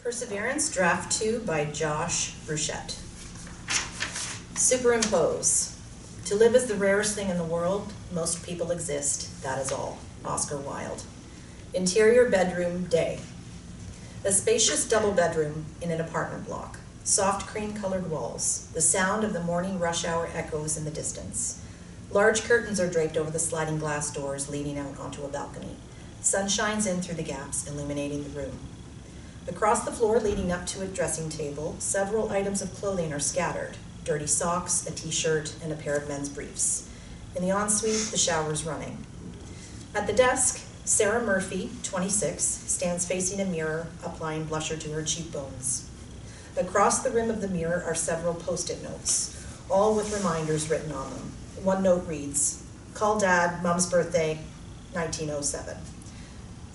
Perseverance, Draft 2 by Josh Brushett. Superimpose. To live is the rarest thing in the world. Most people exist. That is all. Oscar Wilde. Interior bedroom, day. A spacious double bedroom in an apartment block. Soft cream-colored walls. The sound of the morning rush hour echoes in the distance. Large curtains are draped over the sliding glass doors leading out onto a balcony. Sun shines in through the gaps, illuminating the room. Across the floor leading up to a dressing table, several items of clothing are scattered. Dirty socks, a t-shirt, and a pair of men's briefs. In the ensuite, the shower is running. At the desk, Sarah Murphy, 26, stands facing a mirror, applying blusher to her cheekbones. Across the rim of the mirror are several post-it notes, all with reminders written on them. One note reads, "Call Dad, Mom's birthday, 1907.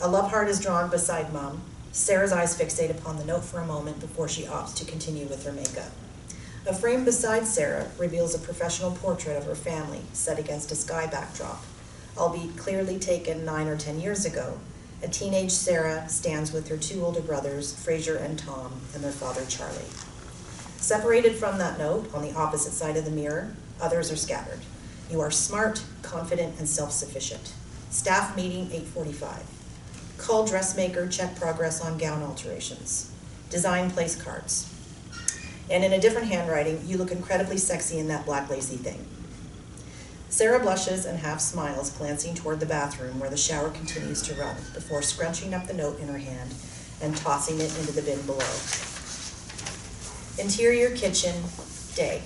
A love heart is drawn beside Mom. Sarah's eyes fixate upon the note for a moment before she opts to continue with her makeup. A frame beside Sarah reveals a professional portrait of her family set against a sky backdrop, albeit clearly taken 9 or 10 years ago. A teenage Sarah stands with her 2 older brothers, Fraser and Tom, and their father, Charlie. Separated from that note, on the opposite side of the mirror, others are scattered. You are smart, confident, and self-sufficient. Staff meeting, 8:45. Call dressmaker, check progress on gown alterations. Design place cards. And in a different handwriting, you look incredibly sexy in that black lacy thing. Sarah blushes and half smiles, glancing toward the bathroom where the shower continues to run, before scrunching up the note in her hand and tossing it into the bin below. Interior kitchen, day.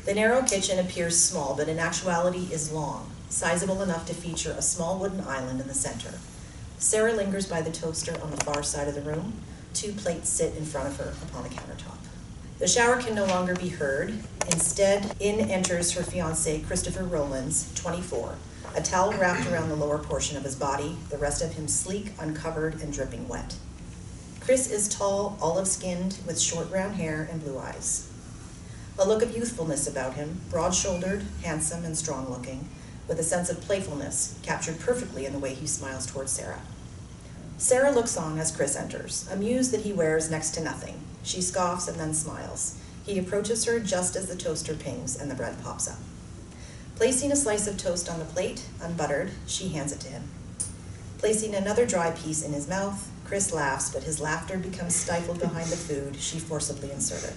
The narrow kitchen appears small, but in actuality is long, sizable enough to feature a small wooden island in the center. Sarah lingers by the toaster on the far side of the room. 2 plates sit in front of her upon the countertop. The shower can no longer be heard. Instead, in enters her fiancé, Christopher Rowlands, 24, a towel wrapped around the lower portion of his body, the rest of him sleek, uncovered, and dripping wet. Chris is tall, olive-skinned, with short brown hair and blue eyes. A look of youthfulness about him, broad-shouldered, handsome, and strong-looking, with a sense of playfulness captured perfectly in the way he smiles towards Sarah. Sarah looks on as Chris enters, amused that he wears next to nothing. She scoffs and then smiles. He approaches her just as the toaster pings and the bread pops up. Placing a slice of toast on the plate, unbuttered, she hands it to him. Placing another dry piece in his mouth, Chris laughs, but his laughter becomes stifled behind the food she forcibly inserted.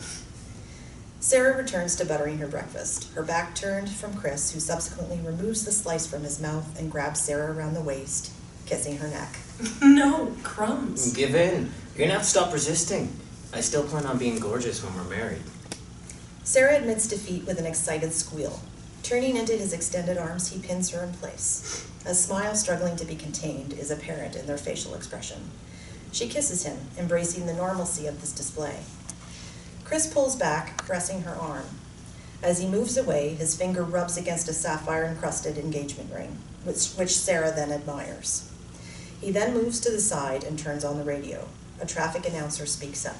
Sarah returns to buttering her breakfast, her back turned from Chris, who subsequently removes the slice from his mouth and grabs Sarah around the waist, kissing her neck. No, crumbs. Give in. You're gonna have to stop resisting. I still plan on being gorgeous when we're married. Sarah admits defeat with an excited squeal. Turning into his extended arms, he pins her in place. A smile struggling to be contained is apparent in their facial expression. She kisses him, embracing the normalcy of this display. Chris pulls back, pressing her arm. As he moves away, his finger rubs against a sapphire-encrusted engagement ring, which Sarah then admires. He then moves to the side and turns on the radio. A traffic announcer speaks up.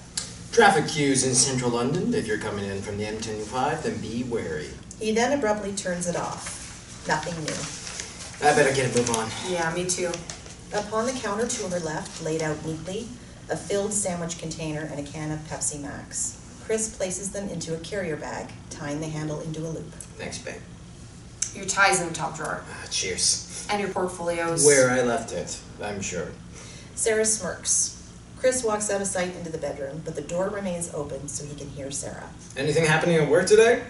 Traffic queues in central London. If you're coming in from the M25, then be wary. He then abruptly turns it off. Nothing new. I better get a move on. Yeah, me too. Upon the counter to her left, laid out neatly, a filled sandwich container and a can of Pepsi Max. Chris places them into a carrier bag, tying the handle into a loop. Thanks, babe. Your tie's in the top drawer. Cheers. And your portfolios. Where I left it, I'm sure. Sarah smirks. Chris walks out of sight into the bedroom, but the door remains open so he can hear Sarah. Anything happening at work today?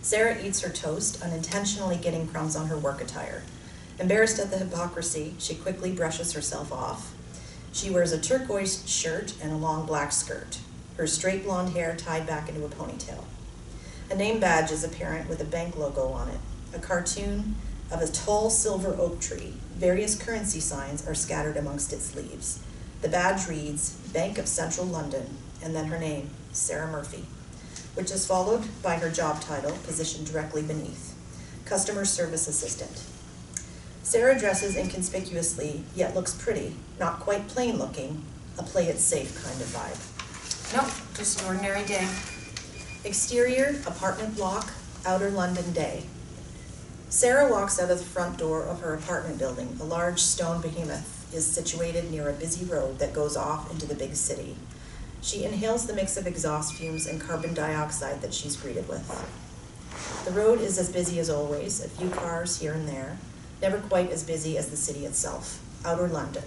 Sarah eats her toast, unintentionally getting crumbs on her work attire. Embarrassed at the hypocrisy, she quickly brushes herself off. She wears a turquoise shirt and a long black skirt, her straight blonde hair tied back into a ponytail. A name badge is apparent with a bank logo on it, a cartoon of a tall silver oak tree. Various currency signs are scattered amongst its leaves. The badge reads, Bank of Central London, and then her name, Sarah Murphy, which is followed by her job title, positioned directly beneath, Customer Service Assistant. Sarah dresses inconspicuously, yet looks pretty, not quite plain looking, a play it safe kind of vibe. Nope, just an ordinary day. Exterior, apartment block, outer London day. Sarah walks out of the front door of her apartment building. A large stone behemoth is situated near a busy road that goes off into the big city. She inhales the mix of exhaust fumes and carbon dioxide that she's greeted with. The road is as busy as always, a few cars here and there, never quite as busy as the city itself. Outer London,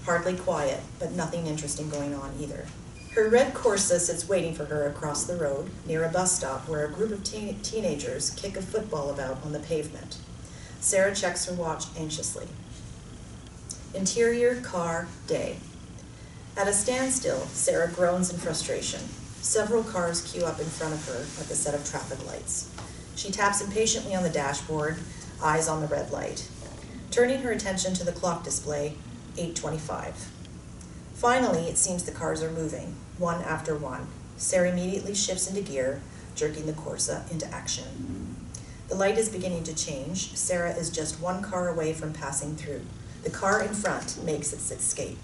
hardly quiet, but nothing interesting going on either. Her red Corsa sits waiting for her across the road, near a bus stop where a group of teenagers kick a football about on the pavement. Sarah checks her watch anxiously. Interior car day. At a standstill, Sarah groans in frustration. Several cars queue up in front of her at the set of traffic lights. She taps impatiently on the dashboard, eyes on the red light. Turning her attention to the clock display, 8:25. Finally, it seems the cars are moving, one after one. Sarah immediately shifts into gear, jerking the Corsa into action. The light is beginning to change. Sarah is just one car away from passing through. The car in front makes its escape.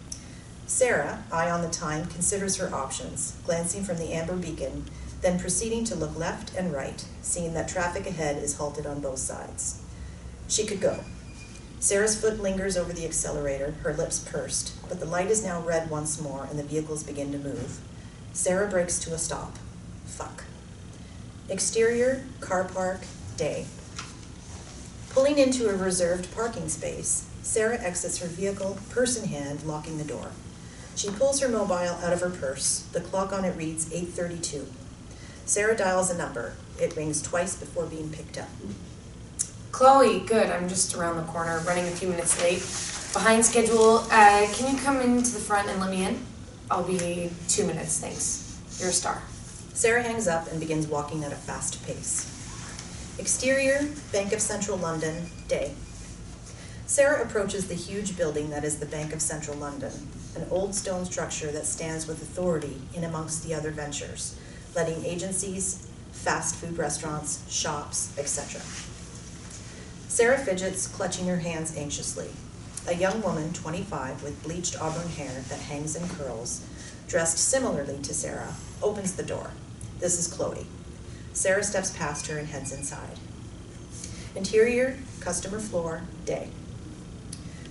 Sarah, eye on the time, considers her options, glancing from the amber beacon, then proceeding to look left and right, seeing that traffic ahead is halted on both sides. She could go. Sarah's foot lingers over the accelerator, her lips pursed, but the light is now red once more and the vehicles begin to move. Sarah brakes to a stop. Fuck. Exterior, car park, day. Pulling into a reserved parking space, Sarah exits her vehicle, purse in hand, locking the door. She pulls her mobile out of her purse. The clock on it reads 8:32. Sarah dials a number. It rings twice before being picked up. Chloe, good. I'm just around the corner, running a few minutes late. Behind schedule. Can you come into the front and let me in? I'll be 2 minutes, thanks. You're a star. Sarah hangs up and begins walking at a fast pace. Exterior, Bank of Central London, day. Sarah approaches the huge building that is the Bank of Central London, an old stone structure that stands with authority in amongst the other ventures, letting agencies, fast food restaurants, shops, etc. Sarah fidgets, clutching her hands anxiously. A young woman, 25, with bleached auburn hair that hangs in curls, dressed similarly to Sarah, opens the door. This is Chloe. Sarah steps past her and heads inside. Interior, customer floor, day.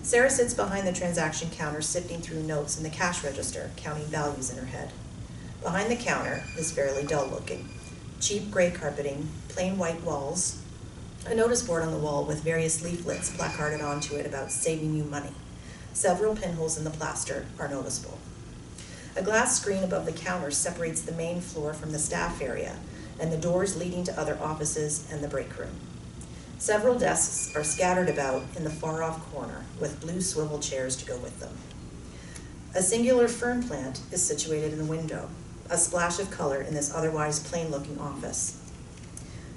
Sarah sits behind the transaction counter, sifting through notes in the cash register, counting values in her head. Behind the counter is fairly dull-looking. Cheap gray carpeting, plain white walls, a notice board on the wall with various leaflets placarded onto it about saving you money. Several pinholes in the plaster are noticeable. A glass screen above the counter separates the main floor from the staff area and the doors leading to other offices and the break room. Several desks are scattered about in the far-off corner with blue swivel chairs to go with them. A singular fern plant is situated in the window, a splash of color in this otherwise plain-looking office.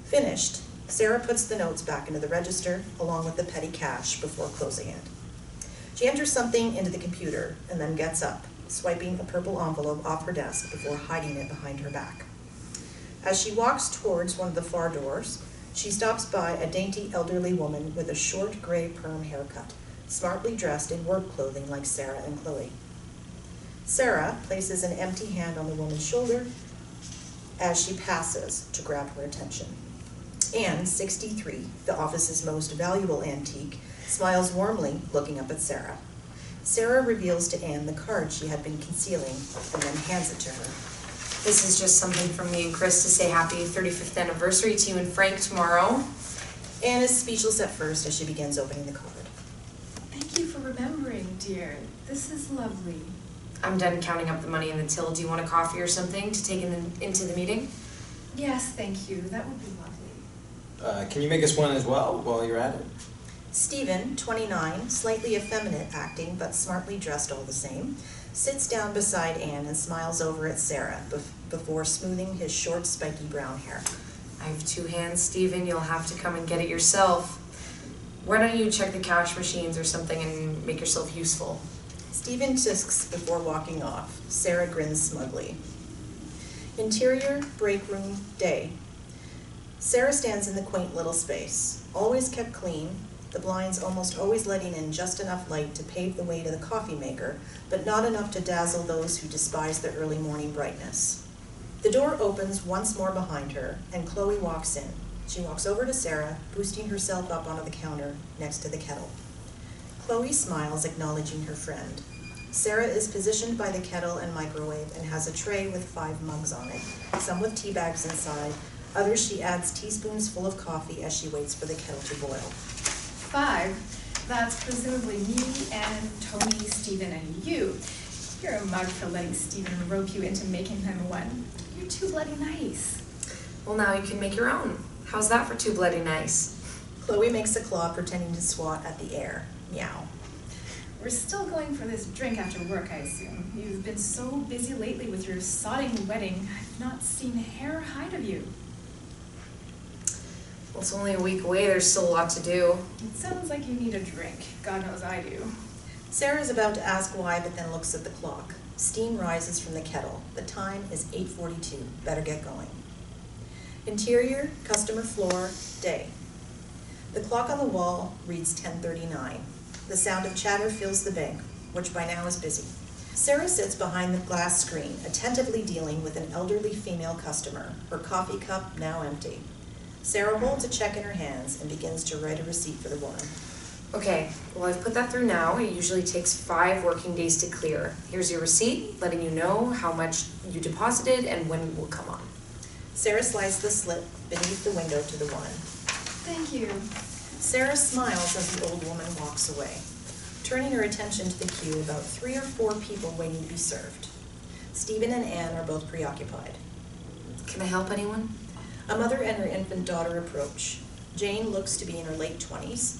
Finished, Sarah puts the notes back into the register along with the petty cash before closing it. She enters something into the computer and then gets up, swiping a purple envelope off her desk before hiding it behind her back. As she walks towards one of the far doors, she stops by a dainty elderly woman with a short gray perm haircut, smartly dressed in work clothing like Sarah and Chloe. Sarah places an empty hand on the woman's shoulder as she passes to grab her attention. Anne, 63, the office's most valuable antique, smiles warmly, looking up at Sarah. Sarah reveals to Anne the card she had been concealing and then hands it to her. This is just something from me and Chris to say happy 35th anniversary to you and Frank tomorrow. Anne is speechless at first as she begins opening the card. Thank you for remembering, dear. This is lovely. I'm done counting up the money in the till. Do you want a coffee or something to take into the meeting? Yes, thank you. That would be lovely. Can you make us one as well while you're at it? Stephen, 29, slightly effeminate acting but smartly dressed all the same, sits down beside Anne and smiles over at Sarah before smoothing his short, spiky brown hair. I have 2 hands, Stephen. You'll have to come and get it yourself. Why don't you check the cash machines or something and make yourself useful? Stephen tisks before walking off. Sarah grins smugly. Interior, break room, day. Sarah stands in the quaint little space, always kept clean, the blinds almost always letting in just enough light to pave the way to the coffee maker, but not enough to dazzle those who despise the early morning brightness. The door opens once more behind her, and Chloe walks in. She walks over to Sarah, boosting herself up onto the counter next to the kettle. Chloe smiles, acknowledging her friend. Sarah is positioned by the kettle and microwave and has a tray with 5 mugs on it, some with tea bags inside. Others she adds teaspoons full of coffee as she waits for the kettle to boil. 5? That's presumably me and Tony, Stephen, and you. You're a mug for letting Stephen rope you into making them one. You're too bloody nice. Well, now you can make your own. How's that for too bloody nice? Chloe makes a claw pretending to swat at the air. Meow. We're still going for this drink after work, I assume. You've been so busy lately with your sodding wedding, I've not seen hair or hide of you. Well, it's only a week away. There's still a lot to do. It sounds like you need a drink. God knows I do. Sarah is about to ask why, but then looks at the clock. Steam rises from the kettle. The time is 8:42. Better get going. Interior, customer floor, day. The clock on the wall reads 10:39. The sound of chatter fills the bank, which by now is busy. Sarah sits behind the glass screen, attentively dealing with an elderly female customer, her coffee cup now empty. Sarah holds a check in her hands and begins to write a receipt for the woman. Okay, well, I've put that through now. It usually takes 5 working days to clear. Here's your receipt, letting you know how much you deposited and when it will come on. Sarah slides the slip beneath the window to the woman. Thank you. Sarah smiles as the old woman walks away, turning her attention to the queue, about 3 or 4 people waiting to be served. Stephen and Anne are both preoccupied. Can I help anyone? A mother and her infant daughter approach. Jane looks to be in her late 20s.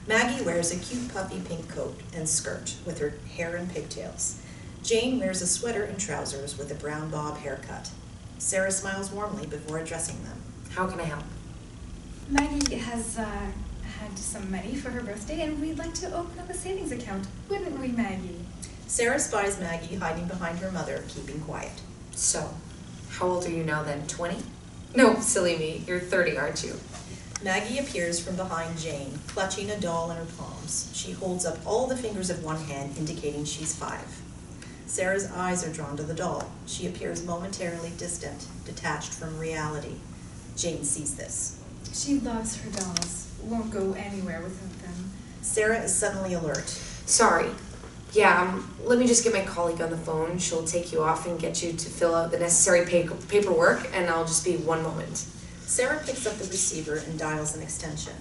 Maggie wears a cute puffy pink coat and skirt with her hair in pigtails. Jane wears a sweater and trousers with a brown bob haircut. Sarah smiles warmly before addressing them. How can I help? Maggie has had some money for her birthday, and we'd like to open up a savings account. Wouldn't we, Maggie? Sarah spies Maggie hiding behind her mother, keeping quiet. So, how old are you now then? 20? No, silly me. You're 30, aren't you? Maggie appears from behind Jane, clutching a doll in her palms. She holds up all the fingers of one hand, indicating she's 5. Sarah's eyes are drawn to the doll. She appears momentarily distant, detached from reality. Jane sees this. She loves her dolls. Won't go anywhere without them. Sarah is suddenly alert. Sorry. Yeah, let me just get my colleague on the phone. She'll take you off and get you to fill out the necessary paperwork, and I'll just be 1 moment. Sarah picks up the receiver and dials an extension.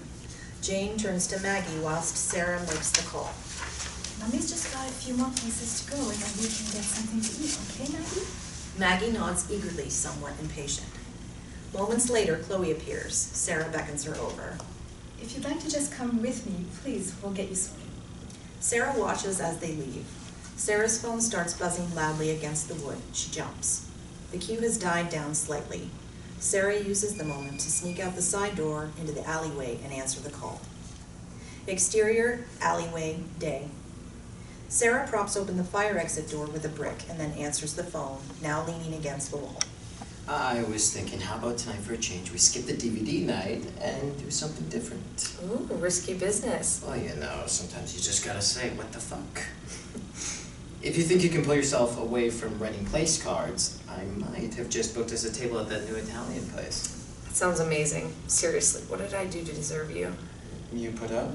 Jane turns to Maggie whilst Sarah makes the call. Mommy's just got a few more places to go, and then we can get something to eat, okay, Maggie? Maggie nods eagerly, somewhat impatient. Moments later, Chloe appears. Sarah beckons her over. If you'd like to just come with me, please, we'll get you sorted. Sarah watches as they leave. Sarah's phone starts buzzing loudly against the wood. She jumps. The queue has died down slightly. Sarah uses the moment to sneak out the side door into the alleyway and answer the call. Exterior, alleyway, day. Sarah props open the fire exit door with a brick and then answers the phone, now leaning against the wall. I was thinking, how about tonight for a change? We skip the DVD night and do something different. Ooh, risky business. Well, you know, sometimes you just gotta say, what the fuck? If you think you can pull yourself away from writing place cards, I might have just booked us a table at that new Italian place. That sounds amazing. Seriously, what did I do to deserve you? You put up?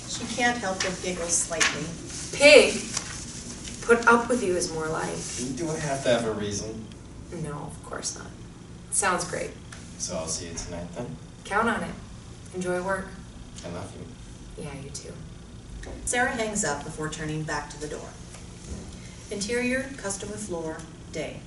She can't help but giggle slightly. Pig! Put up with you is more like. Do I have to have a reason? No, of course not. Sounds great. So I'll see you tonight then? Count on it. Enjoy work. I love you. Yeah, you too. Sarah hangs up before turning back to the door. Interior, customer floor, day.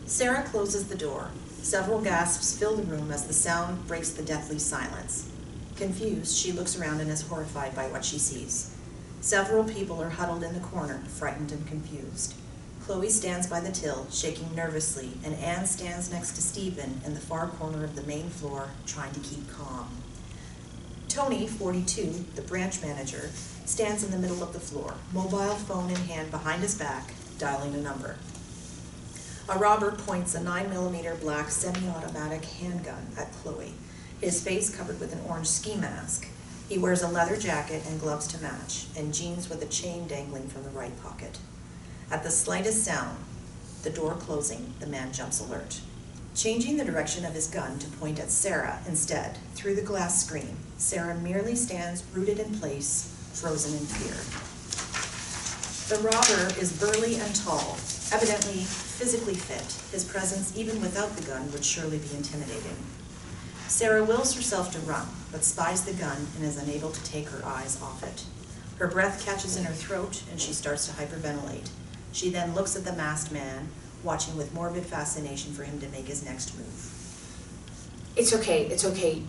Sarah closes the door. Several gasps fill the room as the sound breaks the deathly silence. Confused, she looks around and is horrified by what she sees. Several people are huddled in the corner, frightened and confused. Chloe stands by the till, shaking nervously, and Anne stands next to Stephen in the far corner of the main floor, trying to keep calm. Tony, 42, the branch manager, stands in the middle of the floor, mobile phone in hand behind his back, dialing a number. A robber points a 9mm black semi-automatic handgun at Chloe, his face covered with an orange ski mask. He wears a leather jacket and gloves to match, and jeans with a chain dangling from the right pocket. At the slightest sound, the door closing, the man jumps alert. Changing the direction of his gun to point at Sarah instead, through the glass screen, Sarah merely stands rooted in place, frozen in fear. The robber is burly and tall, evidently physically fit. His presence, even without the gun, would surely be intimidating. Sarah wills herself to run, but spies the gun and is unable to take her eyes off it. Her breath catches in her throat, and she starts to hyperventilate. She then looks at the masked man, watching with morbid fascination for him to make his next move. It's okay.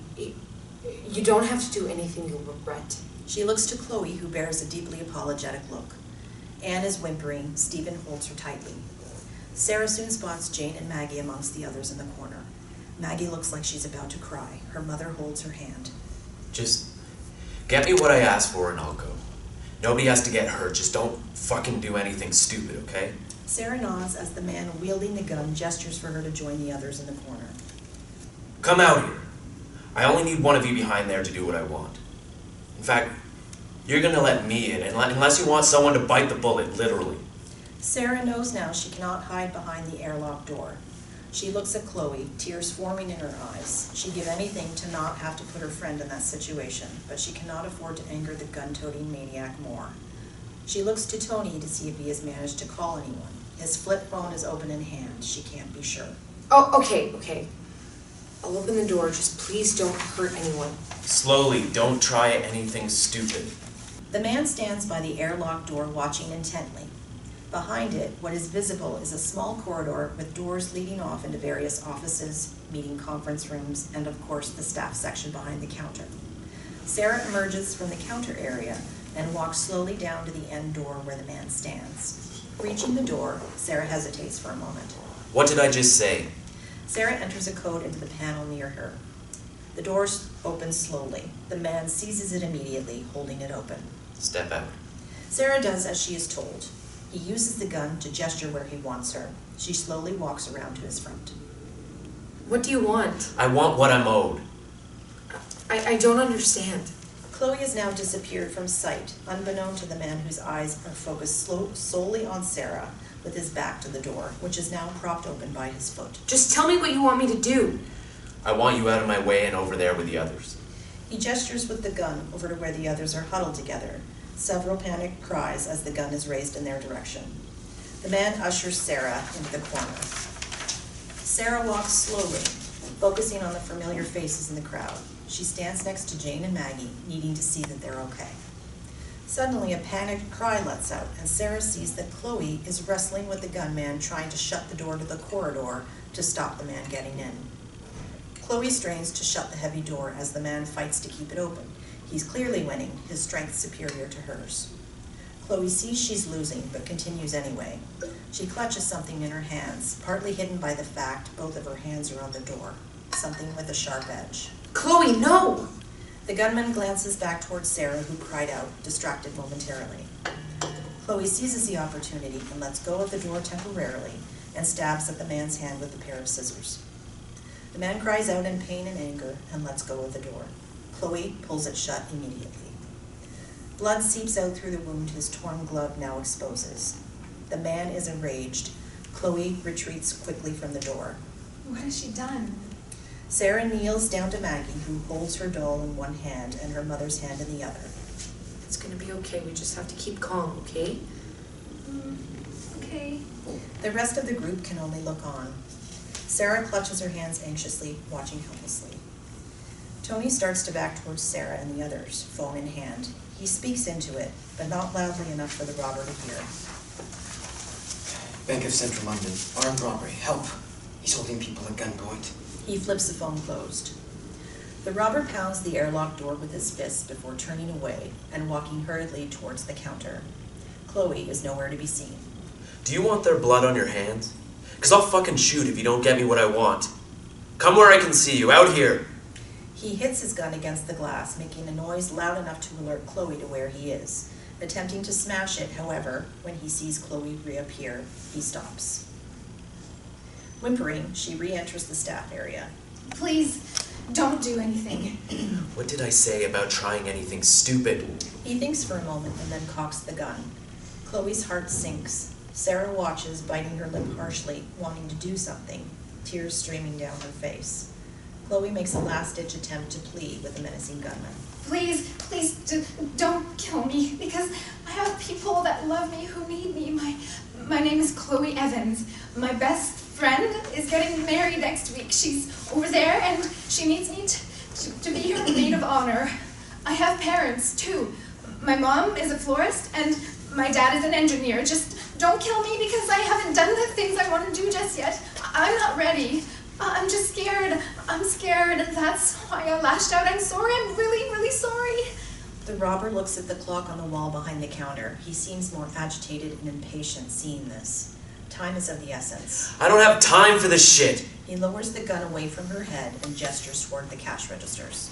You don't have to do anything you'll regret. She looks to Chloe, who bears a deeply apologetic look. Anne is whimpering. Stephen holds her tightly. Sarah soon spots Jane and Maggie amongst the others in the corner. Maggie looks like she's about to cry. Her mother holds her hand. Just get me what I asked for and I'll go. Nobody has to get hurt. Just don't fucking do anything stupid, okay? Sarah nods as the man wielding the gun gestures for her to join the others in the corner. Come out here. I only need one of you behind there to do what I want. In fact, you're gonna let me in, unless you want someone to bite the bullet, literally. Sarah knows now she cannot hide behind the airlock door. She looks at Chloe, tears forming in her eyes. She'd give anything to not have to put her friend in that situation, but she cannot afford to anger the gun-toting maniac more. She looks to Tony to see if he has managed to call anyone. His flip phone is open in hand. She can't be sure. Oh, okay. I'll open the door, just please don't hurt anyone. Slowly, don't try anything stupid. The man stands by the airlock door watching intently. Behind it, what is visible is a small corridor with doors leading off into various offices, meeting conference rooms, and of course the staff section behind the counter. Sarah emerges from the counter area and walks slowly down to the end door where the man stands. Reaching the door, Sarah hesitates for a moment. What did I just say? Sarah enters a code into the panel near her. The door opens slowly. The man seizes it immediately, holding it open. Step out. Sarah does as she is told. He uses the gun to gesture where he wants her. She slowly walks around to his front. What do you want? I want what I'm owed. I don't understand. Chloe has now disappeared from sight, unbeknown to the man whose eyes are focused solely on Sarah, with his back to the door, which is now propped open by his foot. Just tell me what you want me to do. I want you out of my way and over there with the others. He gestures with the gun over to where the others are huddled together. Several panicked cries as the gun is raised in their direction. The man ushers Sarah into the corner. Sarah walks slowly, focusing on the familiar faces in the crowd. She stands next to Jane and Maggie, needing to see that they're okay. Suddenly, a panicked cry lets out, and Sarah sees that Chloe is wrestling with the gunman, trying to shut the door to the corridor to stop the man getting in. Chloe strains to shut the heavy door as the man fights to keep it open. He's clearly winning, his strength superior to hers. Chloe sees she's losing, but continues anyway. She clutches something in her hands, partly hidden by the fact both of her hands are on the door, something with a sharp edge. Chloe, no! The gunman glances back towards Sarah, who cried out, distracted momentarily. Chloe seizes the opportunity and lets go of the door temporarily and stabs at the man's hand with a pair of scissors. The man cries out in pain and anger and lets go of the door. Chloe pulls it shut immediately. Blood seeps out through the wound his torn glove now exposes. The man is enraged. Chloe retreats quickly from the door. What has she done? Sarah kneels down to Maggie, who holds her doll in one hand and her mother's hand in the other. It's gonna be okay, we just have to keep calm, okay? Okay. The rest of the group can only look on. Sarah clutches her hands anxiously, watching helplessly. Tony starts to back towards Sarah and the others, phone in hand. He speaks into it, but not loudly enough for the robber to hear. Bank of Central London. Armed robbery. Help. He's holding people at gunpoint. He flips the phone closed. The robber pounds the airlock door with his fist before turning away and walking hurriedly towards the counter. Chloe is nowhere to be seen. Do you want their blood on your hands? 'Cause I'll fucking shoot if you don't get me what I want. Come where I can see you, out here. He hits his gun against the glass, making a noise loud enough to alert Chloe to where he is. Attempting to smash it, however, when he sees Chloe reappear, he stops. Whimpering, she re-enters the staff area. Please, don't do anything. What did I say about trying anything stupid? He thinks for a moment and then cocks the gun. Chloe's heart sinks. Sarah watches, biting her lip harshly, wanting to do something, tears streaming down her face. Chloe makes a last-ditch attempt to plead with the menacing gunman. Please, don't kill me, because I have people people that love me, who need me. My name is Chloe Evans. My best friend is getting married next week. She's over there and she needs me to be her maid of honor. I have parents too. My mom is a florist and my dad is an engineer. Just don't kill me because I haven't done the things I want to do just yet. I'm not ready. I'm just scared. I'm scared. That's why I lashed out. I'm sorry. I'm really, really sorry. The robber looks at the clock on the wall behind the counter. He seems more agitated and impatient seeing this. Time is of the essence. I don't have time for this shit. He lowers the gun away from her head and gestures toward the cash registers.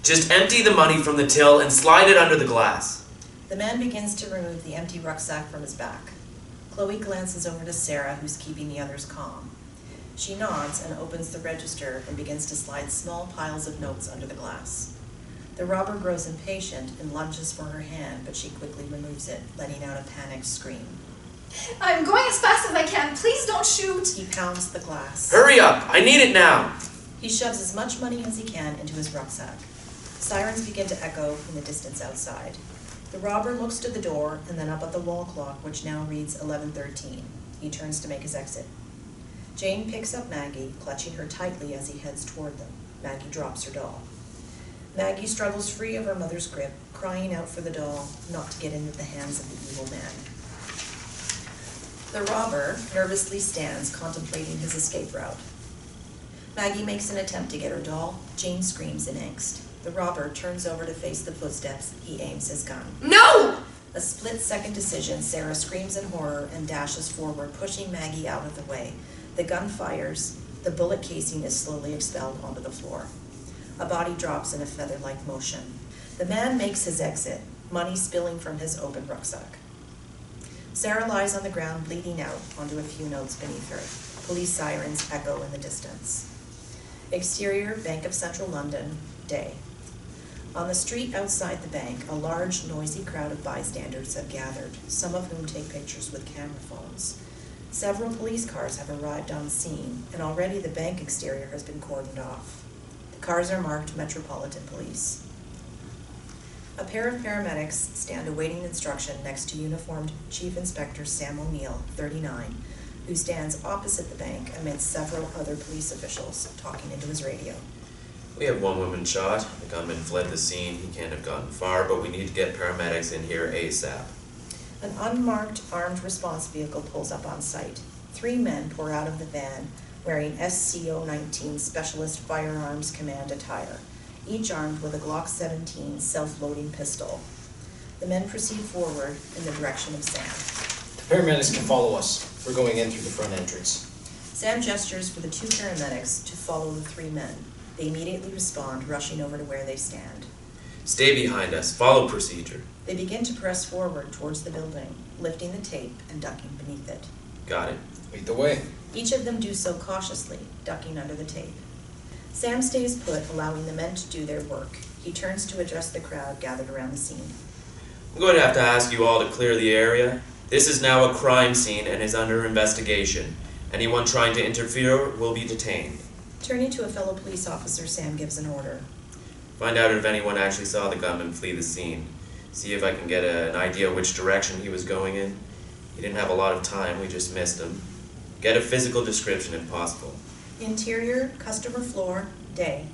Just empty the money from the till and slide it under the glass. The man begins to remove the empty rucksack from his back. Chloe glances over to Sarah, who's keeping the others calm. She nods and opens the register and begins to slide small piles of notes under the glass. The robber grows impatient and lunges for her hand, but she quickly removes it, letting out a panicked scream. I'm going as fast as I can. Please don't shoot. He pounds the glass. Hurry up! I need it now! He shoves as much money as he can into his rucksack. Sirens begin to echo in the distance outside. The robber looks to the door and then up at the wall clock, which now reads 11:13. He turns to make his exit. Jane picks up Maggie, clutching her tightly as he heads toward them. Maggie drops her doll. Maggie struggles free of her mother's grip, crying out for the doll not to get into the hands of the evil man. The robber nervously stands, contemplating his escape route. Maggie makes an attempt to get her doll. Jane screams in angst. The robber turns over to face the footsteps. He aims his gun. No! A split-second decision, Sarah screams in horror and dashes forward, pushing Maggie out of the way. The gun fires. The bullet casing is slowly expelled onto the floor. A body drops in a feather-like motion. The man makes his exit, money spilling from his open rucksack. Sarah lies on the ground, bleeding out onto a few notes beneath her. Police sirens echo in the distance. Exterior, Bank of Central London, day. On the street outside the bank, a large, noisy crowd of bystanders have gathered, some of whom take pictures with camera phones. Several police cars have arrived on scene, and already the bank exterior has been cordoned off. The cars are marked Metropolitan Police. A pair of paramedics stand awaiting instruction next to uniformed Chief Inspector Sam O'Neill, 39, who stands opposite the bank amidst several other police officials, talking into his radio. We have one woman shot. The gunman fled the scene. He can't have gotten far, but we need to get paramedics in here ASAP. An unmarked armed response vehicle pulls up on site. 3 men pour out of the van wearing SCO-19 Specialist Firearms Command attire, each armed with a Glock 17 self-loading pistol. The men proceed forward in the direction of Sam. The paramedics can follow us. We're going in through the front entrance. Sam gestures for the 2 paramedics to follow the 3 men. They immediately respond, rushing over to where they stand. Stay behind us. Follow procedure. They begin to press forward towards the building, lifting the tape and ducking beneath it. Got it. Lead the way. Each of them do so cautiously, ducking under the tape. Sam stays put, allowing the men to do their work. He turns to address the crowd gathered around the scene. I'm going to have to ask you all to clear the area. This is now a crime scene and is under investigation. Anyone trying to interfere will be detained. Turning to a fellow police officer, Sam gives an order. Find out if anyone actually saw the gunman flee the scene. See if I can get an idea which direction he was going in. He didn't have a lot of time, we just missed him. Get a physical description if possible. Interior, customer floor, day.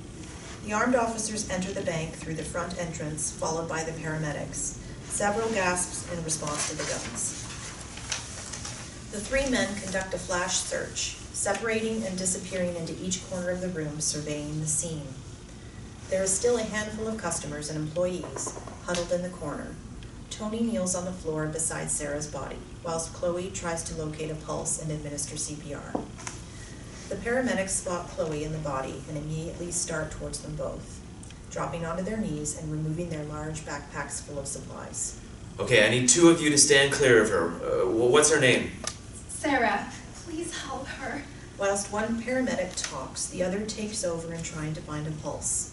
The armed officers enter the bank through the front entrance, followed by the paramedics. Several gasps in response to the guns. The 3 men conduct a flash search, separating and disappearing into each corner of the room, surveying the scene. There is still a handful of customers and employees huddled in the corner. Tony kneels on the floor beside Sarah's body, whilst Chloe tries to locate a pulse and administer CPR. The paramedics spot Chloe in the body and immediately start towards them both, dropping onto their knees and removing their large backpacks full of supplies. Okay, I need 2 of you to stand clear of her. What's her name? Sarah, please help her. Whilst one paramedic talks, the other takes over in trying to find a pulse.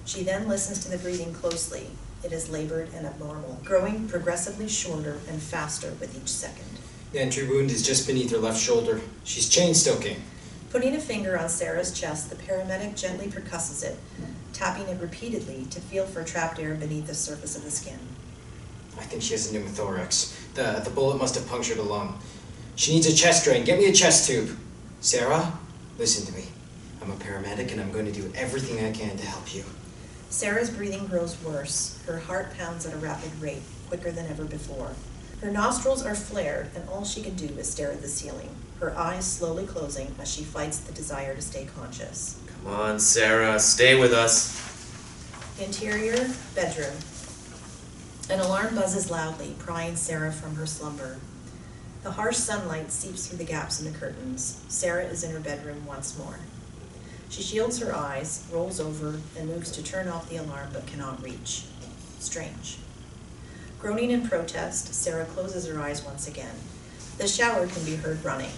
She then listens to the breathing closely. It is labored and abnormal, growing progressively shorter and faster with each second. The entry wound is just beneath her left shoulder. She's chain stoking. Putting a finger on Sarah's chest, the paramedic gently percusses it, tapping it repeatedly to feel for trapped air beneath the surface of the skin. I think she has a pneumothorax. The bullet must have punctured a lung. She needs a chest drain. Get me a chest tube. Sarah, listen to me. I'm a paramedic and I'm going to do everything I can to help you. Sarah's breathing grows worse. Her heart pounds at a rapid rate, quicker than ever before. Her nostrils are flared, and all she can do is stare at the ceiling, her eyes slowly closing as she fights the desire to stay conscious. Come on, Sarah, stay with us. Interior bedroom. An alarm buzzes loudly, prying Sarah from her slumber. The harsh sunlight seeps through the gaps in the curtains. Sarah is in her bedroom once more. She shields her eyes, rolls over, and moves to turn off the alarm but cannot reach. Strange. Groaning in protest, Sarah closes her eyes once again. The shower can be heard running.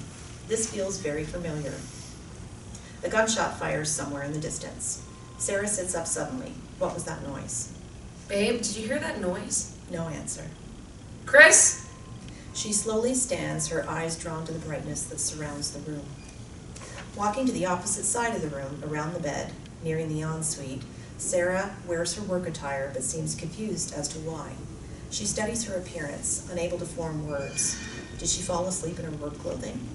This feels very familiar. A gunshot fires somewhere in the distance. Sarah sits up suddenly. What was that noise? Babe, did you hear that noise? No answer. Chris? She slowly stands, her eyes drawn to the brightness that surrounds the room. Walking to the opposite side of the room, around the bed, nearing the ensuite, Sarah wears her work attire but seems confused as to why. She studies her appearance, unable to form words. Did she fall asleep in her work clothing?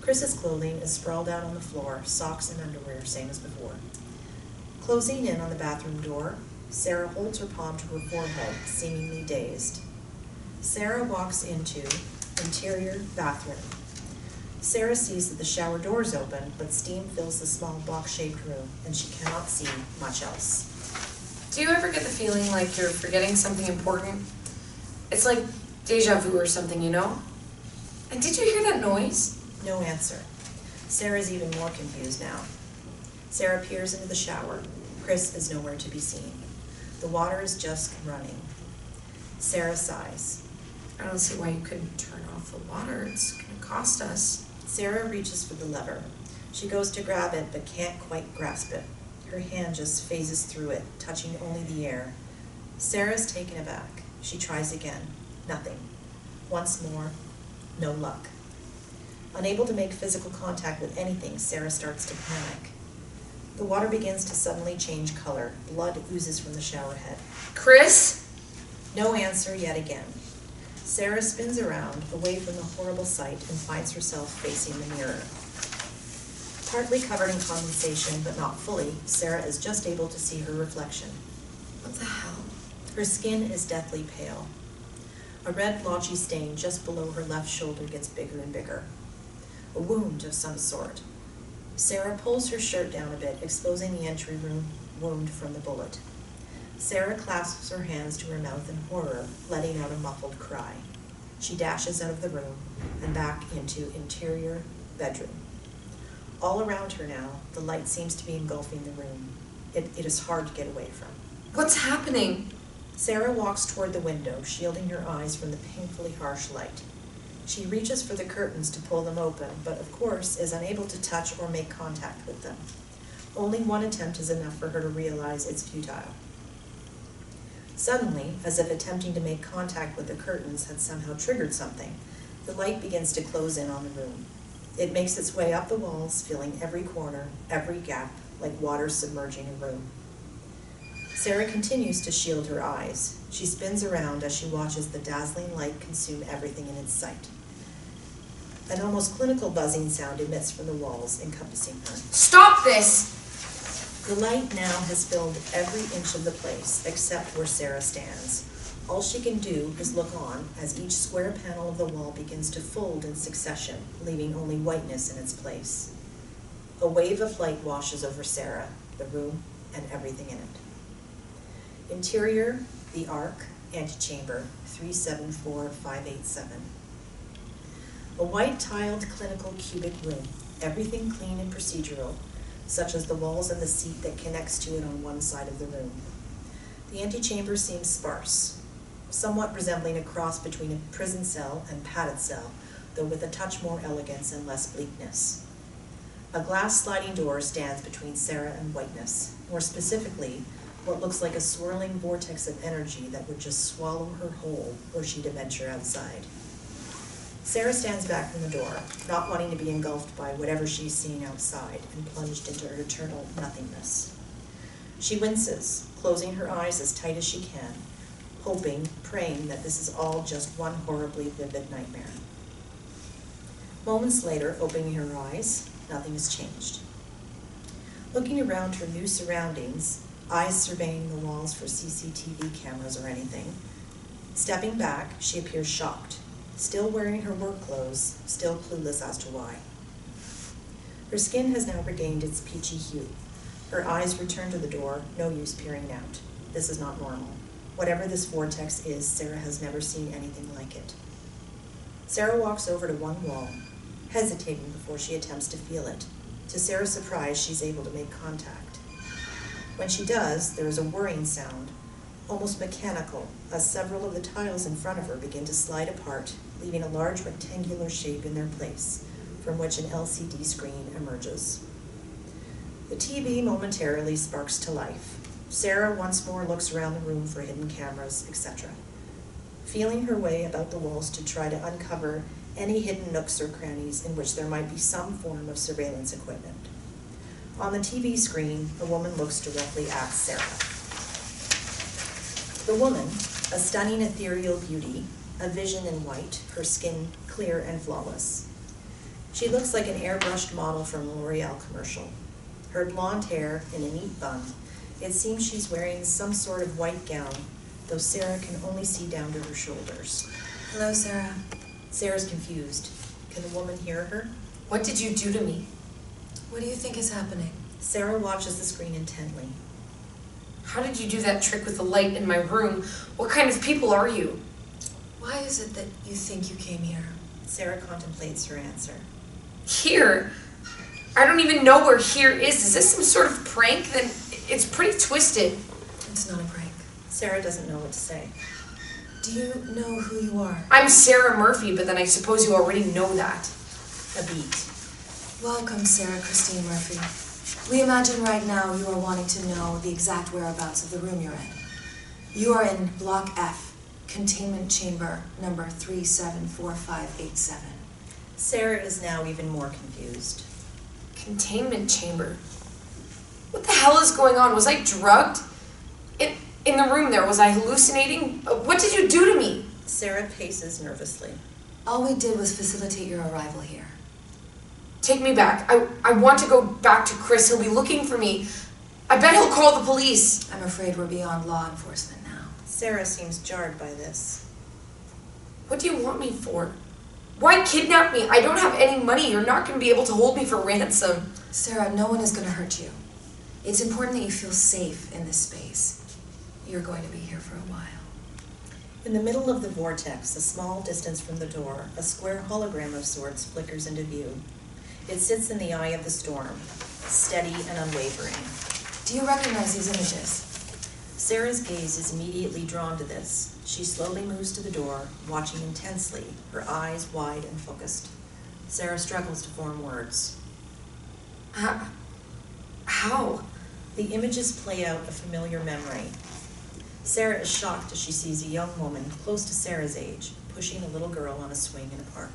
Chris's clothing is sprawled out on the floor, socks and underwear, same as before. Closing in on the bathroom door, Sarah holds her palm to her forehead, seemingly dazed. Sarah walks into interior bathroom. Sarah sees that the shower door is open, but steam fills the small box-shaped room, and she cannot see much else. Do you ever get the feeling like you're forgetting something important? It's like deja vu or something, you know? And did you hear that noise? No answer. Sarah's even more confused now. Sarah peers into the shower. Chris is nowhere to be seen. The water is just running. Sarah sighs. I don't see why you couldn't turn off the water. It's gonna cost us. Sarah reaches for the lever. She goes to grab it, but can't quite grasp it. Her hand just phases through it, touching only the air. Sarah's taken aback. She tries again. Nothing. Once more, no luck. Unable to make physical contact with anything, Sarah starts to panic. The water begins to suddenly change color. Blood oozes from the shower head. Chris? No answer yet again. Sarah spins around, away from the horrible sight, and finds herself facing the mirror. Partly covered in condensation, but not fully, Sarah is just able to see her reflection. What the hell? Her skin is deathly pale. A red blotchy stain just below her left shoulder gets bigger and bigger. A wound of some sort. Sarah pulls her shirt down a bit, exposing the entry room wound from the bullet. Sarah clasps her hands to her mouth in horror, letting out a muffled cry. She dashes out of the room and back into interior bedroom. All around her now, the light seems to be engulfing the room. It is hard to get away from. What's happening? Sarah walks toward the window, shielding her eyes from the painfully harsh light. She reaches for the curtains to pull them open, but of course is unable to touch or make contact with them. Only one attempt is enough for her to realize it's futile. Suddenly, as if attempting to make contact with the curtains had somehow triggered something, the light begins to close in on the room. It makes its way up the walls, filling every corner, every gap, like water submerging a room. Sarah continues to shield her eyes. She spins around as she watches the dazzling light consume everything in its sight. An almost clinical buzzing sound emits from the walls, encompassing her. Stop this! The light now has filled every inch of the place, except where Sarah stands. All she can do is look on as each square panel of the wall begins to fold in succession, leaving only whiteness in its place. A wave of light washes over Sarah, the room, and everything in it. Interior, the Ark, antechamber, 374587. A white-tiled clinical cubic room, everything clean and procedural, such as the walls and the seat that connects to it on one side of the room. The antechamber seems sparse, somewhat resembling a cross between a prison cell and padded cell, though with a touch more elegance and less bleakness. A glass sliding door stands between Sarah and whiteness, more specifically, what looks like a swirling vortex of energy that would just swallow her whole were she to venture outside. Sarah stands back from the door, not wanting to be engulfed by whatever she's seeing outside and plunged into her eternal nothingness. She winces, closing her eyes as tight as she can, hoping, praying that this is all just one horribly vivid nightmare. Moments later, opening her eyes, nothing has changed. Looking around her new surroundings, eyes surveying the walls for CCTV cameras or anything, stepping back, she appears shocked, still wearing her work clothes, still clueless as to why. Her skin has now regained its peachy hue. Her eyes return to the door, no use peering out. This is not normal. Whatever this vortex is, Sarah has never seen anything like it. Sarah walks over to one wall, hesitating before she attempts to feel it. To Sarah's surprise, she's able to make contact. When she does, there is a whirring sound, almost mechanical, as several of the tiles in front of her begin to slide apart, leaving a large rectangular shape in their place, from which an LCD screen emerges. The TV momentarily sparks to life. Sarah once more looks around the room for hidden cameras, etc., feeling her way about the walls to try to uncover any hidden nooks or crannies in which there might be some form of surveillance equipment. On the TV screen, a woman looks directly at Sarah. The woman, a stunning ethereal beauty, a vision in white, her skin clear and flawless. She looks like an airbrushed model from a L'Oreal commercial. Her blonde hair in a neat bun, it seems she's wearing some sort of white gown, though Sarah can only see down to her shoulders. Hello, Sarah. Sarah's confused. Can the woman hear her? What did you do to me? What do you think is happening? Sarah watches the screen intently. How did you do that trick with the light in my room? What kind of people are you? Why is it that you think you came here? Sarah contemplates her answer. Here? I don't even know where here is. Is this some sort of prank? Then it's pretty twisted. It's not a prank. Sarah doesn't know what to say. Do you know who you are? I'm Sarah Murphy, but then I suppose you already know that. A beat. Welcome, Sarah Christine Murphy. We imagine right now you are wanting to know the exact whereabouts of the room you're in. You are in Block F, Containment Chamber number 374587. Sarah is now even more confused. Containment chamber? What the hell is going on? Was I drugged? In the room there, was I hallucinating? What did you do to me? Sarah paces nervously. All we did was facilitate your arrival here. Take me back. I want to go back to Chris. He'll be looking for me. I bet he'll call the police. I'm afraid we're beyond law enforcement now. Sarah seems jarred by this. What do you want me for? Why kidnap me? I don't have any money. You're not going to be able to hold me for ransom. Sarah, no one is going to hurt you. It's important that you feel safe in this space. You're going to be here for a while. In the middle of the vortex, a small distance from the door, a square hologram of sorts flickers into view. It sits in the eye of the storm, steady and unwavering. Do you recognize these images? Sarah's gaze is immediately drawn to this. She slowly moves to the door, watching intensely, her eyes wide and focused. Sarah struggles to form words. How? The images play out a familiar memory. Sarah is shocked as she sees a young woman close to Sarah's age, pushing a little girl on a swing in a park.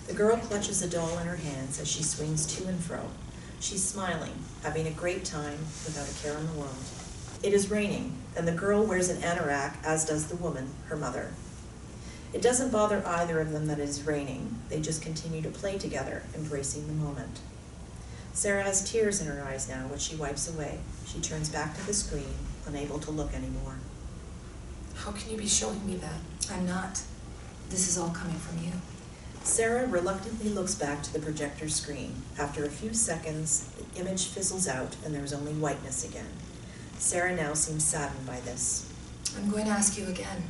The girl clutches a doll in her hands as she swings to and fro. She's smiling, having a great time without a care in the world. It is raining, and the girl wears an anorak, as does the woman, her mother. It doesn't bother either of them that it is raining. They just continue to play together, embracing the moment. Sarah has tears in her eyes now, which she wipes away. She turns back to the screen, unable to look anymore. How can you be showing me that? I'm not. This is all coming from you. Sarah reluctantly looks back to the projector screen. After a few seconds, the image fizzles out and there is only whiteness again. Sarah now seems saddened by this. I'm going to ask you again.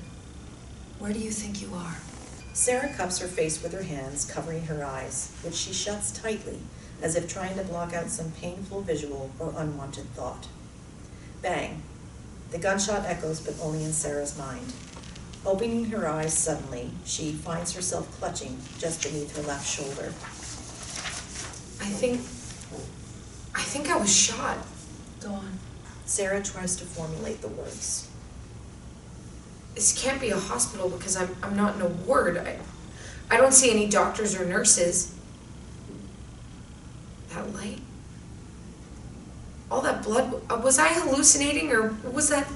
Where do you think you are? Sarah cups her face with her hands, covering her eyes, which she shuts tightly, as if trying to block out some painful visual or unwanted thought. Bang! The gunshot echoes, but only in Sarah's mind. Opening her eyes suddenly, she finds herself clutching just beneath her left shoulder. I think I was shot. Go on. Sarah tries to formulate the words. This can't be a hospital because I'm not in a ward. I don't see any doctors or nurses. That light? All that blood, was I hallucinating or was that...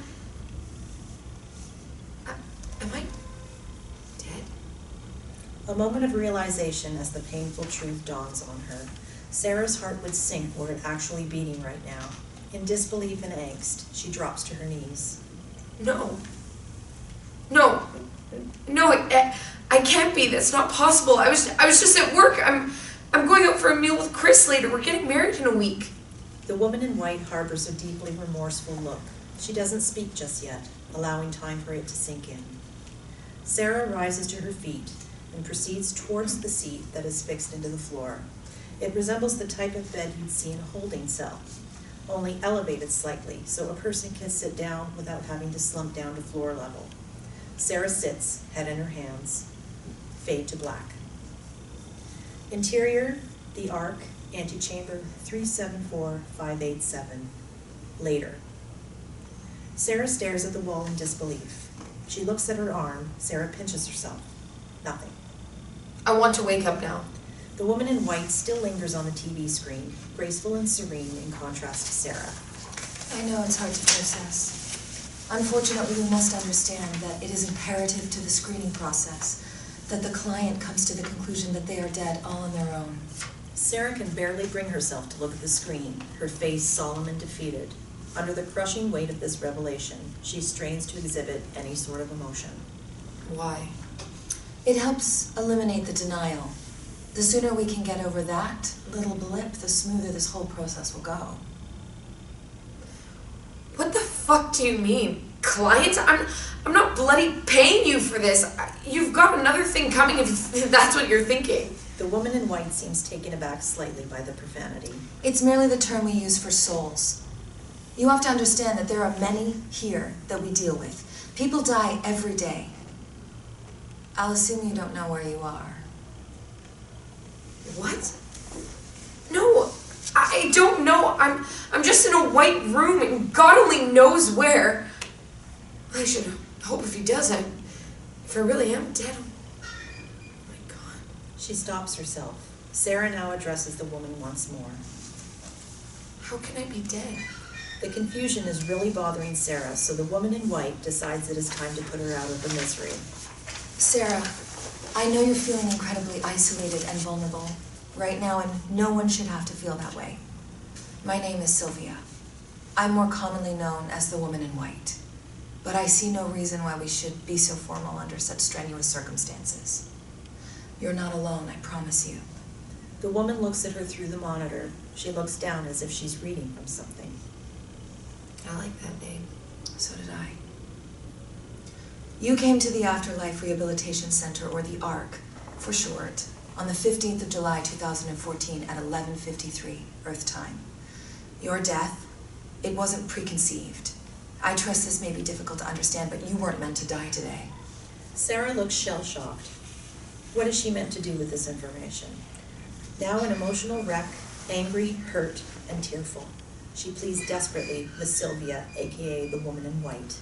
A moment of realization as the painful truth dawns on her. Sarah's heart would sink were it actually beating right now. In disbelief and angst, she drops to her knees. No. No. No, I can't be. That's not possible. I was just at work. I'm going out for a meal with Chris later. We're getting married in a week. The woman in white harbors a deeply remorseful look. She doesn't speak just yet, allowing time for it to sink in. Sarah rises to her feet and proceeds towards the seat that is fixed into the floor. It resembles the type of bed you'd see in a holding cell, only elevated slightly so a person can sit down without having to slump down to floor level. Sarah sits, head in her hands. Fade to black. Interior, the Ark, antechamber 374587. Later. Sarah stares at the wall in disbelief. She looks at her arm. Sarah pinches herself. Nothing. I want to wake up now. The woman in white still lingers on the TV screen, graceful and serene in contrast to Sarah. I know it's hard to process. Unfortunately, we must understand that it is imperative to the screening process that the client comes to the conclusion that they are dead all on their own. Sarah can barely bring herself to look at the screen, her face solemn and defeated. Under the crushing weight of this revelation, she strains to exhibit any sort of emotion. Why? It helps eliminate the denial. The sooner we can get over that little blip, the smoother this whole process will go. What the fuck do you mean? Client? I'm not bloody paying you for this. You've got another thing coming if that's what you're thinking. The woman in white seems taken aback slightly by the profanity. It's merely the term we use for souls. You have to understand that there are many here that we deal with. People die every day. I'll assume you don't know where you are. What? No, I don't know. I'm just in a white room and God only knows where. I should hope if he does, if I really am dead. Oh my God. She stops herself. Sarah now addresses the woman once more. How can I be dead? The confusion is really bothering Sarah, so the woman in white decides it is time to put her out of the misery. Sarah, I know you're feeling incredibly isolated and vulnerable right now, and no one should have to feel that way. My name is Sylvia. I'm more commonly known as the woman in white, but I see no reason why we should be so formal under such strenuous circumstances. You're not alone, I promise you. The woman looks at her through the monitor. She looks down as if she's reading from something. I like that name. So did I. You came to the Afterlife Rehabilitation Center, or the ARC, for short, on the 15th of July 2014 at 11:53 Earth time. Your death, it wasn't preconceived. I trust this may be difficult to understand, but you weren't meant to die today. Sarah looks shell-shocked. What is she meant to do with this information? Now an emotional wreck, angry, hurt, and tearful. She pleads desperately with Sylvia, aka the woman in white.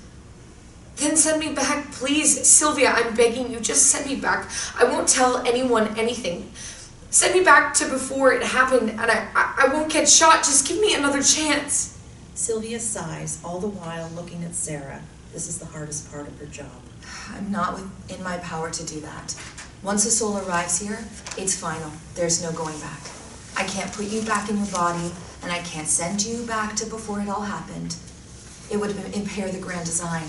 Then send me back, please. Sylvia, I'm begging you, just send me back. I won't tell anyone anything. Send me back to before it happened, and I won't get shot. Just give me another chance. Sylvia sighs, all the while looking at Sarah. This is the hardest part of her job. I'm not within my power to do that. Once a soul arrives here, it's final. There's no going back. I can't put you back in your body, and I can't send you back to before it all happened. It would impair the grand design.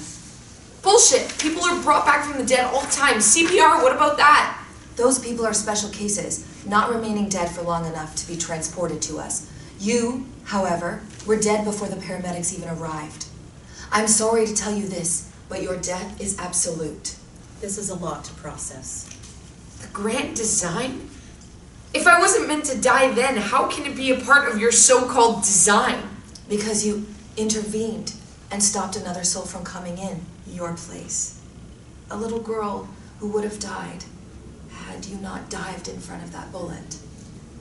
Bullshit! People are brought back from the dead all the time. CPR, what about that? Those people are special cases, not remaining dead for long enough to be transported to us. You, however, were dead before the paramedics even arrived. I'm sorry to tell you this, but your death is absolute. This is a lot to process. The grand design? If I wasn't meant to die then, how can it be a part of your so-called design? Because you intervened and stopped another soul from coming in your place. A little girl who would have died had you not dived in front of that bullet.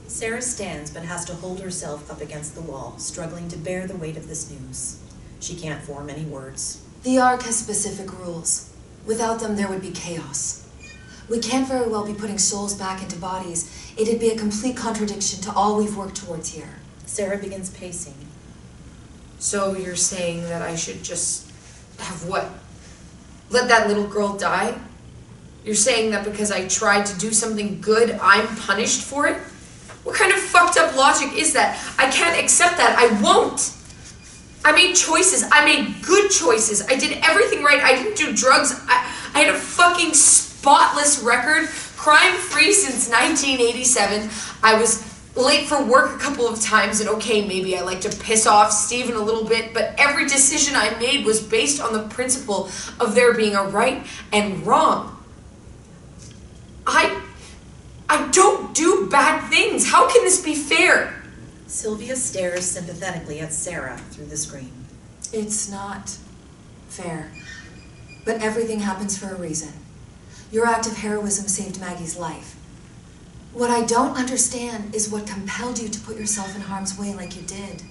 Sarah stands but has to hold herself up against the wall, struggling to bear the weight of this news. She can't form any words. The ARC has specific rules. Without them, there would be chaos. We can't very well be putting souls back into bodies. It'd be a complete contradiction to all we've worked towards here. Sarah begins pacing. So you're saying that I should just have what? Let that little girl die? You're saying that because I tried to do something good, I'm punished for it? What kind of fucked up logic is that? I can't accept that. I won't. I made choices. I made good choices. I did everything right. I didn't do drugs. I had a fucking spotless record, crime-free since 1987. I was late for work a couple of times, and okay, maybe I like to piss off Steven a little bit, but every decision I made was based on the principle of there being a right and wrong. I don't do bad things. How can this be fair? Sylvia stares sympathetically at Sarah through the screen. It's not fair. But everything happens for a reason. Your act of heroism saved Maggie's life. What I don't understand is what compelled you to put yourself in harm's way like you did.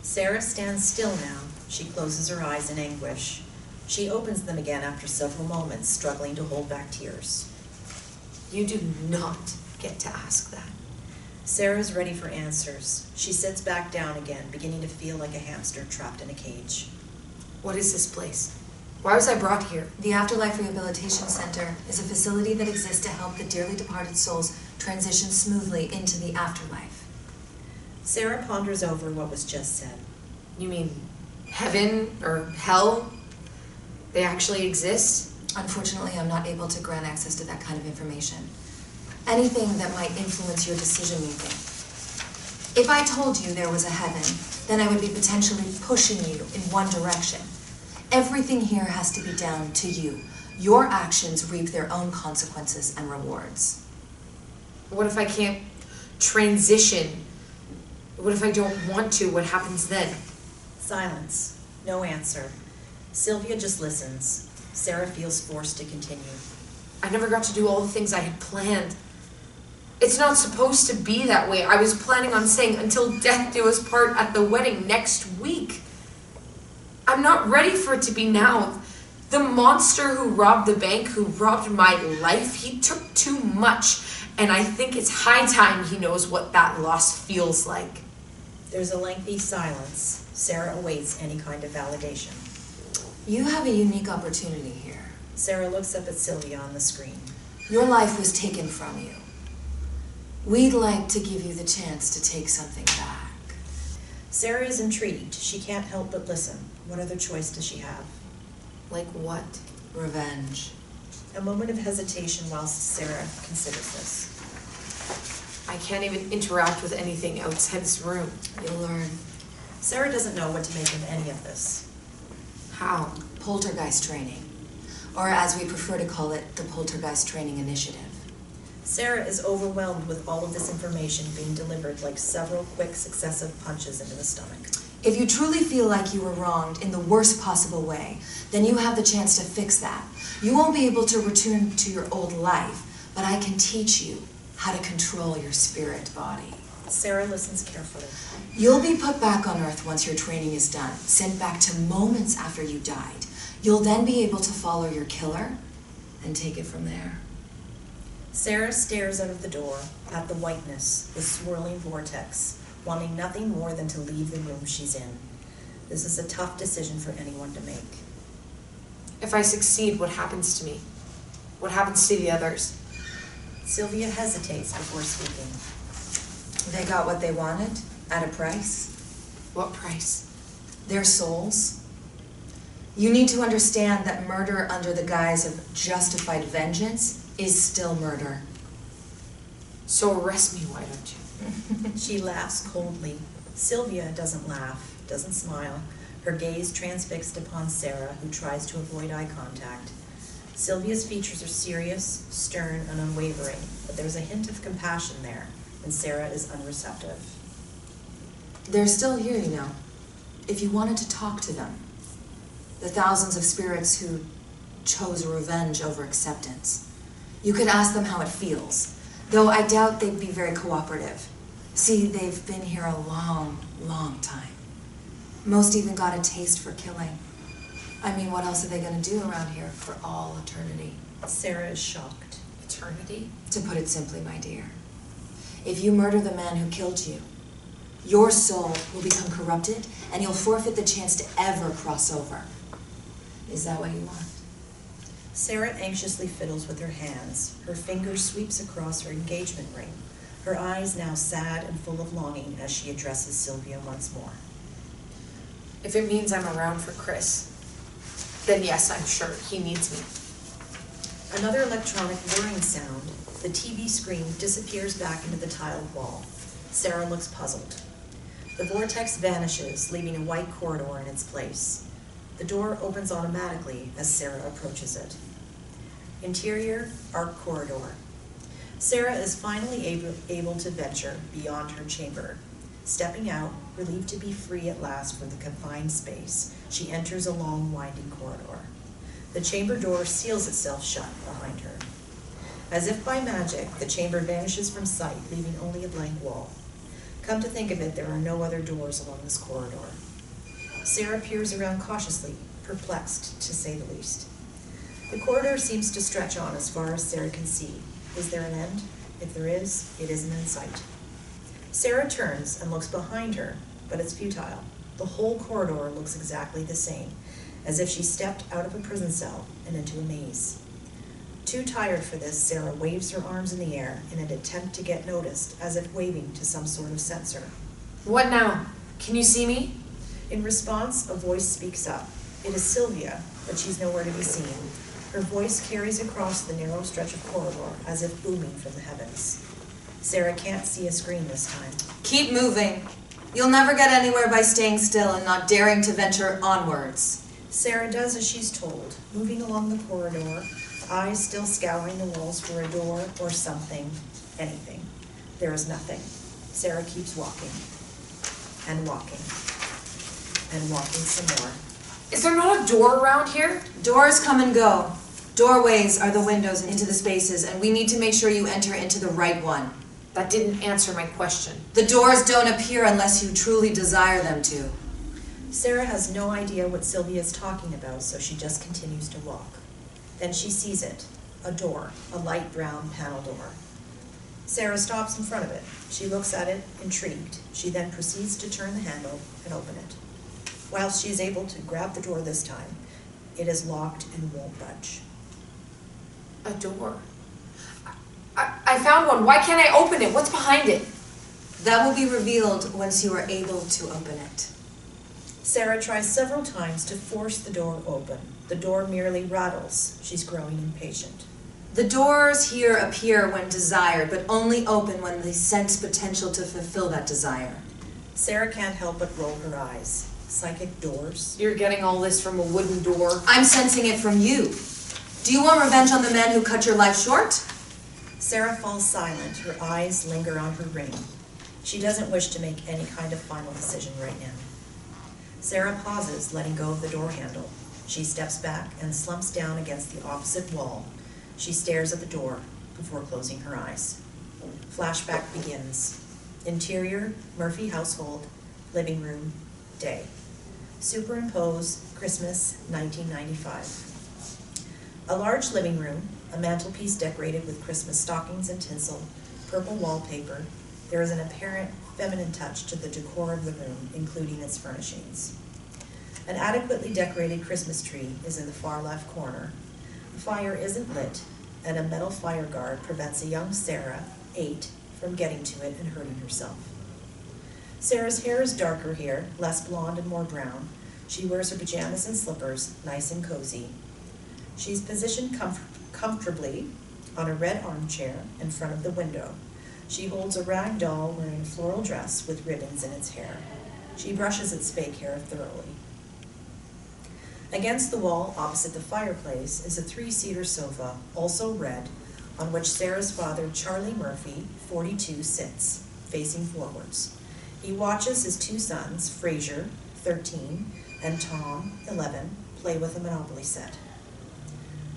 Sarah stands still now. She closes her eyes in anguish. She opens them again after several moments, struggling to hold back tears. You do not get to ask that. Sarah's ready for answers. She sits back down again, beginning to feel like a hamster trapped in a cage. What is this place? Why was I brought here? The Afterlife Rehabilitation Center is a facility that exists to help the dearly departed souls transition smoothly into the afterlife. Sarah ponders over what was just said. You mean heaven or hell? They actually exist? Unfortunately, I'm not able to grant access to that kind of information. Anything that might influence your decision-making. If I told you there was a heaven, then I would be potentially pushing you in one direction. Everything here has to be down to you. Your actions reap their own consequences and rewards. What if I can't transition? What if I don't want to? What happens then? Silence. No answer. Sylvia just listens. Sarah feels forced to continue. I never got to do all the things I had planned. It's not supposed to be that way. I was planning on saying until death do us part at the wedding next week. I'm not ready for it to be now. The monster who robbed the bank, who robbed my life, he took too much. And I think it's high time he knows what that loss feels like. There's a lengthy silence. Sarah awaits any kind of validation. You have a unique opportunity here. Sarah looks up at Sylvia on the screen. Your life was taken from you. We'd like to give you the chance to take something back. Sarah is intrigued. She can't help but listen. What other choice does she have? Like what? Revenge. A moment of hesitation whilst Sarah considers this. I can't even interact with anything outside this room. You'll learn. Sarah doesn't know what to make of any of this. How? Poltergeist training. Or as we prefer to call it, the Poltergeist Training Initiative. Sarah is overwhelmed with all of this information being delivered like several quick successive punches into the stomach. If you truly feel like you were wronged in the worst possible way, then you have the chance to fix that. You won't be able to return to your old life, but I can teach you how to control your spirit body. Sarah listens carefully. You'll be put back on Earth once your training is done, sent back to moments after you died. You'll then be able to follow your killer and take it from there. Sarah stares out of the door at the whiteness, the swirling vortex, wanting nothing more than to leave the room she's in. This is a tough decision for anyone to make. If I succeed, what happens to me? What happens to the others? Sylvia hesitates before speaking. They got what they wanted at a price. What price? Their souls. You need to understand that murder under the guise of justified vengeance is still murder. So arrest me, why don't you? She laughs coldly. Sylvia doesn't laugh, doesn't smile, her gaze transfixed upon Sarah, who tries to avoid eye contact. Sylvia's features are serious, stern, and unwavering, but there's a hint of compassion there, and Sarah is unreceptive. They're still here, you know, if you wanted to talk to them. The thousands of spirits who chose revenge over acceptance. You could ask them how it feels, though I doubt they'd be very cooperative. See, they've been here a long, long time. Most even got a taste for killing. I mean, what else are they going to do around here for all eternity? Sarah is shocked. Eternity? To put it simply, my dear, if you murder the man who killed you, your soul will become corrupted and you'll forfeit the chance to ever cross over. Is that what you want? Sarah anxiously fiddles with her hands. Her finger sweeps across her engagement ring, her eyes now sad and full of longing as she addresses Sylvia once more. If it means I'm around for Chris, then yes, I'm sure he needs me. Another electronic whirring sound. The TV screen disappears back into the tiled wall. Sarah looks puzzled. The vortex vanishes, leaving a white corridor in its place. The door opens automatically as Sarah approaches it. Interior, arc corridor. Sarah is finally able to venture beyond her chamber. Stepping out, relieved to be free at last from the confined space, she enters a long, winding corridor. The chamber door seals itself shut behind her. As if by magic, the chamber vanishes from sight, leaving only a blank wall. Come to think of it, there are no other doors along this corridor. Sarah peers around cautiously, perplexed to say the least. The corridor seems to stretch on as far as Sarah can see. Is there an end? If there is, it isn't in sight. Sarah turns and looks behind her, but it's futile. The whole corridor looks exactly the same, as if she stepped out of a prison cell and into a maze. Too tired for this, Sarah waves her arms in the air in an attempt to get noticed, as if waving to some sort of censor. What now? Can you see me? In response, a voice speaks up. It is Sylvia, but she's nowhere to be seen. Her voice carries across the narrow stretch of corridor, as if booming from the heavens. Sarah can't see a screen this time. Keep moving. You'll never get anywhere by staying still and not daring to venture onwards. Sarah does as she's told, moving along the corridor, eyes still scouring the walls for a door or something, anything. There is nothing. Sarah keeps walking, and walking, and walking some more. Is there not a door around here? Doors come and go. Doorways are the windows into the spaces, and we need to make sure you enter into the right one. That didn't answer my question. The doors don't appear unless you truly desire them to. Sarah has no idea what Sylvia is talking about, so she just continues to walk. Then she sees it, a door, a light brown panel door. Sarah stops in front of it. She looks at it, intrigued. She then proceeds to turn the handle and open it. Whilst she is able to grab the door this time, it is locked and won't budge. A door? I found one. Why can't I open it? What's behind it? That will be revealed once you are able to open it. Sarah tries several times to force the door open. The door merely rattles. She's growing impatient. The doors here appear when desired, but only open when they sense potential to fulfill that desire. Sarah can't help but roll her eyes. Psychic doors? You're getting all this from a wooden door? I'm sensing it from you. Do you want revenge on the man who cut your life short? Sarah falls silent. Her eyes linger on her ring. She doesn't wish to make any kind of final decision right now. Sarah pauses, letting go of the door handle. She steps back and slumps down against the opposite wall. She stares at the door before closing her eyes. Flashback begins. Interior, Murphy household, living room, day. Superimpose, Christmas, 1995. A large living room, a mantelpiece decorated with Christmas stockings and tinsel, purple wallpaper. There is an apparent feminine touch to the decor of the room, including its furnishings. An adequately decorated Christmas tree is in the far left corner. The fire isn't lit, and a metal fire guard prevents a young Sarah, 8, from getting to it and hurting herself. Sarah's hair is darker here, less blonde and more brown. She wears her pajamas and slippers, nice and cozy. She's positioned comfortably on a red armchair in front of the window. She holds a rag doll wearing a floral dress with ribbons in its hair. She brushes its fake hair thoroughly. Against the wall, opposite the fireplace, is a 3-seater sofa, also red, on which Sarah's father, Charlie Murphy, 42, sits, facing forwards. He watches his 2 sons, Fraser, 13, and Tom, 11, play with a Monopoly set.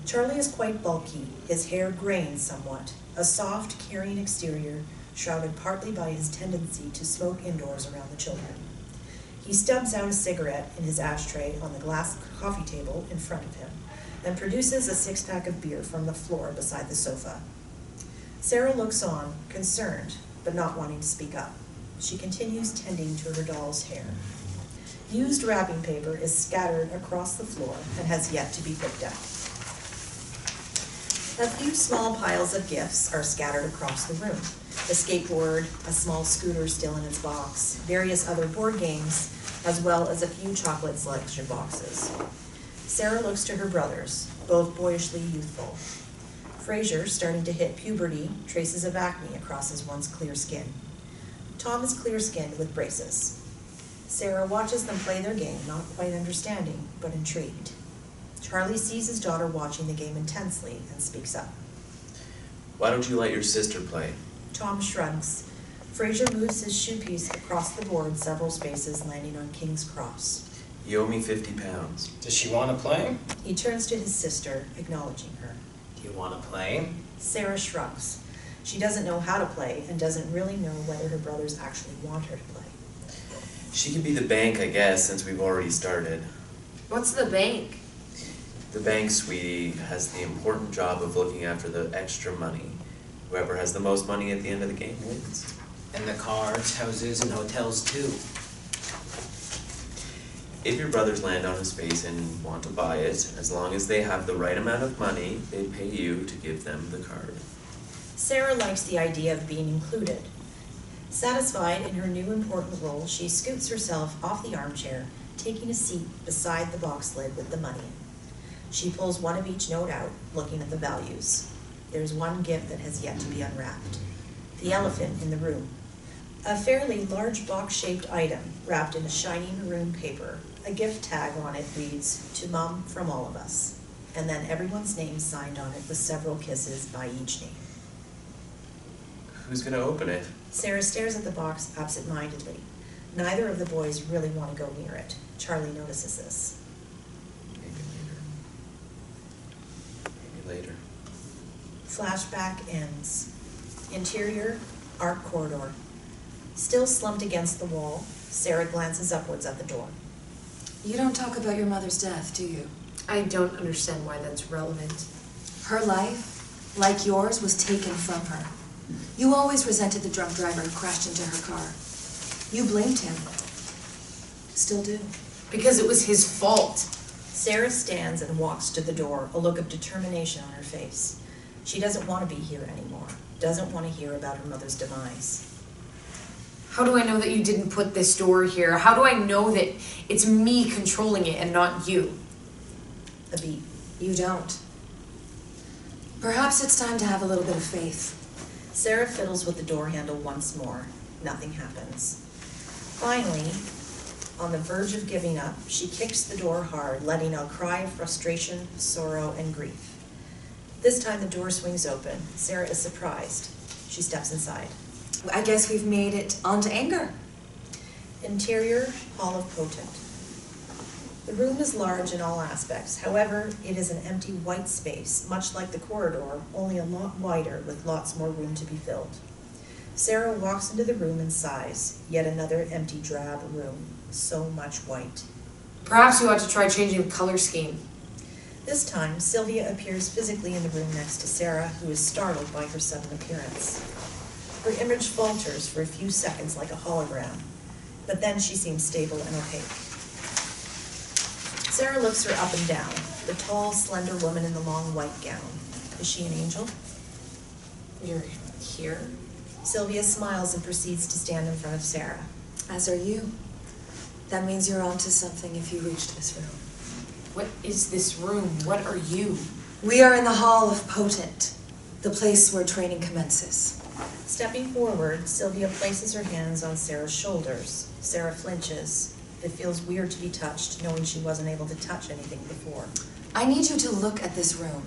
Charlie is quite bulky, his hair graying somewhat, a soft, carrying exterior, shrouded partly by his tendency to smoke indoors around the children. He stubs out a cigarette in his ashtray on the glass coffee table in front of him, and produces a 6-pack of beer from the floor beside the sofa. Sarah looks on, concerned, but not wanting to speak up. She continues tending to her doll's hair. Used wrapping paper is scattered across the floor and has yet to be picked up. A few small piles of gifts are scattered across the room. A skateboard, a small scooter still in its box, various other board games, as well as a few chocolate selection boxes. Sarah looks to her brothers, both boyishly youthful. Fraser, starting to hit puberty, traces of acne across his once clear skin. Tom is clear-skinned with braces. Sarah watches them play their game, not quite understanding, but intrigued. Charlie sees his daughter watching the game intensely and speaks up. Why don't you let your sister play? Tom shrugs. Fraser moves his shoe piece across the board several spaces, landing on King's Cross. You owe me 50 pounds. Does she want to play? He turns to his sister, acknowledging her. Do you want to play? Sarah shrugs. She doesn't know how to play and doesn't really know whether her brothers actually want her to play. She could be the bank, I guess, since we've already started. What's the bank? The bank, sweetie, has the important job of looking after the extra money. Whoever has the most money at the end of the game wins. And the cars, houses, and hotels too. If your brothers land on a space and want to buy it, as long as they have the right amount of money, they pay you to give them the card. Sarah likes the idea of being included. Satisfied in her new important role, she scoots herself off the armchair, taking a seat beside the box lid with the money in. She pulls one of each note out, looking at the values. There's one gift that has yet to be unwrapped. The elephant in the room. A fairly large box-shaped item wrapped in a shiny maroon paper. A gift tag on it reads, "To Mom from all of us." And then everyone's name signed on it with several kisses by each name. Who's gonna open it? Sarah stares at the box absent-mindedly. Neither of the boys really want to go near it. Charlie notices this. Maybe later. Flashback ends. Interior, art corridor. Still slumped against the wall, Sarah glances upwards at the door. You don't talk about your mother's death, do you? I don't understand why that's relevant. Her life, like yours, was taken from her. You always resented the drunk driver who crashed into her car. You blamed him. Still do. Because it was his fault. Sarah stands and walks to the door, a look of determination on her face. She doesn't want to be here anymore. Doesn't want to hear about her mother's demise. How do I know that you didn't put this door here? How do I know that it's me controlling it and not you? A beat. You don't. Perhaps it's time to have a little bit of faith. Sarah fiddles with the door handle once more. Nothing happens. Finally, on the verge of giving up, she kicks the door hard, letting out a cry of frustration, sorrow, and grief. This time the door swings open. Sarah is surprised. She steps inside. I guess we've made it onto anger. Interior, Hall of Potent. The room is large in all aspects. However, it is an empty white space, much like the corridor, only a lot wider with lots more room to be filled. Sarah walks into the room and sighs. Yet another empty drab room. So much white. Perhaps you ought to try changing the color scheme. This time, Sylvia appears physically in the room next to Sarah, who is startled by her sudden appearance. Her image falters for a few seconds like a hologram, but then she seems stable and opaque. Sarah looks her up and down, the tall, slender woman in the long white gown. Is she an angel? You're here? Sylvia smiles and proceeds to stand in front of Sarah. As are you. That means you're onto something if you reached this room. What is this room? What are you? We are in the Hall of Potent, the place where training commences. Stepping forward, Sylvia places her hands on Sarah's shoulders. Sarah flinches. It feels weird to be touched, knowing she wasn't able to touch anything before. I need you to look at this room.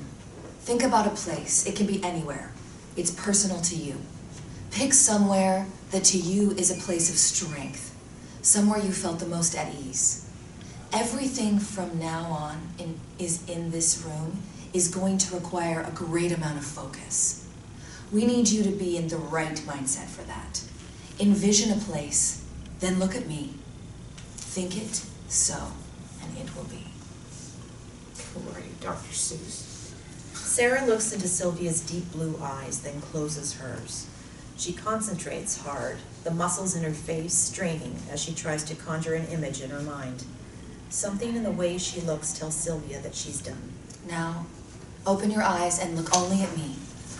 Think about a place. It can be anywhere. It's personal to you. Pick somewhere that to you is a place of strength, somewhere you felt the most at ease. Everything from now on is in this room is going to require a great amount of focus. We need you to be in the right mindset for that. Envision a place, then look at me. Think it so, and it will be. Who are you, Dr. Seuss? Sarah looks into Sylvia's deep blue eyes, then closes hers. She concentrates hard, the muscles in her face straining as she tries to conjure an image in her mind. Something in the way she looks tells Sylvia that she's done. Now, Open your eyes and look only at me.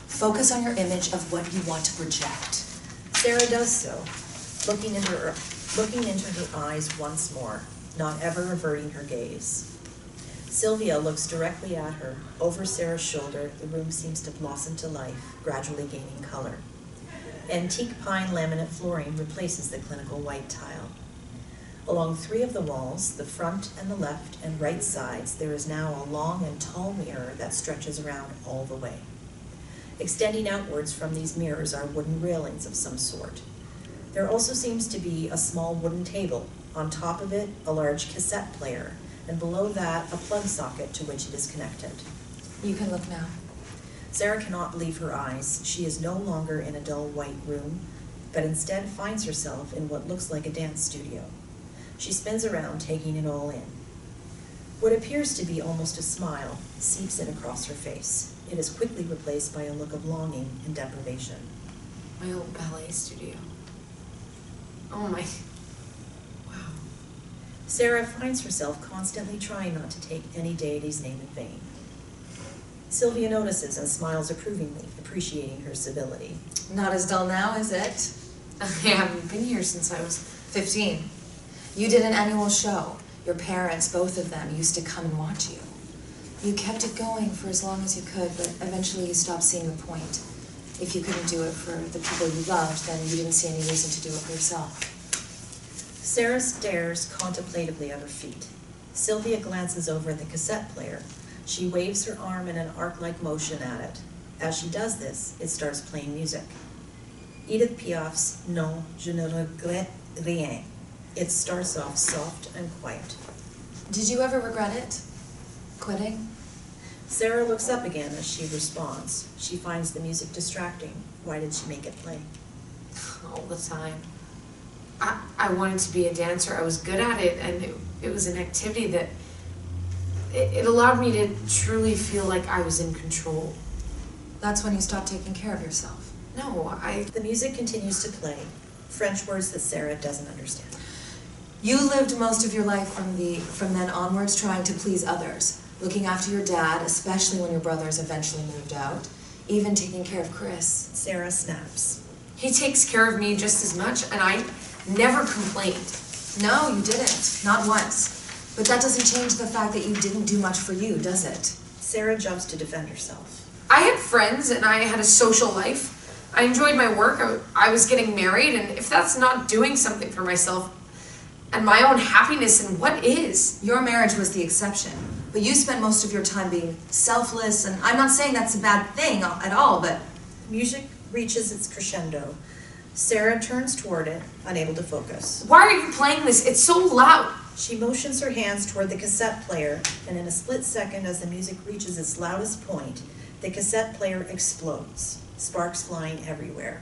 Focus on your image of what you want to project. Sarah does so, looking into her eyes once more, not ever averting her gaze. Sylvia looks directly at her. Over Sarah's shoulder, the room seems to blossom to life, gradually gaining color. Antique pine laminate flooring replaces the clinical white tile. Along 3 of the walls, the front and the left and right sides, there is now a long and tall mirror that stretches around all the way. Extending outwards from these mirrors are wooden railings of some sort. There also seems to be a small wooden table. On top of it, a large cassette player, and below that, a plug socket to which it is connected. You can look now. Sarah cannot believe her eyes. She is no longer in a dull white room, but instead finds herself in what looks like a dance studio. She spins around, taking it all in. What appears to be almost a smile seeps in across her face. It is quickly replaced by a look of longing and deprivation. My old ballet studio. Oh my. Wow. Sarah finds herself constantly trying not to take any deity's name in vain. Sylvia notices and smiles approvingly, appreciating her civility. Not as dull now, is it? I haven't been here since I was 15. You did an annual show. Your parents, both of them, used to come and watch you. You kept it going for as long as you could, but eventually you stopped seeing the point. If you couldn't do it for the people you loved, then you didn't see any reason to do it for yourself. Sarah stares contemplatively at her feet. Sylvia glances over at the cassette player. She waves her arm in an arc-like motion at it. As she does this, it starts playing music. Edith Piaf's Non, je ne regrette rien. It starts off soft and quiet. Did you ever regret it? Quitting? Sarah looks up again as she responds. She finds the music distracting. Why did she make it play? all the time. I wanted to be a dancer. I was good at it, and it was an activity that it allowed me to truly feel like I was in control. That's when you stopped taking care of yourself. No, The music continues to play, French words that Sarah doesn't understand. You lived most of your life from then onwards trying to please others, looking after your dad, especially when your brothers eventually moved out, even taking care of Chris. Sarah snaps. He takes care of me just as much, and I never complained. No, you didn't. Not once. But that doesn't change the fact that you didn't do much for you, does it? Sarah jumps to defend herself. I had friends, and I had a social life. I enjoyed my work. I was getting married, and if that's not doing something for myself and my own happiness, then what is? Your marriage was the exception, but you spent most of your time being selfless, and I'm not saying that's a bad thing at all, but... Music reaches its crescendo. Sarah turns toward it, unable to focus. Why are you playing this? It's so loud. She motions her hands toward the cassette player, and in a split second, as the music reaches its loudest point, the cassette player explodes, sparks flying everywhere.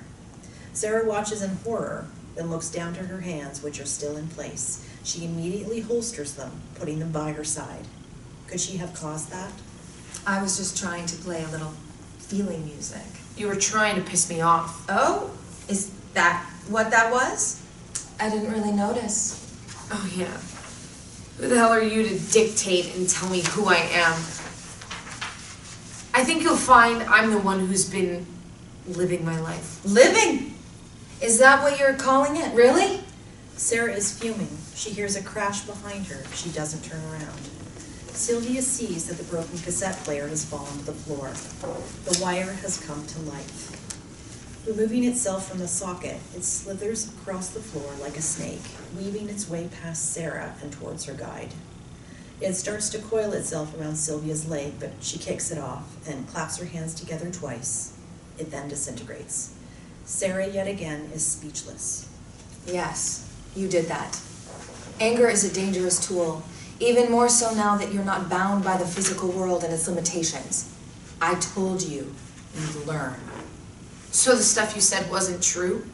Sarah watches in horror, then looks down to her hands, which are still in place. She immediately holsters them, putting them by her side. Could she have caused that? I was just trying to play a little feeling music. You were trying to piss me off. Oh? Is that what that was? I didn't really notice. Oh, yeah. Who the hell are you to dictate and tell me who I am? I think you'll find I'm the one who's been living my life. Living? Is that what you're calling it? Really? Sarah is fuming. She hears a crash behind her. She doesn't turn around. Sylvia sees that the broken cassette player has fallen to the floor. The wire has come to life. Removing itself from the socket, it slithers across the floor like a snake, weaving its way past Sarah and towards her guide. It starts to coil itself around Sylvia's leg, but she kicks it off and claps her hands together twice. It then disintegrates. Sarah, yet again, is speechless. Yes, you did that. Anger is a dangerous tool, even more so now that you're not bound by the physical world and its limitations. I told you, you'd learn. So the stuff you said wasn't true?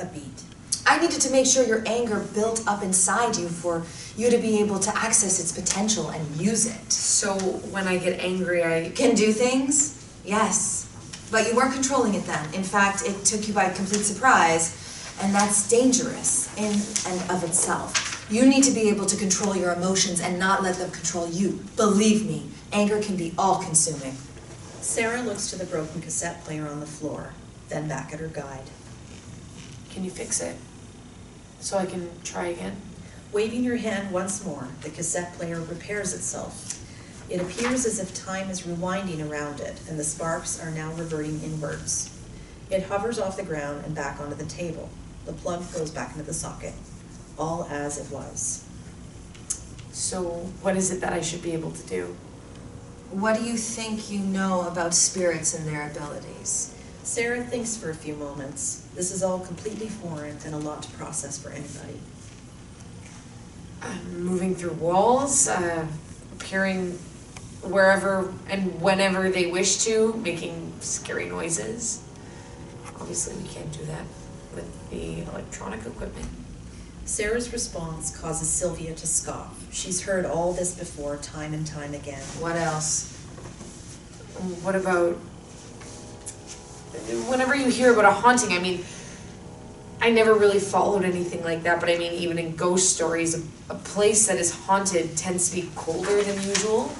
A beat. I needed to make sure your anger built up inside you for you to be able to access its potential and use it. So when I get angry, I Can do things? Yes. But you weren't controlling it then. In fact, it took you by complete surprise, and that's dangerous in and of itself. You need to be able to control your emotions and not let them control you. Believe me, anger can be all-consuming. Sarah looks to the broken cassette player on the floor, then back at her guide. Can you fix it? So I can try again? Waving her hand once more, the cassette player repairs itself. It appears as if time is rewinding around it, and the sparks are now reverting inwards. It hovers off the ground and back onto the table. The plug goes back into the socket, all as it was. So what is it that I should be able to do? What do you think you know about spirits and their abilities? Sarah thinks for a few moments. This is all completely foreign and a lot to process for anybody. Moving through walls, appearing wherever and whenever they wish to, making scary noises. Obviously we can't do that with the electronic equipment. Sarah's response causes Sylvia to scoff. She's heard all this before, time and time again. What else? What about, whenever you hear about a haunting, I mean, I never really followed anything like that, but I mean, even in ghost stories, a place that is haunted tends to be colder than usual.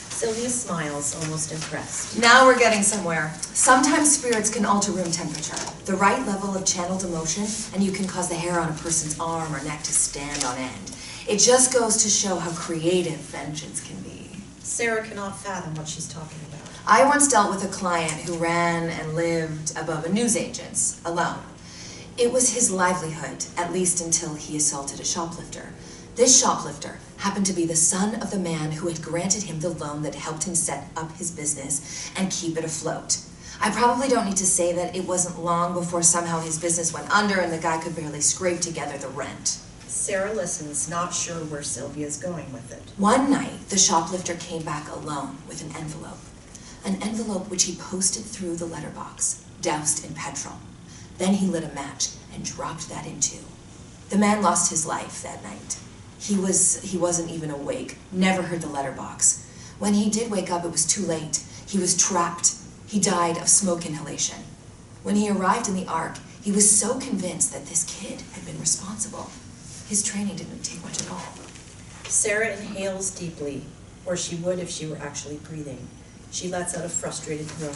Sylvia smiles, almost impressed. Now we're getting somewhere. Sometimes spirits can alter room temperature, the right level of channeled emotion, and you can cause the hair on a person's arm or neck to stand on end. It just goes to show how creative vengeance can be. Sarah cannot fathom what she's talking about. I once dealt with a client who ran and lived above a newsagent's, alone. It was his livelihood, at least until he assaulted a shoplifter. This shoplifter happened to be the son of the man who had granted him the loan that helped him set up his business and keep it afloat. I probably don't need to say that it wasn't long before somehow his business went under and the guy could barely scrape together the rent. Sarah listens, not sure where Sylvia's going with it. One night, the shoplifter came back alone with an envelope which he posted through the letterbox, doused in petrol. Then he lit a match and dropped that in too. The man lost his life that night. He wasn't even awake, never heard the letterbox. When he did wake up, it was too late. He was trapped. He died of smoke inhalation. When he arrived in the Ark, he was so convinced that this kid had been responsible. His training didn't take much at all. Sarah inhales deeply, or she would if she were actually breathing. She lets out a frustrated groan.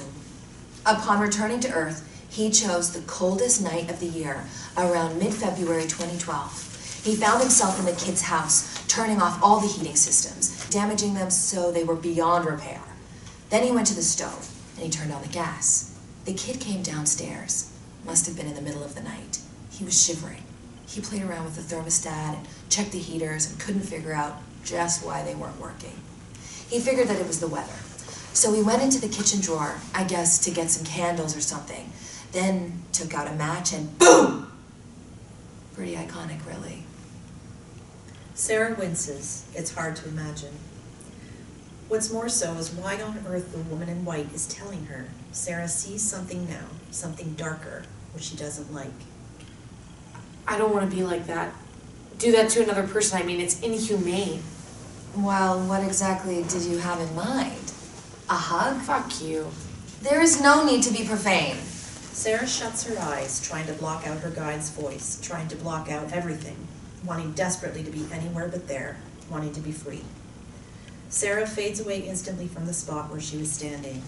Upon returning to Earth, he chose the coldest night of the year, around mid-February 2012. He found himself in the kid's house, turning off all the heating systems, damaging them so they were beyond repair. Then he went to the stove, and he turned on the gas. The kid came downstairs. Must have been in the middle of the night. He was shivering. He played around with the thermostat and checked the heaters and couldn't figure out just why they weren't working. He figured that it was the weather. So he went into the kitchen drawer, I guess to get some candles or something, then took out a match and boom! Pretty iconic, really. Sarah winces. It's hard to imagine. What's more so is why on earth the woman in white is telling her. Sarah sees something now, something darker, which she doesn't like. I don't want to be like that. Do that to another person, I mean, it's inhumane. Well, what exactly did you have in mind? A hug? Fuck you. There is no need to be profane. Sarah shuts her eyes, trying to block out her guide's voice, trying to block out everything, wanting desperately to be anywhere but there, wanting to be free. Sarah fades away instantly from the spot where she was standing.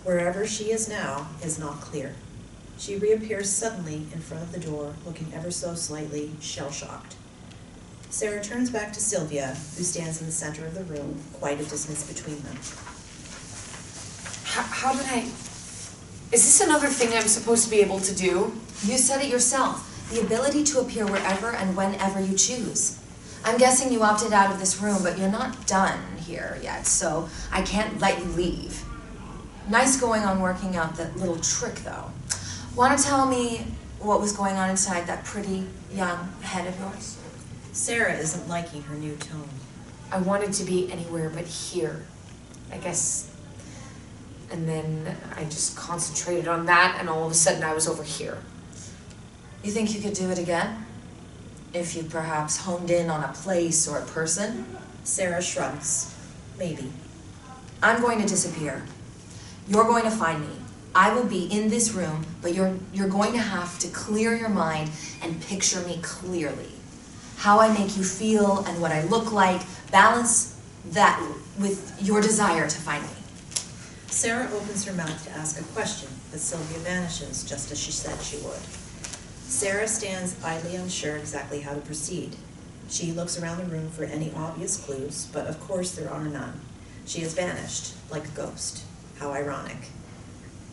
Wherever she is now is not clear. She reappears suddenly in front of the door, looking ever so slightly shell-shocked. Sarah turns back to Sylvia, who stands in the center of the room, quite a distance between them. How did I... Is this another thing I'm supposed to be able to do? You said it yourself. The ability to appear wherever and whenever you choose. I'm guessing you opted out of this room, but you're not done here yet, so I can't let you leave. Nice going on working out that little trick, though. Want to tell me what was going on inside that pretty young head of yours? Sarah isn't liking her new tone. I wanted to be anywhere but here, I guess. And then I just concentrated on that, and all of a sudden I was over here. You think you could do it again? If you perhaps honed in on a place or a person? Sarah shrugs. Maybe. I'm going to disappear. You're going to find me. I will be in this room, but you're going to have to clear your mind and picture me clearly. How I make you feel and what I look like, balance that with your desire to find me. Sarah opens her mouth to ask a question, but Sylvia vanishes just as she said she would. Sarah stands idly unsure exactly how to proceed. She looks around the room for any obvious clues, but of course there are none. She has vanished, like a ghost. How ironic.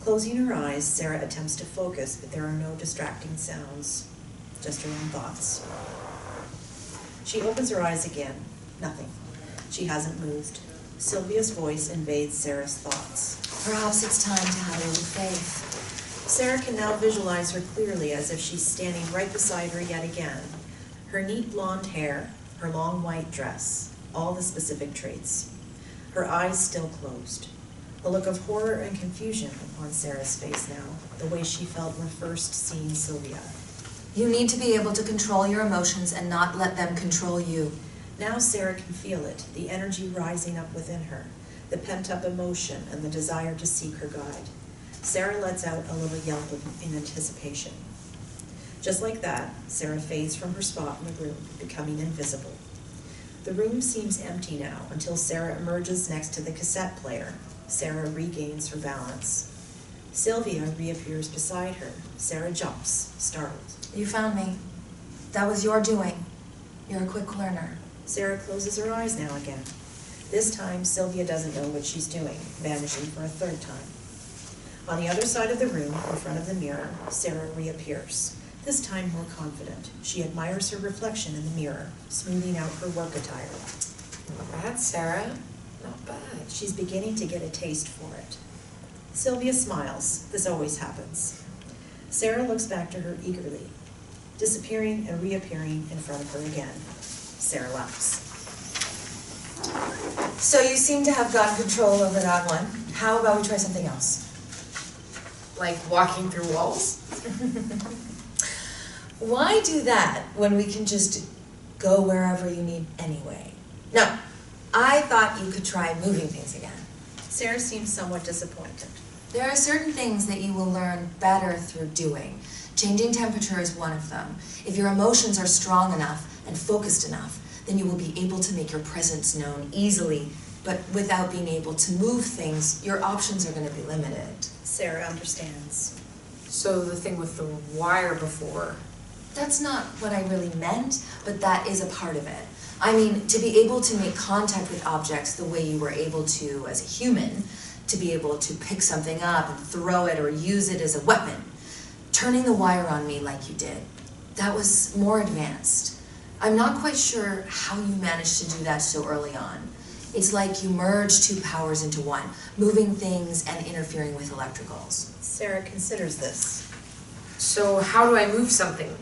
Closing her eyes, Sarah attempts to focus, but there are no distracting sounds, just her own thoughts. She opens her eyes again. Nothing. She hasn't moved. Sylvia's voice invades Sarah's thoughts. Perhaps it's time to have a little faith. Sarah can now visualize her clearly as if she's standing right beside her yet again. Her neat blonde hair, her long white dress, all the specific traits. Her eyes still closed. A look of horror and confusion upon Sarah's face now, the way she felt when first seeing Sylvia. You need to be able to control your emotions and not let them control you. Now Sarah can feel it, the energy rising up within her, the pent-up emotion and the desire to seek her guide. Sarah lets out a little yelp in anticipation. Just like that, Sarah fades from her spot in the room, becoming invisible. The room seems empty now until Sarah emerges next to the cassette player. Sarah regains her balance. Sylvia reappears beside her. Sarah jumps, startled. You found me. That was your doing. You're a quick learner. Sarah closes her eyes now again. This time, Sylvia doesn't know what she's doing, vanishing for a third time. On the other side of the room, in front of the mirror, Sarah reappears. This time more confident. She admires her reflection in the mirror, smoothing out her work attire. Not bad, Sarah. Not bad. She's beginning to get a taste for it. Sylvia smiles. This always happens. Sarah looks back to her eagerly, disappearing and reappearing in front of her again. Sarah laughs. So you seem to have gotten control over that one. How about we try something else? Like walking through walls? Why do that when we can just go wherever you need anyway? No, I thought you could try moving things again. Sarah seems somewhat disappointed. There are certain things that you will learn better through doing. Changing temperature is one of them. If your emotions are strong enough and focused enough, then you will be able to make your presence known easily, but without being able to move things, your options are going to be limited. Sarah understands. So the thing with the wire before. That's not what I really meant, but that is a part of it. I mean, to be able to make contact with objects the way you were able to as a human, to be able to pick something up and throw it or use it as a weapon. Turning the wire on me like you did, that was more advanced. I'm not quite sure how you managed to do that so early on. It's like you merged two powers into one, moving things and interfering with electricals. Sarah considers this. So how do I move something?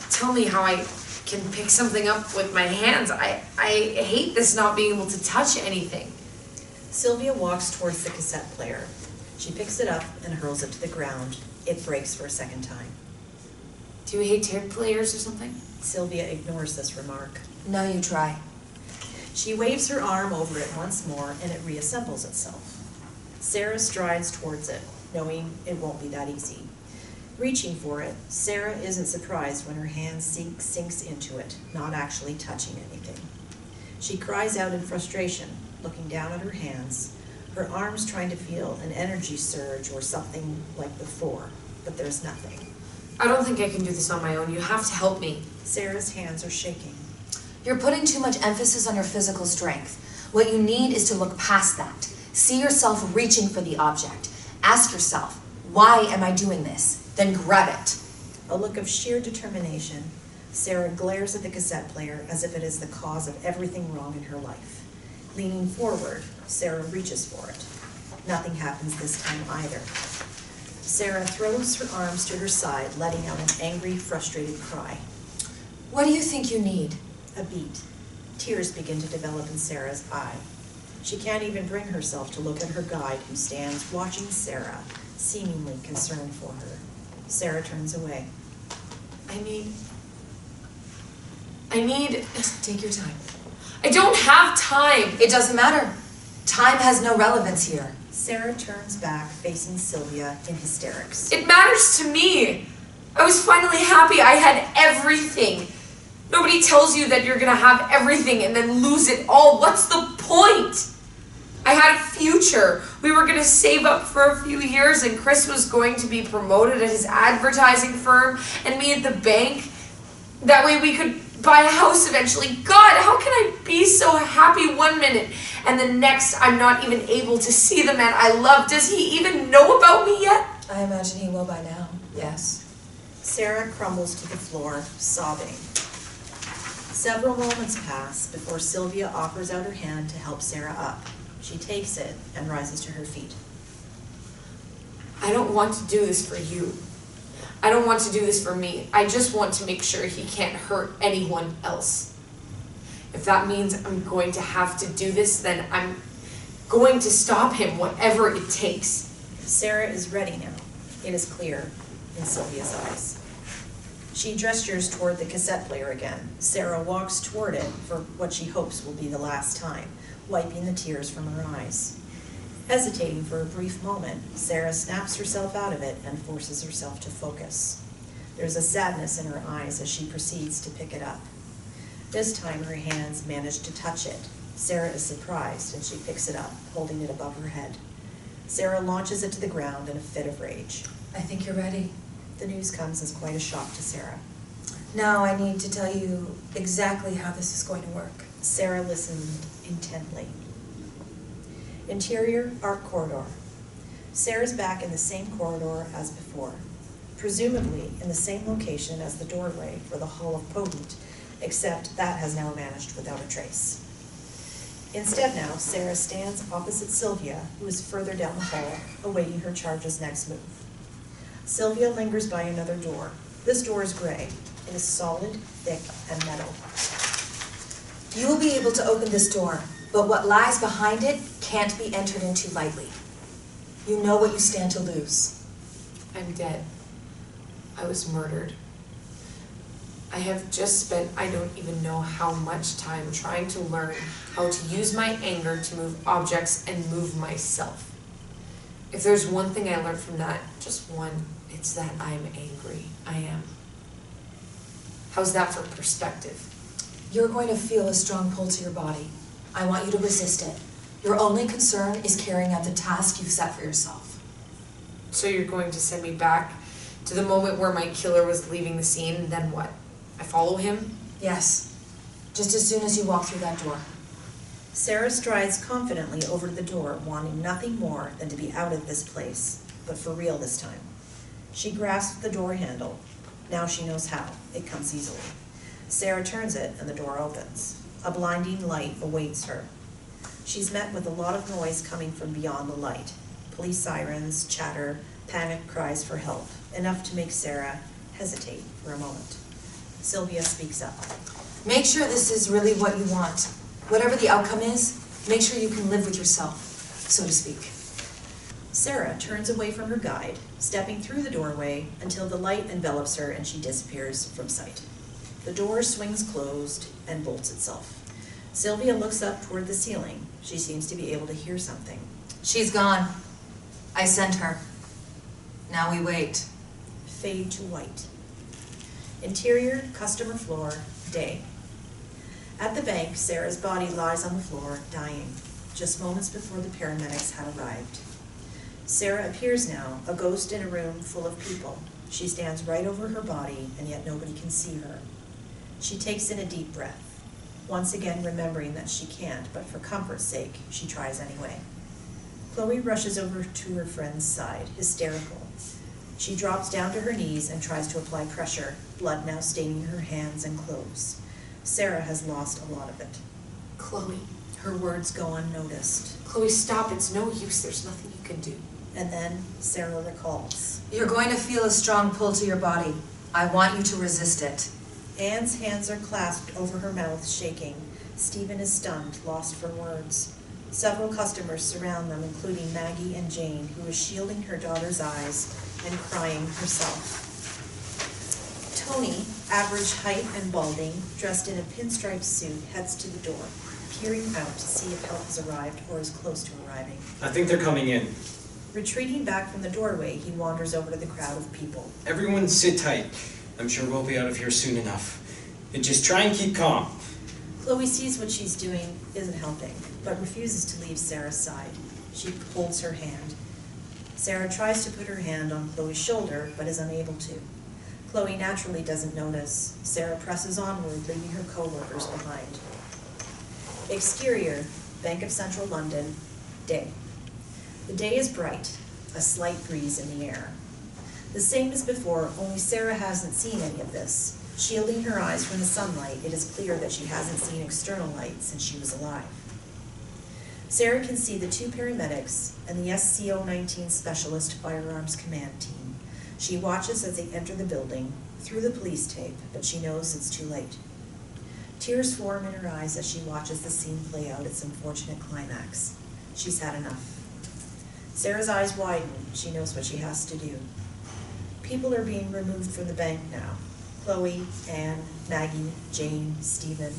Tell me how I can pick something up with my hands. I hate this not being able to touch anything. Sylvia walks towards the cassette player. She picks it up and hurls it to the ground. It breaks for a second time. Do you hate tape players or something? Sylvia ignores this remark. Now you try. She waves her arm over it once more and it reassembles itself. Sarah strides towards it, knowing it won't be that easy. Reaching for it, Sarah isn't surprised when her hand sinks into it, not actually touching anything. She cries out in frustration, looking down at her hands, her arms trying to feel an energy surge or something like before, but there's nothing. I don't think I can do this on my own. You have to help me. Sarah's hands are shaking. You're putting too much emphasis on your physical strength. What you need is to look past that. See yourself reaching for the object. Ask yourself, why am I doing this? Then grab it. A look of sheer determination, Sarah glares at the cassette player as if it is the cause of everything wrong in her life. Leaning forward, Sarah reaches for it. Nothing happens this time either. Sarah throws her arms to her side, letting out an angry, frustrated cry. What do you think you need? A beat. Tears begin to develop in Sarah's eye. She can't even bring herself to look at her guide, who stands watching Sarah, seemingly concerned for her. Sarah turns away. I need... Take your time. I don't have time. It doesn't matter. Time has no relevance here. Sarah turns back, facing Sylvia in hysterics. It matters to me. I was finally happy. I had everything. Nobody tells you that you're gonna have everything and then lose it all. What's the point? I had a future. We were going to save up for a few years, and Chris was going to be promoted at his advertising firm, and me at the bank. That way we could buy a house eventually. God, how can I be so happy one minute, and the next I'm not even able to see the man I love? Does he even know about me yet? I imagine he will by now, yes. Sarah crumbles to the floor, sobbing. Several moments pass before Sylvia offers out her hand to help Sarah up. She takes it and rises to her feet. I don't want to do this for you. I don't want to do this for me. I just want to make sure he can't hurt anyone else. If that means I'm going to have to do this, then I'm going to stop him, whatever it takes. Sarah is ready now. It is clear in Sylvia's eyes. She gestures toward the cassette player again. Sarah walks toward it for what she hopes will be the last time, wiping the tears from her eyes. Hesitating for a brief moment, Sarah snaps herself out of it and forces herself to focus. There's a sadness in her eyes as she proceeds to pick it up. This time her hands manage to touch it. Sarah is surprised and she picks it up, holding it above her head. Sarah launches it to the ground in a fit of rage. I think you're ready. The news comes as quite a shock to Sarah. Now I need to tell you exactly how this is going to work. Sarah listened intently. Interior art corridor. Sarah's back in the same corridor as before, presumably in the same location as the doorway for the Hall of Potent, except that has now vanished without a trace. Instead now, Sarah stands opposite Sylvia, who is further down the hall, awaiting her charge's next move. Sylvia lingers by another door. This door is gray. It is solid, thick, and metal. You will be able to open this door, but what lies behind it can't be entered into lightly. You know what you stand to lose. I'm dead. I was murdered. I have just spent I don't even know how much time trying to learn how to use my anger to move objects and move myself. If there's one thing I learned from that, just one, it's that I'm angry. I am. How's that for perspective? You're going to feel a strong pull to your body. I want you to resist it. Your only concern is carrying out the task you've set for yourself. So you're going to send me back to the moment where my killer was leaving the scene, and then what? I follow him? Yes. Just as soon as you walk through that door. Sarah strides confidently over to the door, wanting nothing more than to be out of this place, but for real this time. She grasps the door handle. Now she knows how. It comes easily. Sarah turns it and the door opens. A blinding light awaits her. She's met with a lot of noise coming from beyond the light. Police sirens, chatter, panic cries for help, enough to make Sarah hesitate for a moment. Sylvia speaks up. Make sure this is really what you want. Whatever the outcome is, make sure you can live with yourself, so to speak. Sarah turns away from her guide, stepping through the doorway until the light envelops her and she disappears from sight. The door swings closed and bolts itself. Sylvia looks up toward the ceiling. She seems to be able to hear something. She's gone. I sent her. Now we wait. Fade to white. Interior, customer floor, day. At the bank, Sarah's body lies on the floor, dying, just moments before the paramedics had arrived. Sarah appears now, a ghost in a room full of people. She stands right over her body, and yet nobody can see her. She takes in a deep breath, once again remembering that she can't, but for comfort's sake, she tries anyway. Chloe rushes over to her friend's side, hysterical. She drops down to her knees and tries to apply pressure, blood now staining her hands and clothes. Sarah has lost a lot of it. Chloe. Her words go unnoticed. Chloe, stop. It's no use. There's nothing you can do. And then Sarah recalls. You're going to feel a strong pull to your body. I want you to resist it. Anne's hands are clasped over her mouth, shaking. Stephen is stunned, lost for words. Several customers surround them, including Maggie and Jane, who is shielding her daughter's eyes and crying herself. Tony, average height and balding, dressed in a pinstripe suit, heads to the door, peering out to see if help has arrived or is close to arriving. I think they're coming in. Retreating back from the doorway, he wanders over to the crowd of people. Everyone sit tight. I'm sure we'll be out of here soon enough. And just try and keep calm. Chloe sees what she's doing isn't helping, but refuses to leave Sarah's side. She holds her hand. Sarah tries to put her hand on Chloe's shoulder, but is unable to. Chloe naturally doesn't notice. Sarah presses onward, leaving her co-workers behind. Exterior, Bank of Central London, day. The day is bright, a slight breeze in the air. The same as before, only Sarah hasn't seen any of this. Shielding her eyes from the sunlight, it is clear that she hasn't seen external light since she was alive. Sarah can see the 2 paramedics and the SCO-19 Specialist Firearms Command Team. She watches as they enter the building, through the police tape, but she knows it's too late. Tears form in her eyes as she watches the scene play out its unfortunate climax. She's had enough. Sarah's eyes widen. She knows what she has to do. People are being removed from the bank now. Chloe, Anne, Maggie, Jane, Stephen,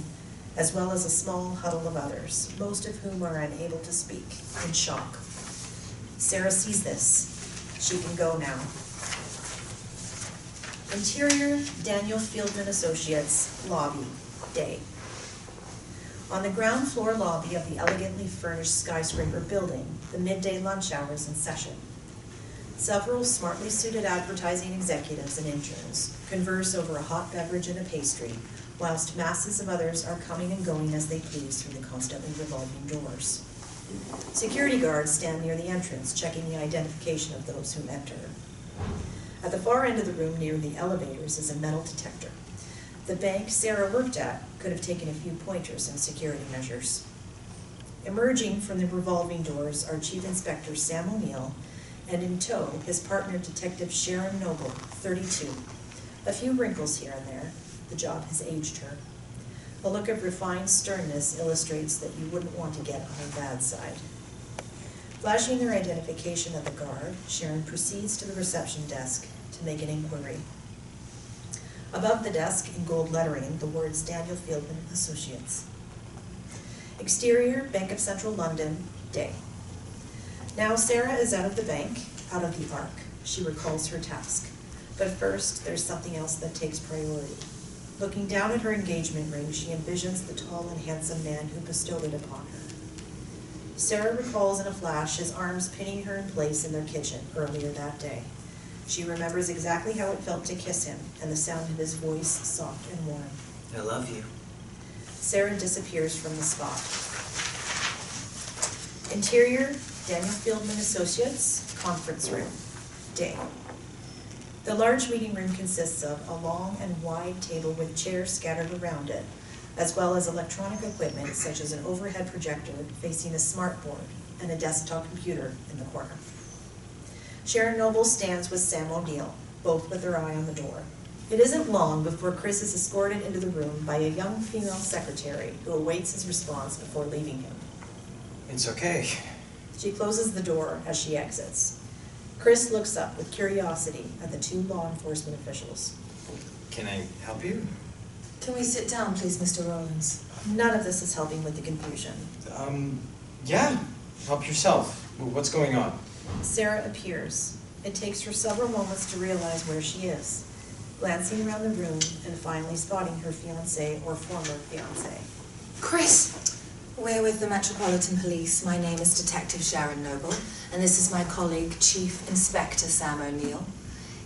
as well as a small huddle of others, most of whom are unable to speak, in shock. Sarah sees this. She can go now. Interior, Danielle Fieldman Associates, lobby, day. On the ground floor lobby of the elegantly furnished skyscraper building, the midday lunch hour is in session. Several smartly suited advertising executives and interns converse over a hot beverage and a pastry, whilst masses of others are coming and going as they please through the constantly revolving doors. Security guards stand near the entrance, checking the identification of those who enter. At the far end of the room near the elevators is a metal detector. The bank Sarah worked at could have taken a few pointers in security measures. Emerging from the revolving doors are Chief Inspector Sam O'Neill, and in tow, his partner, Detective Sharon Noble, 32. A few wrinkles here and there. The job has aged her. A look of refined sternness illustrates that you wouldn't want to get on her bad side. Flashing their identification at the guard, Sharon proceeds to the reception desk to make an inquiry. Above the desk, in gold lettering, the words Danielle Fieldman Associates. Exterior, Bank of Central London, day. Now Sarah is out of the bank, out of the arc. She recalls her task. But first, there's something else that takes priority. Looking down at her engagement ring, she envisions the tall and handsome man who bestowed it upon her. Sarah recalls in a flash his arms pinning her in place in their kitchen earlier that day. She remembers exactly how it felt to kiss him, and the sound of his voice soft and warm. I love you. Sarah disappears from the spot. Interior, Danielle Fieldman Associates, conference room, day. The large meeting room consists of a long and wide table with chairs scattered around it, as well as electronic equipment such as an overhead projector facing a smartboard and a desktop computer in the corner. Sharon Noble stands with Sam O'Neill, both with their eye on the door. It isn't long before Chris is escorted into the room by a young female secretary who awaits his response before leaving him. It's okay. She closes the door as she exits. Chris looks up with curiosity at the 2 law enforcement officials. Can I help you? Can we sit down, please, Mr. Rollins? None of this is helping with the confusion. Yeah. Help yourself. What's going on? Sarah appears. It takes her several moments to realize where she is, glancing around the room and finally spotting her fiancé or former fiancé. Chris! We're with the Metropolitan Police. My name is Detective Sharon Noble, and this is my colleague, Chief Inspector Sam O'Neill.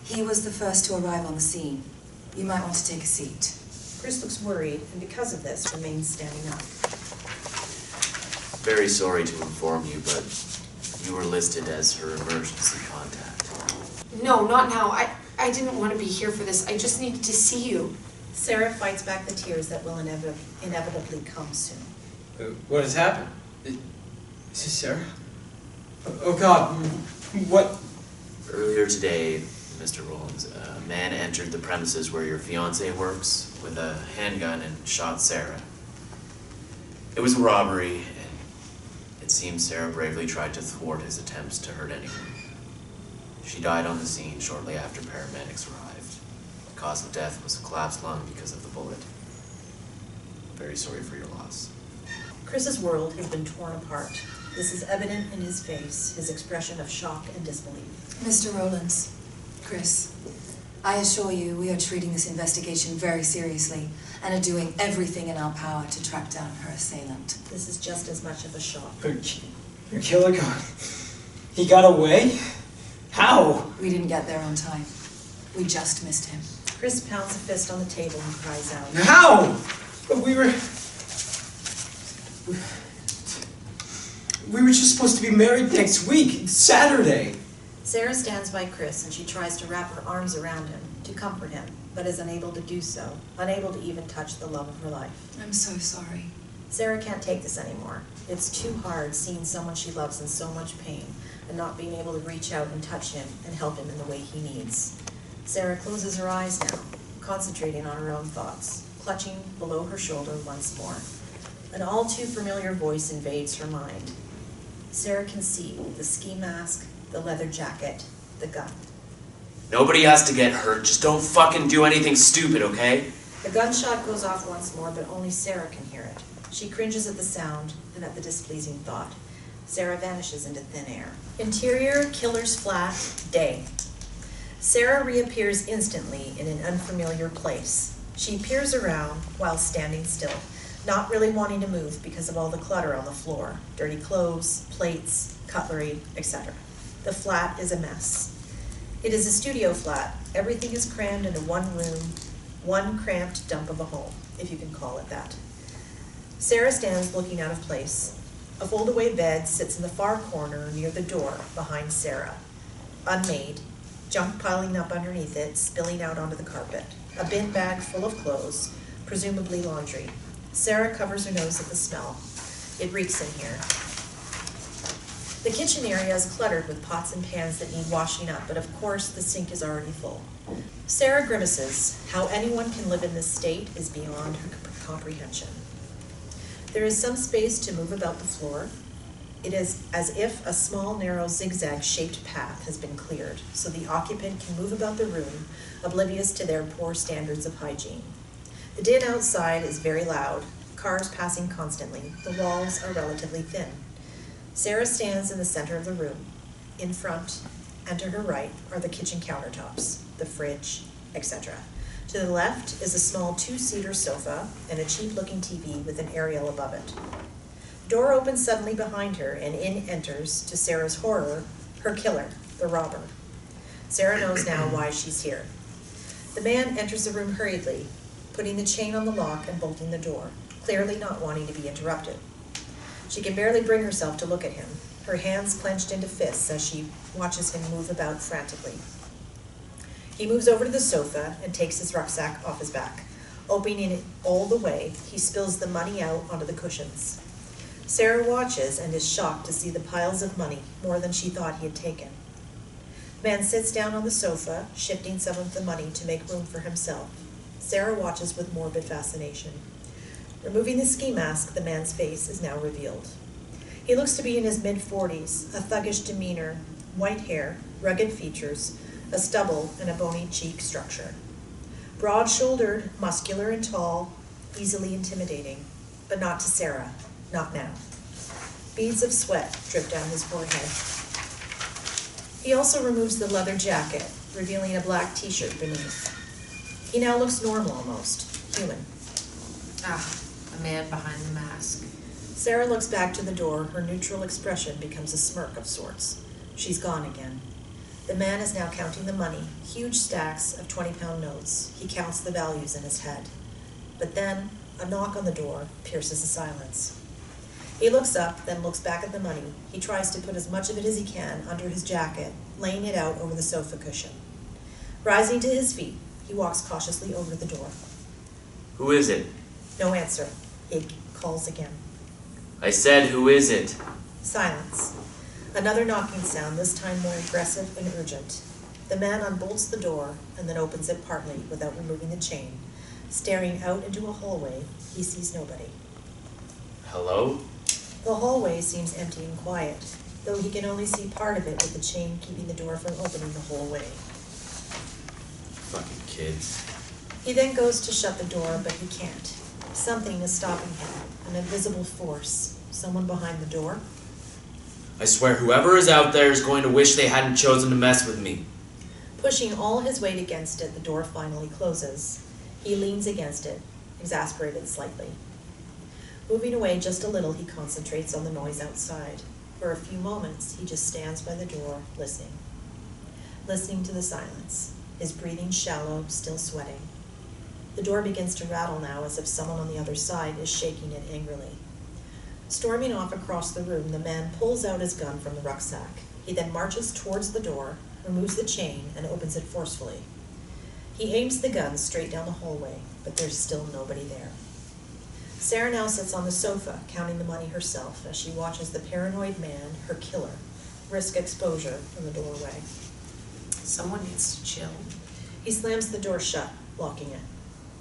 He was the first to arrive on the scene. You might want to take a seat. Chris looks worried, and because of this, remains standing up. Very sorry to inform you, but you were listed as her emergency contact. No, not now. I didn't want to be here for this. I just needed to see you. Sarah fights back the tears that will inevitably come soon. What has happened? Is this Sarah? Oh God, what? Earlier today, Mr. Rollins, a man entered the premises where your fiancé works with a handgun and shot Sarah. It was a robbery, and it seems Sarah bravely tried to thwart his attempts to hurt anyone. She died on the scene shortly after paramedics arrived. The cause of death was a collapsed lung because of the bullet. Very sorry for your loss. Chris's world has been torn apart. This is evident in his face, his expression of shock and disbelief. Mr. Rollins, Chris, I assure you we are treating this investigation very seriously, and are doing everything in our power to track down her assailant. This is just as much of a shock. Your killer he got away? How? We didn't get there on time. We just missed him. Chris pounds a fist on the table and cries out. How? We were just supposed to be married next week. It's Saturday. Sarah stands by Chris and she tries to wrap her arms around him, to comfort him, but is unable to do so, unable to even touch the love of her life. I'm so sorry. Sarah can't take this anymore. It's too hard seeing someone she loves in so much pain and not being able to reach out and touch him and help him in the way he needs. Sarah closes her eyes now, concentrating on her own thoughts, clutching below her shoulder once more. An all too familiar voice invades her mind. Sarah can see the ski mask, the leather jacket, the gun. Nobody has to get hurt. Just don't fucking do anything stupid, okay? The gunshot goes off once more, but only Sarah can hear it. She cringes at the sound and at the displeasing thought. Sarah vanishes into thin air. Interior, killer's flat, day. Sarah reappears instantly in an unfamiliar place. She peers around while standing still, not really wanting to move because of all the clutter on the floor. Dirty clothes, plates, cutlery, etc. The flat is a mess. It is a studio flat. Everything is crammed into one room, one cramped dump of a home, if you can call it that. Sarah stands looking out of place. A fold-away bed sits in the far corner near the door behind Sarah. Unmade, junk piling up underneath it, spilling out onto the carpet. A bin bag full of clothes, presumably laundry. Sarah covers her nose at the smell. It reeks in here. The kitchen area is cluttered with pots and pans that need washing up, but of course the sink is already full. Sarah grimaces. How anyone can live in this state is beyond her comprehension. There is some space to move about the floor. It is as if a small, narrow, zigzag-shaped path has been cleared, so the occupant can move about the room, oblivious to their poor standards of hygiene. The din outside is very loud, cars passing constantly. The walls are relatively thin. Sarah stands in the center of the room. In front and to her right are the kitchen countertops, the fridge, etc. To the left is a small two-seater sofa and a cheap-looking TV with an aerial above it. The door opens suddenly behind her, and in enters, to Sarah's horror, her killer, the robber. Sarah knows now why she's here. The man enters the room hurriedly, putting the chain on the lock and bolting the door, clearly not wanting to be interrupted. She can barely bring herself to look at him, her hands clenched into fists as she watches him move about frantically. He moves over to the sofa and takes his rucksack off his back. Opening it all the way, he spills the money out onto the cushions. Sarah watches and is shocked to see the piles of money, more than she thought he had taken. The man sits down on the sofa, shifting some of the money to make room for himself. Sarah watches with morbid fascination. Removing the ski mask, the man's face is now revealed. He looks to be in his mid-40s, a thuggish demeanor, white hair, rugged features, a stubble, and a bony cheek structure. Broad-shouldered, muscular and tall, easily intimidating, but not to Sarah, not now. Beads of sweat drip down his forehead. He also removes the leather jacket, revealing a black t-shirt beneath. He now looks normal almost, human. The man behind the mask. Sarah looks back to the door. Her neutral expression becomes a smirk of sorts. She's gone again. The man is now counting the money, huge stacks of 20-pound notes. He counts the values in his head. But then, a knock on the door pierces the silence. He looks up, then looks back at the money. He tries to put as much of it as he can under his jacket, laying it out over the sofa cushion. Rising to his feet, he walks cautiously over to the door. Who is it? No answer. He calls again. I said, who is it? Silence. Another knocking sound, this time more aggressive and urgent. The man unbolts the door and then opens it partly without removing the chain. Staring out into a hallway, he sees nobody. Hello? The hallway seems empty and quiet, though he can only see part of it with the chain keeping the door from opening the whole way. Fucking kids. He then goes to shut the door, but he can't. Something is stopping him, an invisible force. Someone behind the door? I swear whoever is out there is going to wish they hadn't chosen to mess with me. Pushing all his weight against it, the door finally closes. He leans against it, exasperated slightly. Moving away just a little, he concentrates on the noise outside. For a few moments, he just stands by the door, listening to the silence, his breathing shallow, still sweating. The door begins to rattle now, as if someone on the other side is shaking it angrily. Storming off across the room, the man pulls out his gun from the rucksack. He then marches towards the door, removes the chain, and opens it forcefully. He aims the gun straight down the hallway, but there's still nobody there. Sarah now sits on the sofa, counting the money herself, as she watches the paranoid man, her killer, risk exposure from the doorway. Someone needs to chill. He slams the door shut, locking it.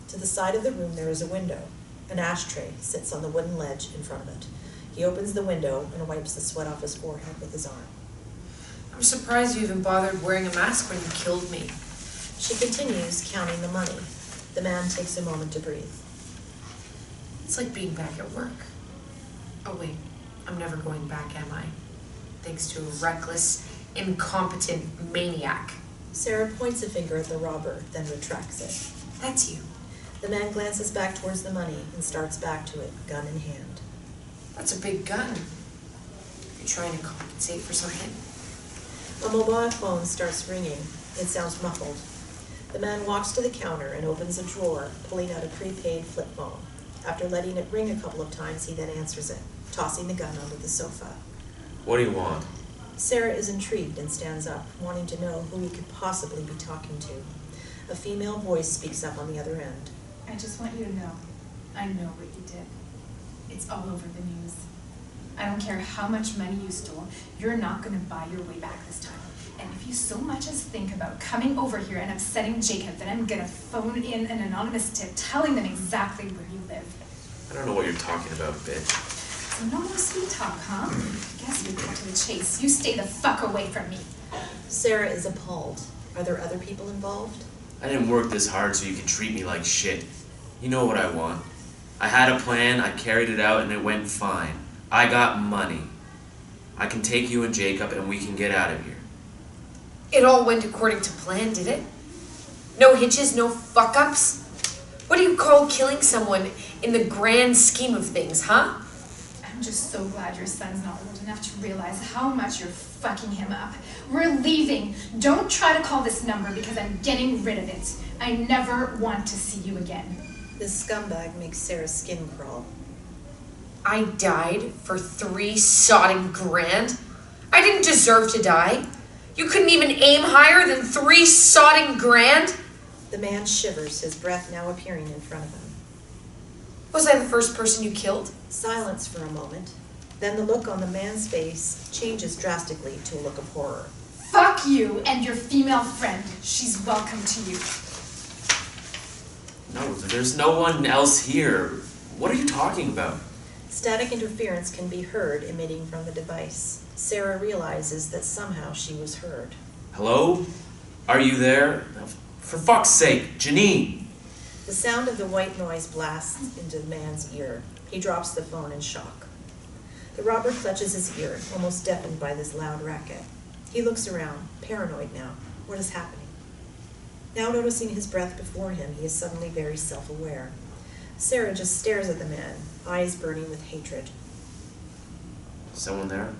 To the side of the room there is a window. An ashtray sits on the wooden ledge in front of it. He opens the window and wipes the sweat off his forehead with his arm. I'm surprised you even bothered wearing a mask when you killed me. She continues counting the money. The man takes a moment to breathe. It's like being back at work. Oh wait, I'm never going back, am I? Thanks to a reckless, incompetent maniac. Sarah points a finger at the robber, then retracts it. That's you. The man glances back towards the money and starts back to it, gun in hand. That's a big gun. You're trying to compensate for something? A mobile phone starts ringing. It sounds muffled. The man walks to the counter and opens a drawer, pulling out a prepaid flip phone. After letting it ring a couple of times, he then answers it, tossing the gun onto the sofa. What do you want? Sarah is intrigued and stands up, wanting to know who he could possibly be talking to. A female voice speaks up on the other end. I just want you to know, I know what you did. It's all over the news. I don't care how much money you stole, you're not going to buy your way back this time. And if you so much as think about coming over here and upsetting Jacob, then I'm going to phone in an anonymous tip telling them exactly where you live. I don't know what you're talking about, bitch. So no more sweet talk, huh? Guess you cut to the chase. You stay the fuck away from me. Sarah is appalled. Are there other people involved? I didn't work this hard so you could treat me like shit. You know what I want. I had a plan, I carried it out, and it went fine. I got money. I can take you and Jacob, and we can get out of here. It all went according to plan, did it? No hitches, no fuck-ups? What do you call killing someone in the grand scheme of things, huh? I'm just so glad your son's not old enough to realize how much you're fucking him up. We're leaving. Don't try to call this number because I'm getting rid of it. I never want to see you again. This scumbag makes Sarah's skin crawl. I died for 3 sodding grand? I didn't deserve to die. You couldn't even aim higher than 3 sodding grand? The man shivers, his breath now appearing in front of him. Was I the first person you killed? Silence for a moment. Then the look on the man's face changes drastically to a look of horror. Fuck you and your female friend. She's welcome to you. No, there's no one else here. What are you talking about? Static interference can be heard emitting from the device. Sarah realizes that somehow she was heard. Hello? Are you there? For fuck's sake, Janine! The sound of the white noise blasts into the man's ear. He drops the phone in shock. The robber clutches his ear, almost deafened by this loud racket. He looks around, paranoid now. What is happening? Now noticing his breath before him, he is suddenly very self-aware. Sarah just stares at the man, eyes burning with hatred. Someone there?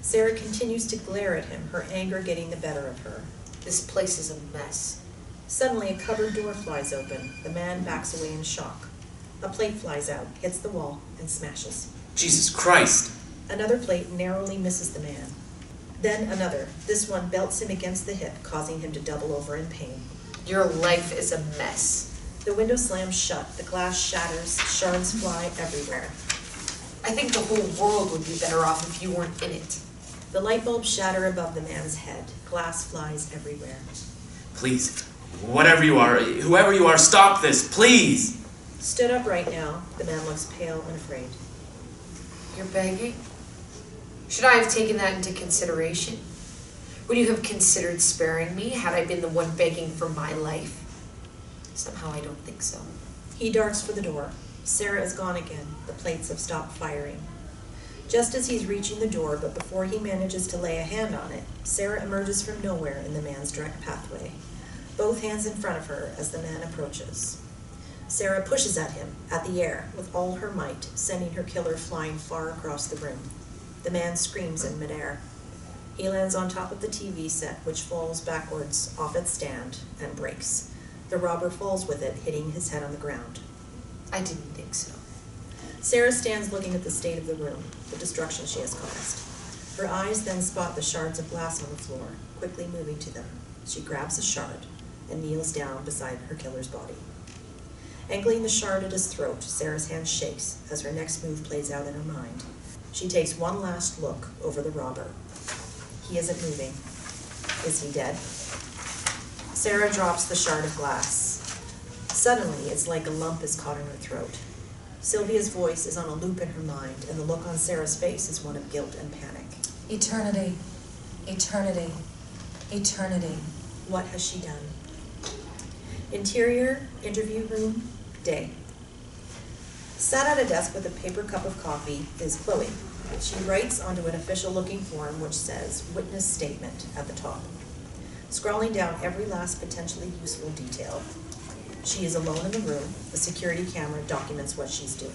Sarah continues to glare at him, her anger getting the better of her. This place is a mess. Suddenly, a cupboard door flies open. The man backs away in shock. A plate flies out, hits the wall, and smashes. Jesus Christ! Another plate narrowly misses the man. Then another. This one belts him against the hip, causing him to double over in pain. Your life is a mess. The window slams shut, the glass shatters, shards fly everywhere. I think the whole world would be better off if you weren't in it. The light bulbs shatter above the man's head. Glass flies everywhere. Please, whatever you are, whoever you are, stop this, please! Stood upright now, the man looks pale and afraid. You're begging? Should I have taken that into consideration? Would you have considered sparing me had I been the one begging for my life? Somehow I don't think so. He darts for the door. Sarah is gone again. The plates have stopped firing. Just as he's reaching the door, but before he manages to lay a hand on it, Sarah emerges from nowhere in the man's direct pathway, both hands in front of her as the man approaches. Sarah pushes at him, at the air, with all her might, sending her killer flying far across the room. The man screams in midair. He lands on top of the TV set, which falls backwards off its stand and breaks. The robber falls with it, hitting his head on the ground. I didn't think so. Sarah stands looking at the state of the room, the destruction she has caused. Her eyes then spot the shards of glass on the floor, quickly moving to them. She grabs a shard and kneels down beside her killer's body. Angling the shard at his throat, Sarah's hand shakes as her next move plays out in her mind. She takes one last look over the robber. He isn't moving. Is he dead? Sarah drops the shard of glass. Suddenly, it's like a lump is caught in her throat. Sylvia's voice is on a loop in her mind, and the look on Sarah's face is one of guilt and panic. Eternity. Eternity. Eternity. What has she done? Interior, interview room, day. Sat at a desk with a paper cup of coffee is Chloe. She writes onto an official-looking form which says, witness statement at the top. Scrolling down every last potentially useful detail. She is alone in the room. The security camera documents what she's doing.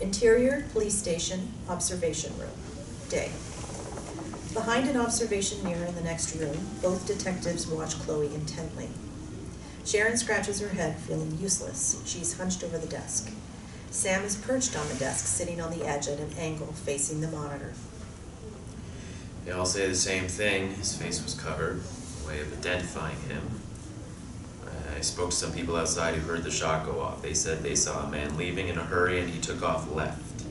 Interior, police station, observation room, day. Behind an observation mirror in the next room, both detectives watch Chloe intently. Sharon scratches her head, feeling useless. She's hunched over the desk. Sam is perched on the desk, sitting on the edge at an angle, facing the monitor. They all say the same thing. His face was covered, a way of identifying him. I spoke to some people outside who heard the shot go off. They said they saw a man leaving in a hurry and he took off left.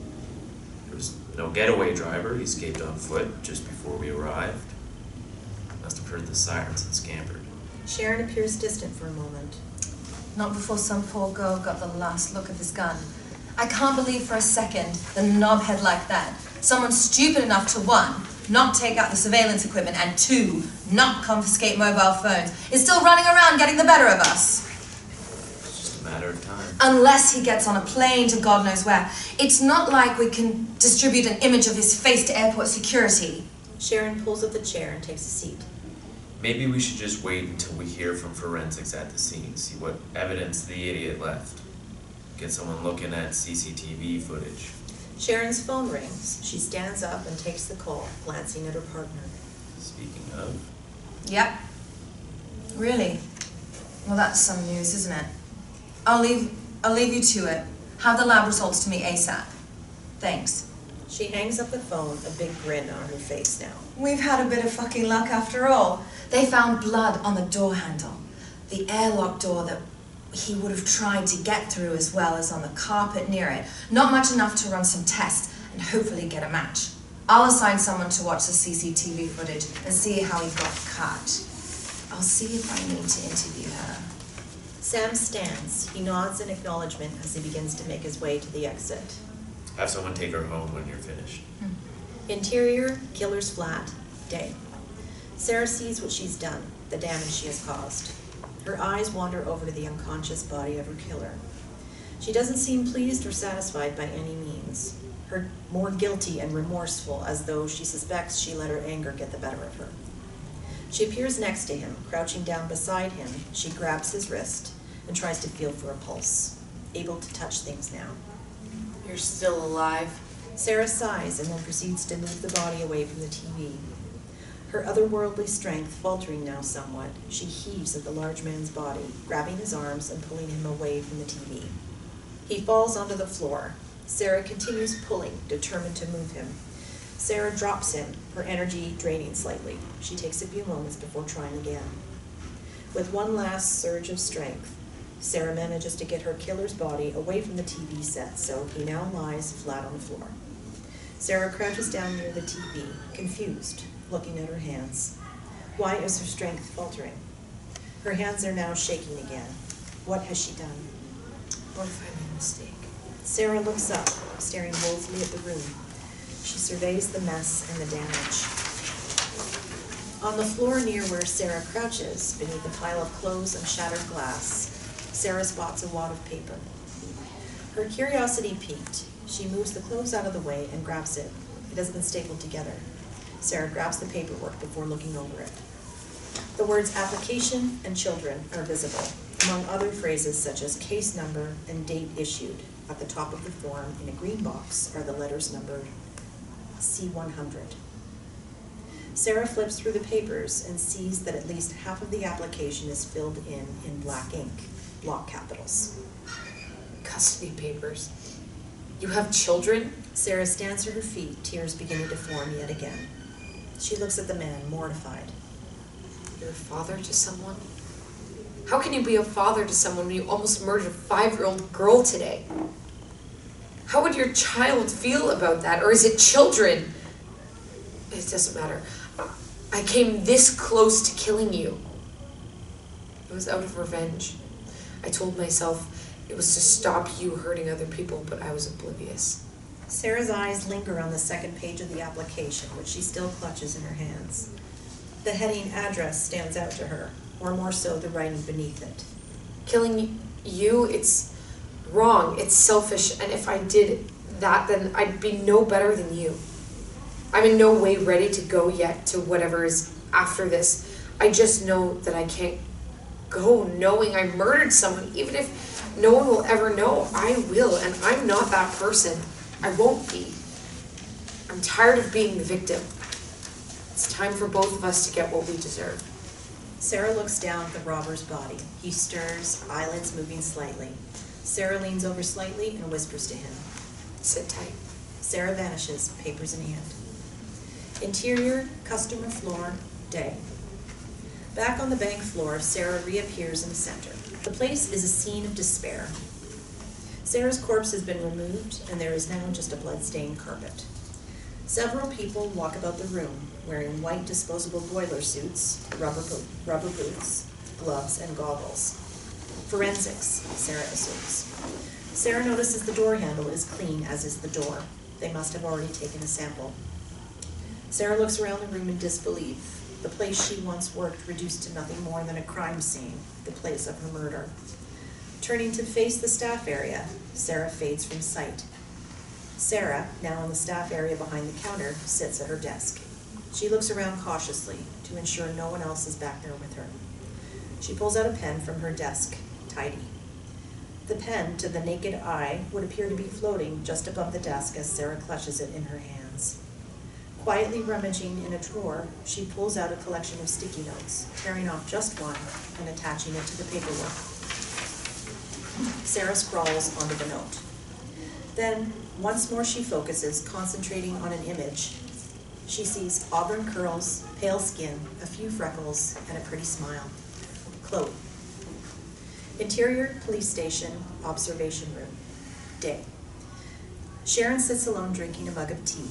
There was no getaway driver. He escaped on foot just before we arrived. Must have heard the sirens and scampered. Sharon appears distant for a moment. Not before some poor girl got the last look of his gun. I can't believe for a second the knobhead like that, someone stupid enough to, one, not take out the surveillance equipment, and two, not confiscate mobile phones, is still running around getting the better of us. It's just a matter of time. Unless he gets on a plane to God knows where. It's not like we can distribute an image of his face to airport security. Sharon pulls up the chair and takes a seat. Maybe we should just wait until we hear from forensics at the scene, see what evidence the idiot left. Get someone looking at CCTV footage. Sharon's phone rings. She stands up and takes the call, glancing at her partner. Speaking of, Yep. Really? Well, that's some news, isn't it? I'll leave you to it. Have the lab results to me ASAP. Thanks. She hangs up the phone, a big grin on her face now. We've had a bit of fucking luck after all. They found blood on the door handle. The airlock door that he would have tried to get through, as well as on the carpet near it. Not much enough to run some tests and hopefully get a match. I'll assign someone to watch the CCTV footage and see how he got cut. I'll see if I need to interview her. Sam stands. He nods in acknowledgement as he begins to make his way to the exit. have someone take her home when you're finished. Interior, killer's flat, day. Sarah sees what she's done, the damage she has caused. Her eyes wander over to the unconscious body of her killer. She doesn't seem pleased or satisfied by any means. Her more guilty and remorseful, as though she suspects she let her anger get the better of her. She appears next to him, crouching down beside him. She grabs his wrist and tries to feel for a pulse, able to touch things now. You're still alive? Sarah sighs and then proceeds to move the body away from the TV. Her otherworldly strength faltering now somewhat, she heaves at the large man's body, grabbing his arms and pulling him away from the TV. He falls onto the floor. Sarah continues pulling, determined to move him. Sarah drops him, her energy draining slightly. She takes a few moments before trying again. With one last surge of strength, Sarah manages to get her killer's body away from the TV set, so he now lies flat on the floor. Sarah crouches down near the TV, confused, looking at her hands. Why is her strength faltering? Her hands are now shaking again. What has she done? What if I made a mistake? Sarah looks up, staring woefully at the room. She surveys the mess and the damage. On the floor near where Sarah crouches, beneath a pile of clothes and shattered glass, Sarah spots a wad of paper. Her curiosity piqued. She moves the clothes out of the way and grabs it. It has been stapled together. Sarah grabs the paperwork before looking over it. The words application and children are visible. among other phrases such as case number and date issued. At the top of the form, in a green box, are the letters numbered C100. Sarah flips through the papers and sees that at least half of the application is filled in black ink, block capitals. Custody papers. You have children? Sarah stands to her feet, tears beginning to form yet again. She looks at the man, mortified. You're a father to someone? How can you be a father to someone when you almost murdered a 5-year-old girl today? How would your child feel about that? Or is it children? It doesn't matter. I came this close to killing you. It was out of revenge. I told myself it was to stop you hurting other people, but I was oblivious. Sarah's eyes linger on the second page of the application, which she still clutches in her hands. The heading address stands out to her, or more so the writing beneath it. Killing you, it's wrong, it's selfish, and if I did that, then I'd be no better than you. I'm in no way ready to go yet to whatever is after this. I just know that I can't go knowing I murdered someone, even if no one will ever know. I will, and I'm not that person. I won't be. I'm tired of being the victim. It's time for both of us to get what we deserve. Sarah looks down at the robber's body. He stirs, eyelids moving slightly. Sarah leans over slightly and whispers to him. Sit tight. Sarah vanishes, papers in hand. Interior, customer floor, day. Back on the bank floor, Sarah reappears in the center. The place is a scene of despair. Sarah's corpse has been removed, and there is now just a blood-stained carpet. Several people walk about the room, wearing white disposable boiler suits, rubber boots, gloves, and goggles. Forensics, Sarah assumes. Sarah notices the door handle is clean, as is the door. They must have already taken a sample. Sarah looks around the room in disbelief. The place she once worked reduced to nothing more than a crime scene, the place of her murder. Turning to face the staff area, Sarah fades from sight. Sarah, now in the staff area behind the counter, sits at her desk. She looks around cautiously to ensure no one else is back there with her. She pulls out a pen from her desk, tidy. The pen, to the naked eye, would appear to be floating just above the desk as Sarah clutches it in her hands. Quietly rummaging in a drawer, she pulls out a collection of sticky notes, tearing off just one and attaching it to the paperwork. Sarah scrawls onto the note. Then, once more she focuses, concentrating on an image. She sees auburn curls, pale skin, a few freckles, and a pretty smile. Chloe. Interior police station, observation room. Day. Sharon sits alone drinking a mug of tea.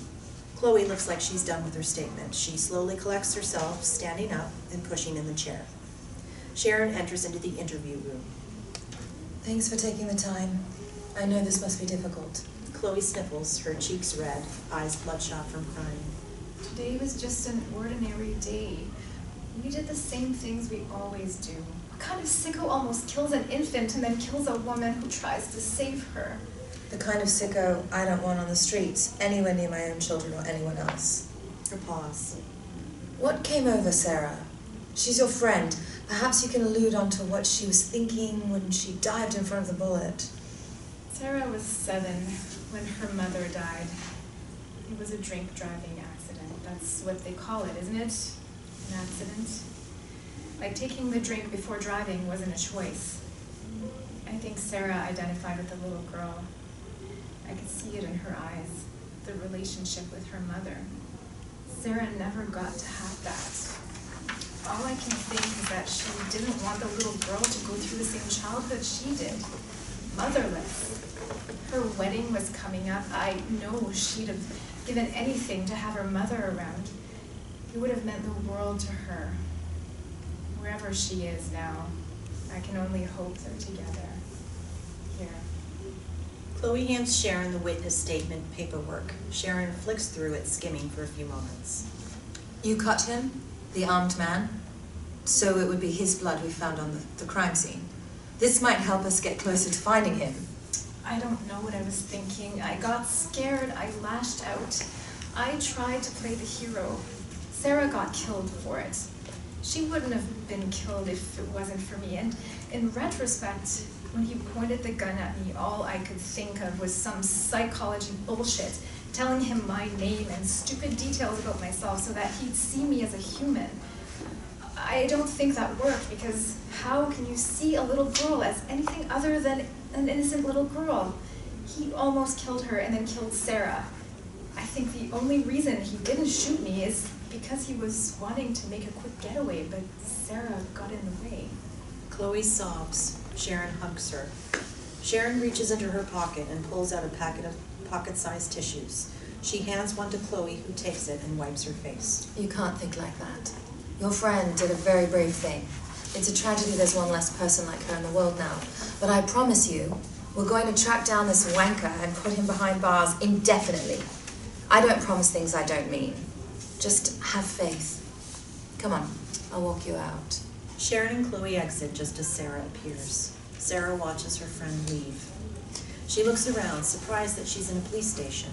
Chloe looks like she's done with her statement. She slowly collects herself, standing up and pushing in the chair. Sharon enters into the interview room. Thanks for taking the time. I know this must be difficult. Chloe sniffles, her cheeks red, eyes bloodshot from crying. Today was just an ordinary day. We did the same things we always do. What kind of sicko almost kills an infant and then kills a woman who tries to save her? The kind of sicko I don't want on the streets, anywhere near my own children or anyone else. Her pause. What came over Sarah? She's your friend. Perhaps you can allude on to what she was thinking when she dived in front of the bullet. Sarah was 7 when her mother died. It was a drink-driving accident. That's what they call it, isn't it? An accident. Like taking the drink before driving wasn't a choice. I think Sarah identified with the little girl. I could see it in her eyes, the relationship with her mother. Sarah never got to have that. All I can think is that she didn't want the little girl to go through the same childhood she did. Motherless. Her wedding was coming up. I know she'd have given anything to have her mother around. It would have meant the world to her. Wherever she is now, I can only hope they're together. Here. Chloe hands Sharon the witness statement paperwork. Sharon flicks through it, skimming for a few moments. You cut him, the armed man, so it would be his blood we found on the crime scene. This might help us get closer to finding him. I don't know what I was thinking. I got scared. I lashed out. I tried to play the hero. Sarah got killed for it. She wouldn't have been killed if it wasn't for me. And in retrospect, when he pointed the gun at me, all I could think of was some psychology bullshit, telling him my name and stupid details about myself so that he'd see me as a human. I don't think that worked, because how can you see a little girl as anything other than an innocent little girl? He almost killed her and then killed Sarah. I think the only reason he didn't shoot me is because he was wanting to make a quick getaway, but Sarah got in the way. Chloe sobs. Sharon hugs her. Sharon reaches into her pocket and pulls out a packet of pocket-sized tissues. She hands one to Chloe, who takes it and wipes her face. You can't think like that. Your friend did a very brave thing. It's a tragedy there's one less person like her in the world now. But I promise you, we're going to track down this wanker and put him behind bars indefinitely. I don't promise things I don't mean. Just have faith. Come on, I'll walk you out. Sharon and Chloe exit just as Sarah appears. Sarah watches her friend leave. She looks around, surprised that she's in a police station.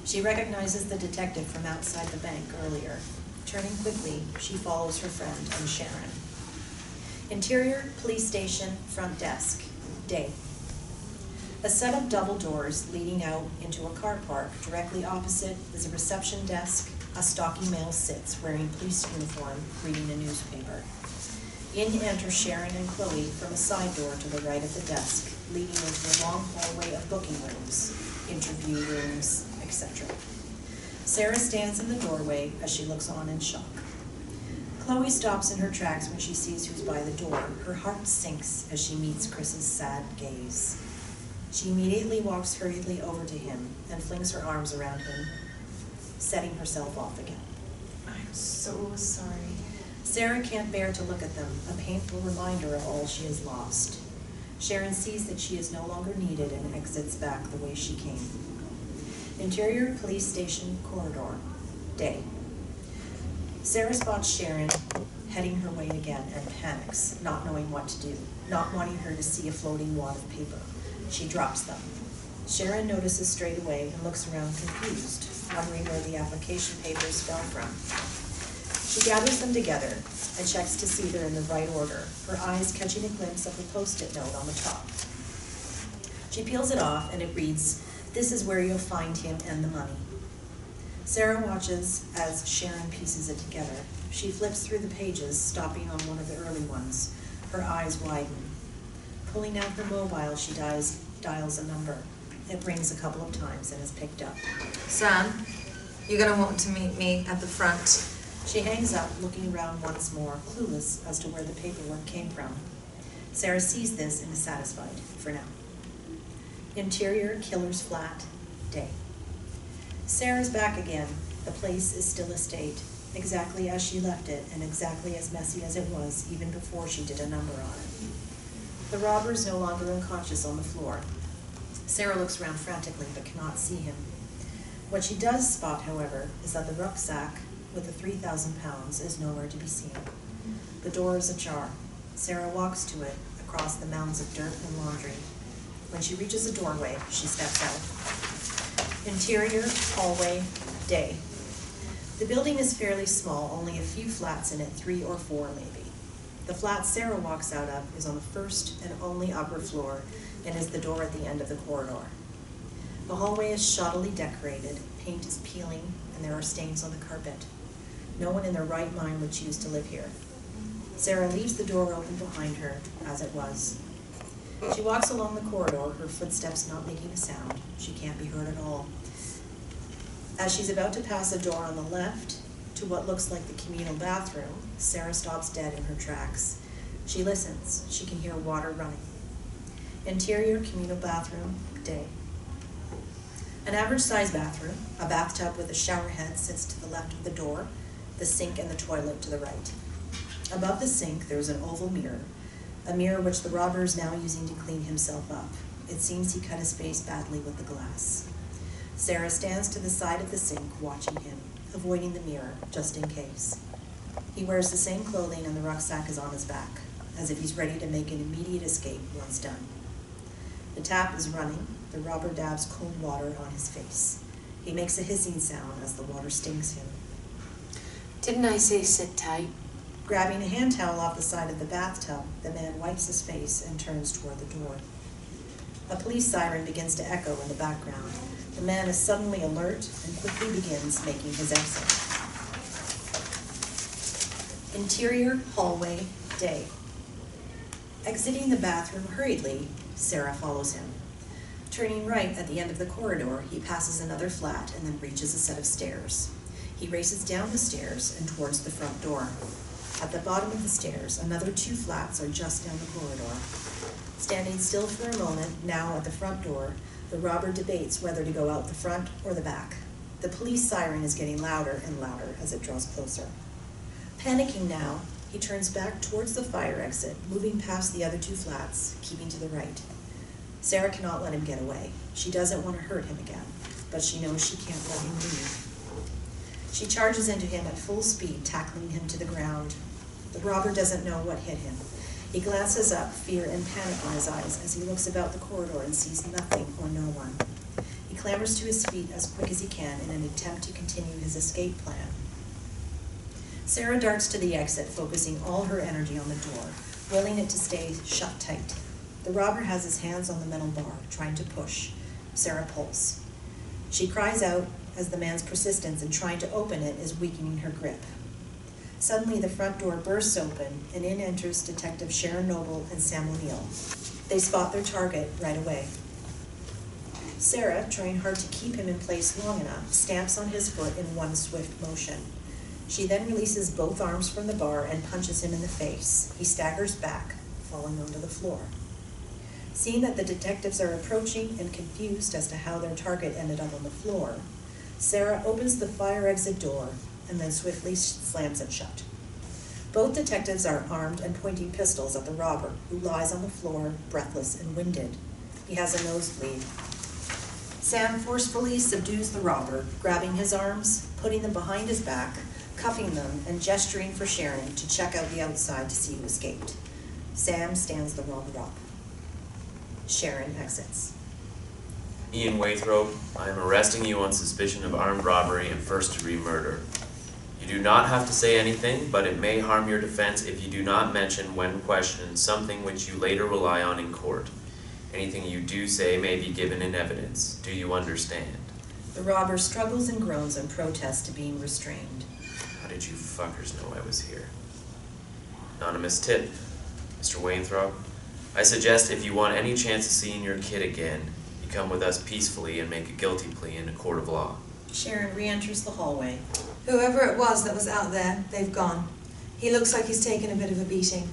She recognizes the detective from outside the bank earlier. Turning quickly, she follows her friend and Sharon. Interior, police station, front desk. Day. A set of double doors leading out into a car park. Directly opposite is a reception desk. A stocky male sits, wearing police uniform, reading a newspaper. In enter Sharon and Chloe from a side door to the right of the desk, leading into a long hallway of booking rooms, interview rooms, etc. Sarah stands in the doorway as she looks on in shock. Chloe stops in her tracks when she sees who's by the door. Her heart sinks as she meets Chris's sad gaze. She immediately walks hurriedly over to him and flings her arms around him, setting herself off again. I'm so sorry. Sarah can't bear to look at them, a painful reminder of all she has lost. Sharon sees that she is no longer needed and exits back the way she came. Interior police station corridor. Day. Sarah spots Sharon heading her way again and panics, not knowing what to do, not wanting her to see a floating wad of paper. She drops them. Sharon notices straight away and looks around confused, wondering where the application papers fell from. She gathers them together and checks to see they're in the right order, her eyes catching a glimpse of a post-it note on the top. She peels it off and it reads, "This is where you'll find him and the money." Sarah watches as Sharon pieces it together. She flips through the pages, stopping on one of the early ones. Her eyes widen. Pulling out her mobile, she dials a number. It rings a couple of times and is picked up. Sam, you're going to want to meet me at the front. She hangs up, looking around once more, clueless as to where the paperwork came from. Sarah sees this and is satisfied, for now. Interior, killer's flat, day. Sarah's back again. The place is still a state, exactly as she left it, and exactly as messy as it was, even before she did a number on it. The robber is no longer unconscious on the floor. Sarah looks around frantically, but cannot see him. What she does spot, however, is that the rucksack with the 3,000 pounds is nowhere to be seen. The door is ajar. Sarah walks to it, across the mounds of dirt and laundry. When she reaches the doorway, she steps out. Interior, hallway, day. The building is fairly small, only a few flats in it, 3 or 4 maybe. The flat Sarah walks out of is on the first and only upper floor and is the door at the end of the corridor. The hallway is shoddily decorated, paint is peeling, and there are stains on the carpet. No one in their right mind would choose to live here. Sarah leaves the door open behind her, as it was. She walks along the corridor, her footsteps not making a sound. She can't be heard at all. As she's about to pass a door on the left to what looks like the communal bathroom, Sarah stops dead in her tracks. She listens. She can hear water running. Interior communal bathroom, day. An average-sized bathroom, a bathtub with a shower head sits to the left of the door, the sink and the toilet to the right. Above the sink, there is an oval mirror, a mirror which the robber is now using to clean himself up. It seems he cut his face badly with the glass. Sarah stands to the side of the sink, watching him, avoiding the mirror, just in case. He wears the same clothing and the rucksack is on his back, as if he's ready to make an immediate escape once done. The tap is running. The robber dabs cold water on his face. He makes a hissing sound as the water stings him. Didn't I say sit tight? Grabbing a hand towel off the side of the bathtub, the man wipes his face and turns toward the door. A police siren begins to echo in the background. The man is suddenly alert and quickly begins making his exit. Interior hallway, day. Exiting the bathroom hurriedly, Sarah follows him. Turning right at the end of the corridor, he passes another flat and then reaches a set of stairs. He races down the stairs and towards the front door. At the bottom of the stairs, another 2 flats are just down the corridor. Standing still for a moment, now at the front door, the robber debates whether to go out the front or the back. The police siren is getting louder and louder as it draws closer. Panicking now, he turns back towards the fire exit, moving past the other 2 flats, keeping to the right. Sarah cannot let him get away. She doesn't want to hurt him again, but she knows she can't let him leave. She charges into him at full speed, tackling him to the ground. The robber doesn't know what hit him. He glances up, fear and panic in his eyes, as he looks about the corridor and sees nothing or no one. He clambers to his feet as quick as he can in an attempt to continue his escape plan. Sarah darts to the exit, focusing all her energy on the door, willing it to stay shut tight. The robber has his hands on the metal bar, trying to push. Sarah pulls. She cries out as the man's persistence in trying to open it is weakening her grip. Suddenly, the front door bursts open, and in enters Detective Sharon Noble and Sam O'Neill. They spot their target right away. Sarah, trying hard to keep him in place long enough, stamps on his foot in one swift motion. She then releases both arms from the bar and punches him in the face. He staggers back, falling onto the floor. Seeing that the detectives are approaching and confused as to how their target ended up on the floor, Sarah opens the fire exit door and then swiftly slams it shut. Both detectives are armed and pointing pistols at the robber, who lies on the floor, breathless and winded. He has a nosebleed. Sam forcefully subdues the robber, grabbing his arms, putting them behind his back, cuffing them, and gesturing for Sharon to check out the outside to see who escaped. Sam stands the robber up. Sharon exits. Ian Waythrope, I am arresting you on suspicion of armed robbery and first-degree murder. You do not have to say anything, but it may harm your defense if you do not mention when questioned something which you later rely on in court. Anything you do say may be given in evidence. Do you understand? The robber struggles and groans in protest to being restrained. How did you fuckers know I was here? Anonymous tip. Mr. Waythrope, I suggest if you want any chance of seeing your kid again, you come with us peacefully and make a guilty plea in a court of law. Sharon re-enters the hallway. Whoever it was that was out there, they've gone. He looks like he's taken a bit of a beating.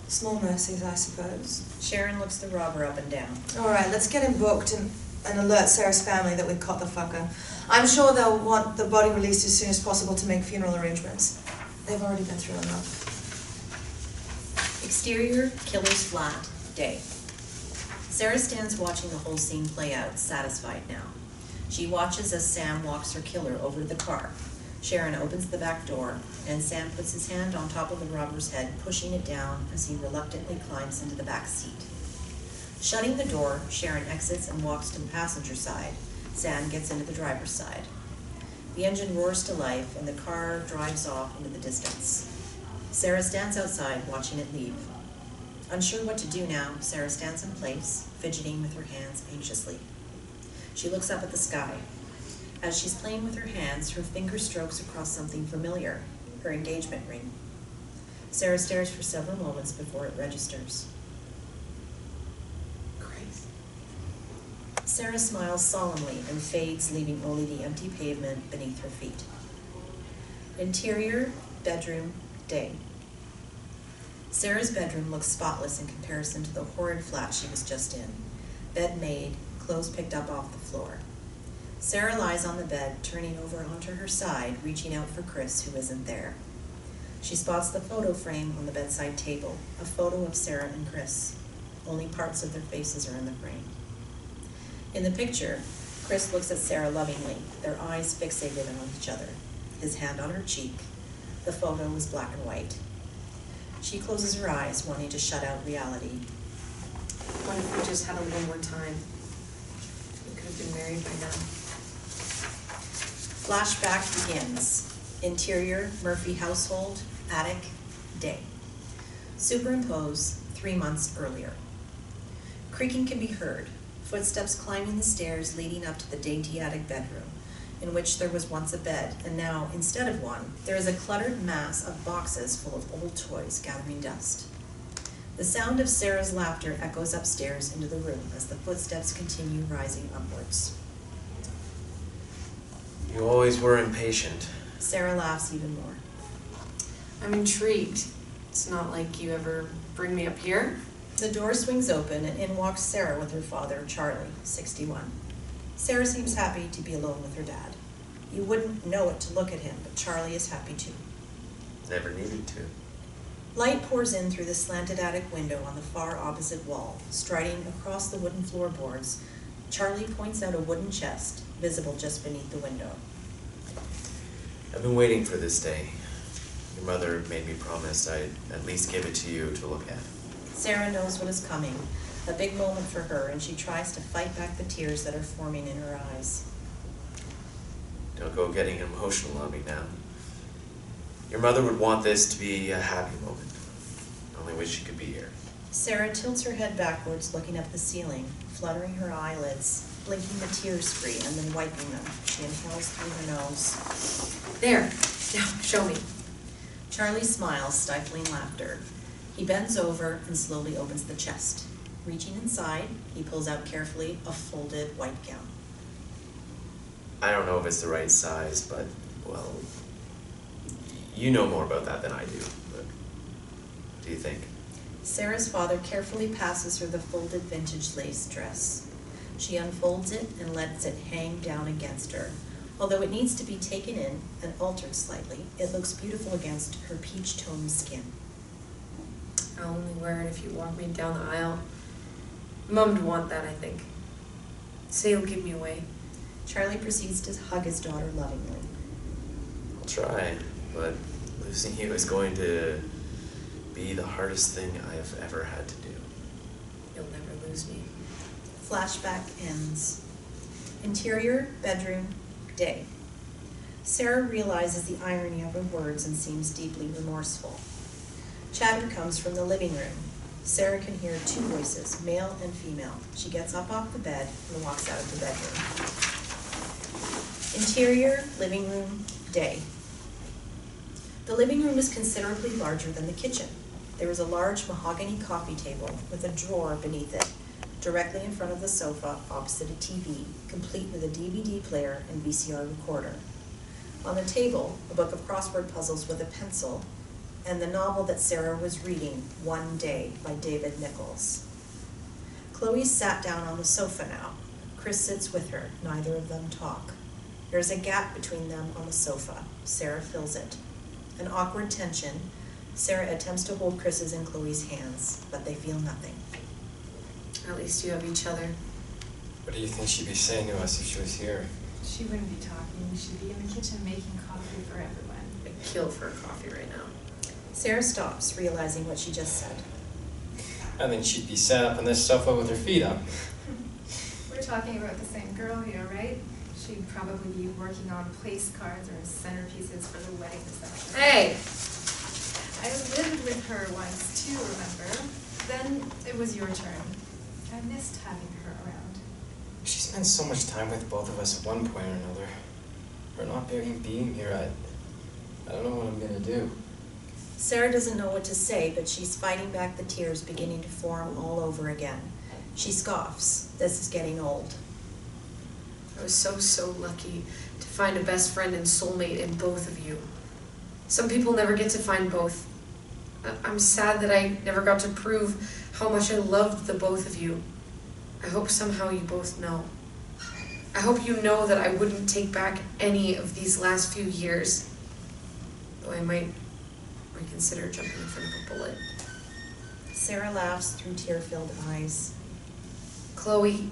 Small mercies, I suppose. Sharon looks the robber up and down. All right, let's get him booked and alert Sarah's family that we've caught the fucker. I'm sure they'll want the body released as soon as possible to make funeral arrangements. They've already been through enough. Exterior, killer's flat, day. Sarah stands watching the whole scene play out, satisfied now. She watches as Sam walks her killer over to the car. Sharon opens the back door, and Sam puts his hand on top of the robber's head, pushing it down as he reluctantly climbs into the back seat. Shutting the door, Sharon exits and walks to the passenger side. Sam gets into the driver's side. The engine roars to life, and the car drives off into the distance. Sarah stands outside, watching it leave. Unsure what to do now, Sarah stands in place, fidgeting with her hands anxiously. She looks up at the sky. As she's playing with her hands, her finger strokes across something familiar, her engagement ring. Sarah stares for several moments before it registers. Grace. Sarah smiles solemnly and fades, leaving only the empty pavement beneath her feet. Interior, bedroom, day. Sarah's bedroom looks spotless in comparison to the horrid flat she was just in. Bed made, clothes picked up off the floor. Sarah lies on the bed, turning over onto her side, reaching out for Chris, who isn't there. She spots the photo frame on the bedside table, a photo of Sarah and Chris. Only parts of their faces are in the frame. In the picture, Chris looks at Sarah lovingly, their eyes fixated on each other, his hand on her cheek. The photo is black and white. She closes her eyes, wanting to shut out reality. What if we just had a one more time? We could have been married by now. Flashback begins. Interior, Murphy household, attic, day. Superimpose 3 months earlier. Creaking can be heard, footsteps climbing the stairs leading up to the dainty attic bedroom, in which there was once a bed, and now, instead of one, there is a cluttered mass of boxes full of old toys gathering dust. The sound of Sarah's laughter echoes upstairs into the room as the footsteps continue rising upwards. You always were impatient. Sarah laughs even more. I'm intrigued. It's not like you ever bring me up here. The door swings open and in walks Sarah with her father, Charlie, 61. Sarah seems happy to be alone with her dad. You wouldn't know it to look at him, but Charlie is happy too. Never needed to. Light pours in through the slanted attic window on the far opposite wall. Striding across the wooden floorboards, Charlie points out a wooden chest, visible just beneath the window. I've been waiting for this day. Your mother made me promise I'd at least give it to you to look at. Sarah knows what is coming, a big moment for her, and she tries to fight back the tears that are forming in her eyes. Don't go getting emotional on me now. Your mother would want this to be a happy moment. I only wish she could be here. Sarah tilts her head backwards, looking up the ceiling, fluttering her eyelids, blinking the tears free, and then wiping them. She inhales through her nose. There. Now, show me. Charlie smiles, stifling laughter. He bends over and slowly opens the chest. Reaching inside, he pulls out carefully a folded white gown. I don't know if it's the right size, but, well, you know more about that than I do. But what do you think? Sarah's father carefully passes her the folded vintage lace dress. She unfolds it and lets it hang down against her. Although it needs to be taken in and altered slightly, it looks beautiful against her peach-toned skin. I'll only wear it if you walk me down the aisle. Mom'd want that, I think. Say you'll give me away. Charlie proceeds to hug his daughter lovingly. I'll try, but losing you is going to be the hardest thing I have ever had to do. You'll never lose me. Flashback ends. Interior, bedroom, day. Sarah realizes the irony of her words and seems deeply remorseful. Chatter comes from the living room. Sarah can hear two voices, male and female. She gets up off the bed and walks out of the bedroom. Interior, living room, day. The living room is considerably larger than the kitchen. There is a large mahogany coffee table with a drawer beneath it, directly in front of the sofa opposite a TV, complete with a DVD player and VCR recorder. On the table, a book of crossword puzzles with a pencil, and the novel that Sarah was reading, One Day, by David Nichols. Chloe sat down on the sofa now. Chris sits with her. Neither of them talk. There is a gap between them on the sofa. Sarah fills it. An awkward tension. Sarah attempts to hold Chris's and Chloe's hands, but they feel nothing. At least you have each other. What do you think she'd be saying to us if she was here? She wouldn't be talking. She'd be in the kitchen making coffee for everyone. I'd kill for a coffee right now. Sarah stops, realizing what she just said. I think she'd be sat up on this sofa with her feet up. We're talking about the same girl here, right? She'd probably be working on place cards or centerpieces for the wedding reception. Hey! I lived with her once too, remember? Then it was your turn. I missed having her around. She spent so much time with both of us at one point or another. Her not being here, I don't know what I'm gonna do. Sarah doesn't know what to say, but she's fighting back the tears beginning to form all over again. She scoffs. This is getting old. I was so lucky to find a best friend and soulmate in both of you. Some people never get to find both. I'm sad that I never got to prove how much I loved the both of you. I hope somehow you both know. I hope you know that I wouldn't take back any of these last few years, though I might reconsider jumping in front of a bullet. Sarah laughs through tear-filled eyes. Chloe,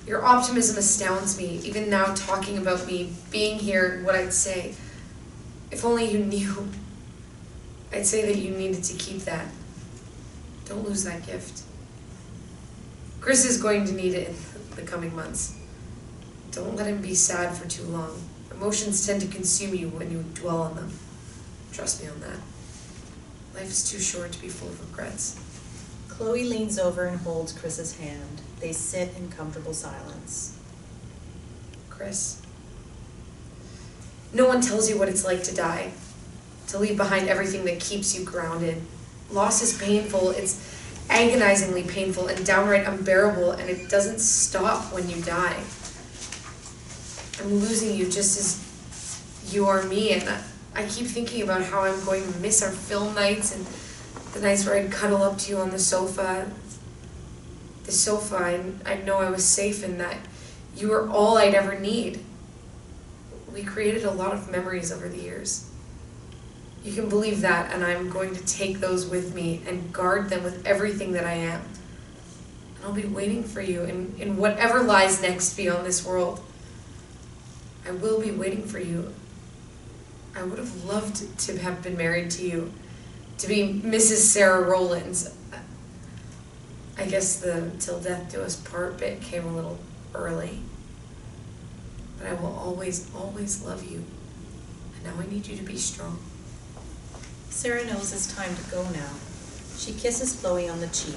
your optimism astounds me, even now talking about me being here and what I'd say. If only you knew. I'd say that you needed to keep that. Don't lose that gift. Chris is going to need it in the coming months. Don't let him be sad for too long. Emotions tend to consume you when you dwell on them. Trust me on that. Life's too short to be full of regrets. Chloe leans over and holds Chris's hand. They sit in comfortable silence. Chris, no one tells you what it's like to die, to leave behind everything that keeps you grounded. Loss is painful, it's agonizingly painful and downright unbearable, and it doesn't stop when you die. I'm losing you just as you are me, and I keep thinking about how I'm going to miss our film nights and the nights where I'd cuddle up to you on the sofa. The sofa, I'd know I was safe in that you were all I'd ever need. We created a lot of memories over the years. You can believe that, and I'm going to take those with me and guard them with everything that I am. And I'll be waiting for you in whatever lies next beyond this world. I will be waiting for you. I would have loved to have been married to you, to be Mrs. Sarah Rowlands. I guess the till death do us part bit came a little early. But I will always, always love you. And now I need you to be strong. Sarah knows it's time to go now. She kisses Chloe on the cheek.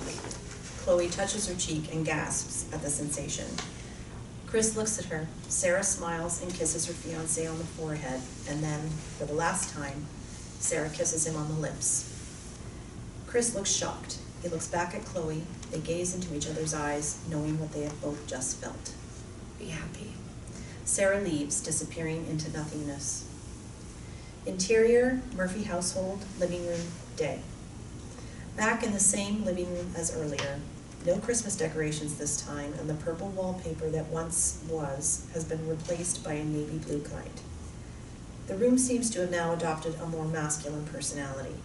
Chloe touches her cheek and gasps at the sensation. Chris looks at her. Sarah smiles and kisses her fiancé on the forehead, and then, for the last time, Sarah kisses him on the lips. Chris looks shocked. He looks back at Chloe. They gaze into each other's eyes, knowing what they have both just felt. Be happy. Sarah leaves, disappearing into nothingness. Interior, Murphy household, living room, day. Back in the same living room as earlier. No Christmas decorations this time, and the purple wallpaper that once was has been replaced by a navy blue kind. The room seems to have now adopted a more masculine personality.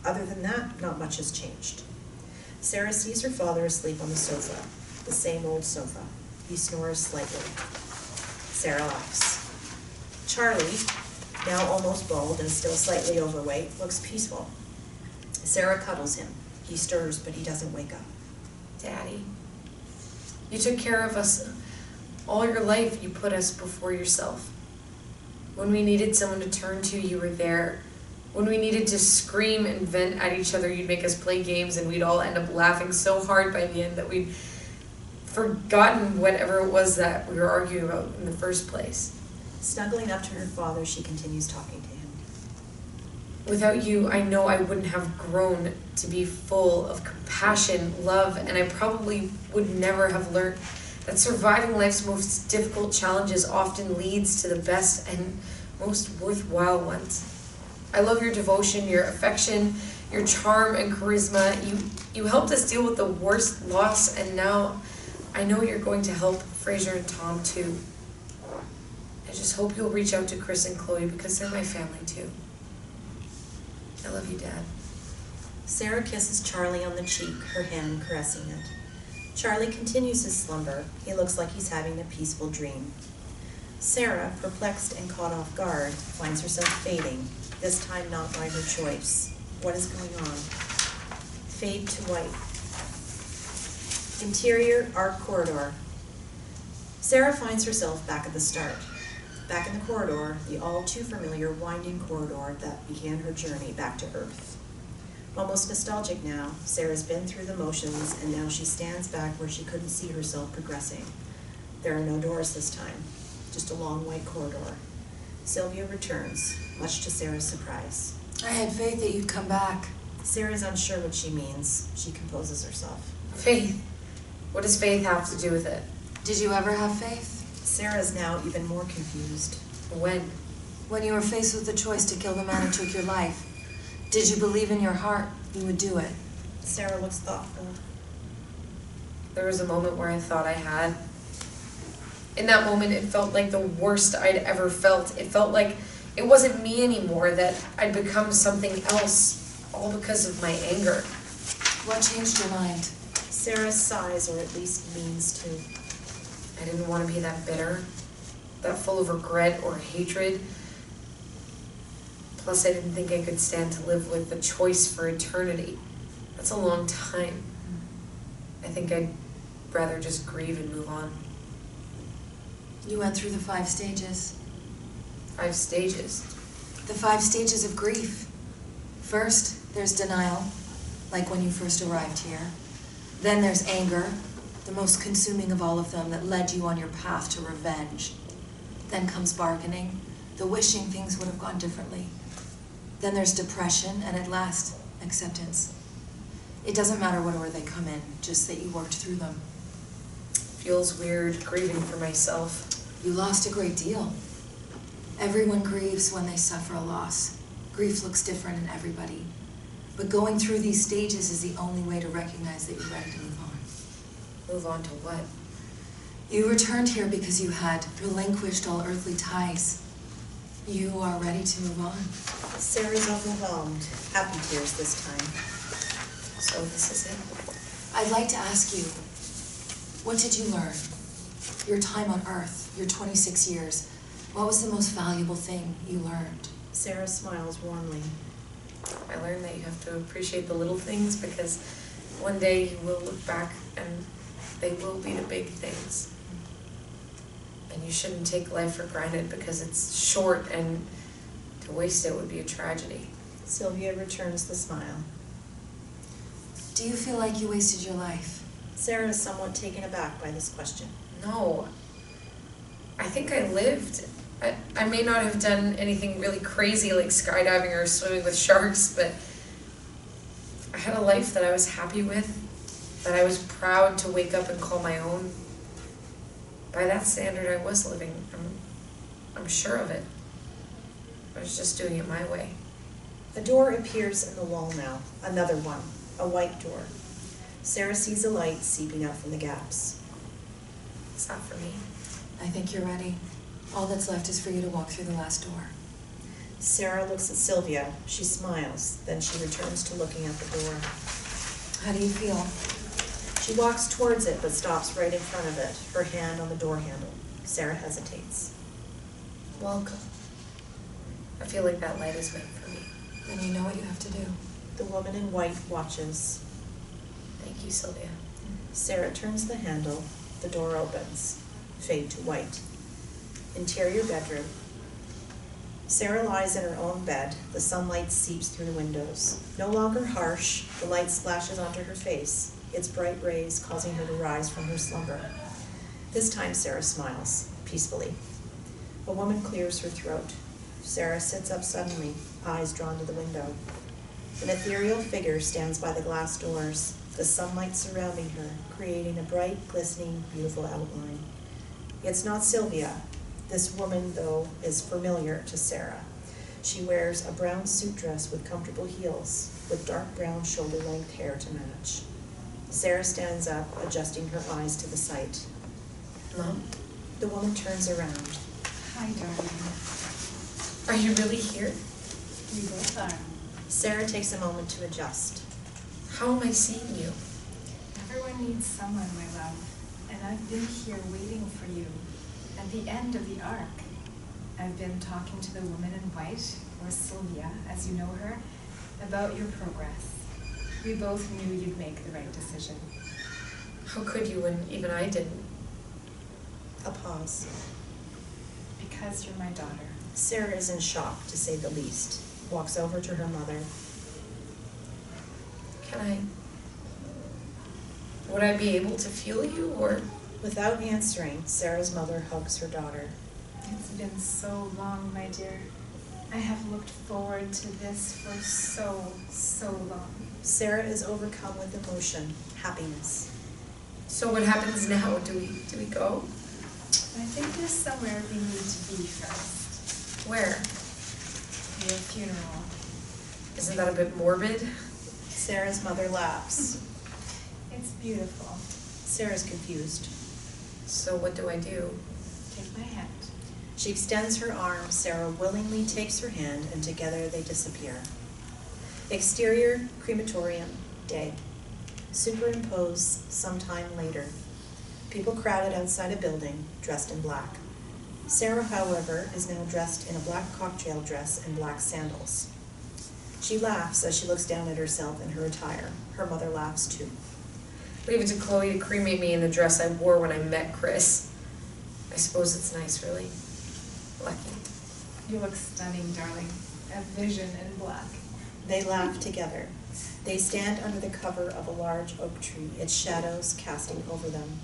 Other than that, not much has changed. Sarah sees her father asleep on the sofa, the same old sofa. He snores slightly. Sarah laughs. Charlie, now almost bald and still slightly overweight, looks peaceful. Sarah cuddles him. He stirs, but he doesn't wake up. Daddy, you took care of us all your life. You put us before yourself. When we needed someone to turn to, you were there. When we needed to scream and vent at each other, you'd make us play games, and we'd all end up laughing so hard by the end that we'd forgotten whatever it was that we were arguing about in the first place. Snuggling up to her father, she continues talking to him. Without you, I know I wouldn't have grown to be full of compassion, love, and I probably would never have learned that surviving life's most difficult challenges often leads to the best and most worthwhile ones. I love your devotion, your affection, your charm and charisma. You helped us deal with the worst loss, and now I know you're going to help Fraser and Tom too. I just hope you'll reach out to Chris and Chloe because they're my family too. I love you, Dad. Sarah kisses Charlie on the cheek, her hand caressing it. Charlie continues his slumber. He looks like he's having a peaceful dream. Sarah, perplexed and caught off guard, finds herself fading, this time not by her choice. What is going on? Fade to white. Interior, arc corridor. Sarah finds herself back at the start. Back in the corridor, the all too familiar winding corridor that began her journey back to Earth. Almost nostalgic now, Sarah's been through the motions, and now she stands back where she couldn't see herself progressing. There are no doors this time, just a long white corridor. Sylvia returns, much to Sarah's surprise. I had faith that you'd come back. Sarah's unsure what she means. She composes herself. Faith. What does faith have to do with it? Did you ever have faith? Sarah's now even more confused. When? When you were faced with the choice to kill the man who took your life, did you believe in your heart you would do it? Sarah looks thoughtful. There was a moment where I thought I had. In that moment, it felt like the worst I'd ever felt. It felt like it wasn't me anymore, that I'd become something else, all because of my anger. What changed your mind? Sarah sighs, or at least means to. I didn't want to be that bitter, that full of regret or hatred. Plus, I didn't think I could stand to live with the choice for eternity. That's a long time. I think I'd rather just grieve and move on. You went through the 5 stages. 5 stages. The 5 stages of grief. First, There's denial, like when you first arrived here. Then there's anger, the most consuming of all of them that led you on your path to revenge. Then comes bargaining, the wishing things would have gone differently. Then there's depression, and at last, acceptance. It doesn't matter what order they come in, just that you worked through them. Feels weird grieving for myself. You lost a great deal. Everyone grieves when they suffer a loss. Grief looks different in everybody. But going through these stages is the only way to recognize that you're ready to move on. Move on to what? You returned here because you had relinquished all earthly ties. You are ready to move on. Sarah's overwhelmed. Happy tears this time. So this is it? I'd like to ask you, what did you learn? Your time on Earth, your 26 years, what was the most valuable thing you learned? Sarah smiles warmly. I learned that you have to appreciate the little things because one day you will look back and they will be the big things. And you shouldn't take life for granted because it's short and to waste it would be a tragedy. Sylvia returns the smile. Do you feel like you wasted your life? Sarah is somewhat taken aback by this question. No. I think I lived. I may not have done anything really crazy like skydiving or swimming with sharks, but I had a life that I was happy with, that I was proud to wake up and call my own. By that standard, I was living. I'm sure of it. I was just doing it my way. A door appears in the wall now. Another one. A white door. Sarah sees a light seeping out from the gaps. It's not for me. I think you're ready. All that's left is for you to walk through the last door. Sarah looks at Sylvia. She smiles. Then she returns to looking at the door. How do you feel? She walks towards it but stops right in front of it, her hand on the door handle. Sarah hesitates. Welcome. I feel like that light is meant for me. Then you know what you have to do. The woman in white watches. Thank you, Sylvia. Sarah turns the handle. The door opens. Fade to white. Interior bedroom. Sarah lies in her own bed. The sunlight seeps through the windows. No longer harsh, the light splashes onto her face, its bright rays causing her to rise from her slumber. This time Sarah smiles, peacefully. A woman clears her throat. Sarah sits up suddenly, eyes drawn to the window. An ethereal figure stands by the glass doors, the sunlight surrounding her, creating a bright, glistening, beautiful outline. It's not Sylvia. This woman, though, is familiar to Sarah. She wears a brown suit dress with comfortable heels, with dark brown shoulder-length hair to match. Sarah stands up, adjusting her eyes to the sight. Mom? The woman turns around. Hi, darling. Are you really here? We both are. Sarah takes a moment to adjust. How am I seeing you? Everyone needs someone, my love. And I've been here waiting for you. At the end of the arc, I've been talking to the woman in white, or Sylvia, as you know her, about your progress. We both knew you'd make the right decision. How could you when even I didn't? A pause. Because you're my daughter. Sarah is in shock, to say the least. Walks over to her mother. Would I be able to feel you, or? Without answering, Sarah's mother hugs her daughter. It's been so long, my dear. I have looked forward to this for so long. Sarah is overcome with emotion, happiness. So what happens now? Do we go? I think there's somewhere we need to be first. Where? Your funeral. Isn't that a bit morbid? Sarah's mother laughs. It's beautiful. Sarah's confused. So what do I do? Take my hand. She extends her arm. Sarah willingly takes her hand, and together they disappear. Exterior crematorium, day. Superimposed sometime later. People crowded outside a building, dressed in black. Sarah, however, is now dressed in a black cocktail dress and black sandals. She laughs as she looks down at herself in her attire. Her mother laughs too. Leave it to Chloe to cremate me in the dress I wore when I met Chris. I suppose it's nice, really. Lucky. You look stunning, darling. A vision in black. They laugh together. They stand under the cover of a large oak tree, its shadows casting over them.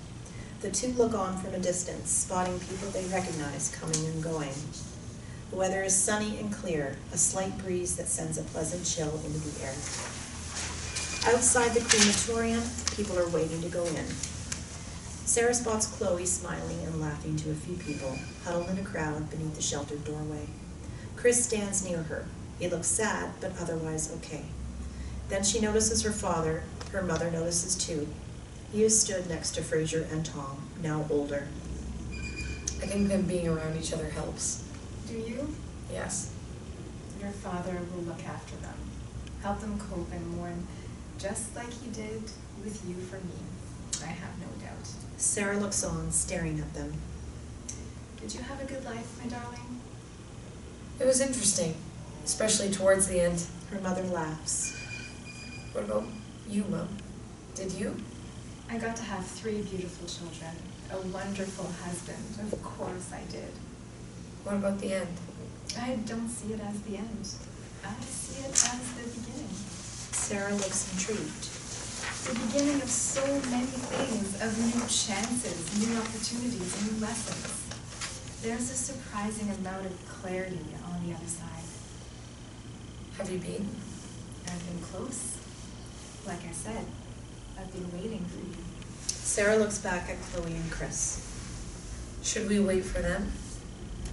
The two look on from a distance, spotting people they recognize coming and going. The weather is sunny and clear, a slight breeze that sends a pleasant chill into the air. Outside the crematorium, people are waiting to go in. Sarah spots Chloe smiling and laughing to a few people, huddled in a crowd beneath the sheltered doorway. Chris stands near her. He looks sad, but otherwise okay. Then she notices her father. Her mother notices too. He is stood next to Fraser and Tom, now older. I think them being around each other helps. Do you? Yes. Your father will look after them, help them cope and mourn, just like he did with you for me. I have no doubt. Sarah looks on, staring at them. Did you have a good life, my darling? It was interesting, especially towards the end. Her mother laughs. What about you, Mom? Did you? I got to have 3 beautiful children, a wonderful husband. Of course I did. What about the end? I don't see it as the end. I see it as the beginning. Sarah looks intrigued. The beginning of so many things, of new chances, new opportunities, new lessons. There's a surprising amount of clarity on the other side. Have you been? I've been close. Like I said, I've been waiting for you. Sarah looks back at Chloe and Chris. Should we wait for them?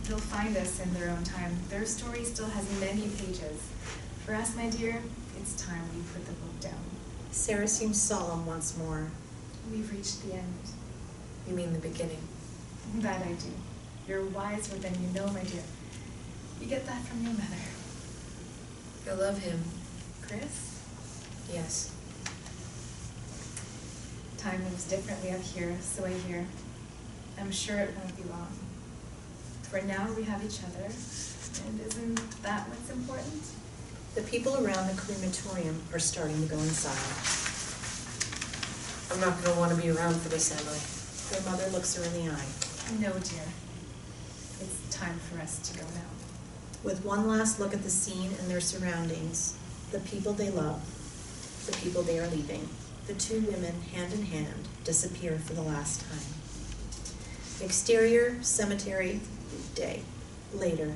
They'll find us in their own time. Their story still has many pages. For us, my dear, it's time we put the book down. Sarah seems solemn once more. We've reached the end. You mean the beginning? That I do. You're wiser than you know, my dear. You get that from your mother. I love him. Chris? Yes. Time moves differently up here, so I hear. I'm sure it won't be long. For now, we have each other, and isn't that what's important? The people around the crematorium are starting to go inside. I'm not going to want to be around for this, Emily. Her mother looks her in the eye. No, dear. It's time for us to go now. With one last look at the scene and their surroundings, the people they love, the people they are leaving, the two women, hand in hand, disappear for the last time. Exterior, cemetery, day. Later.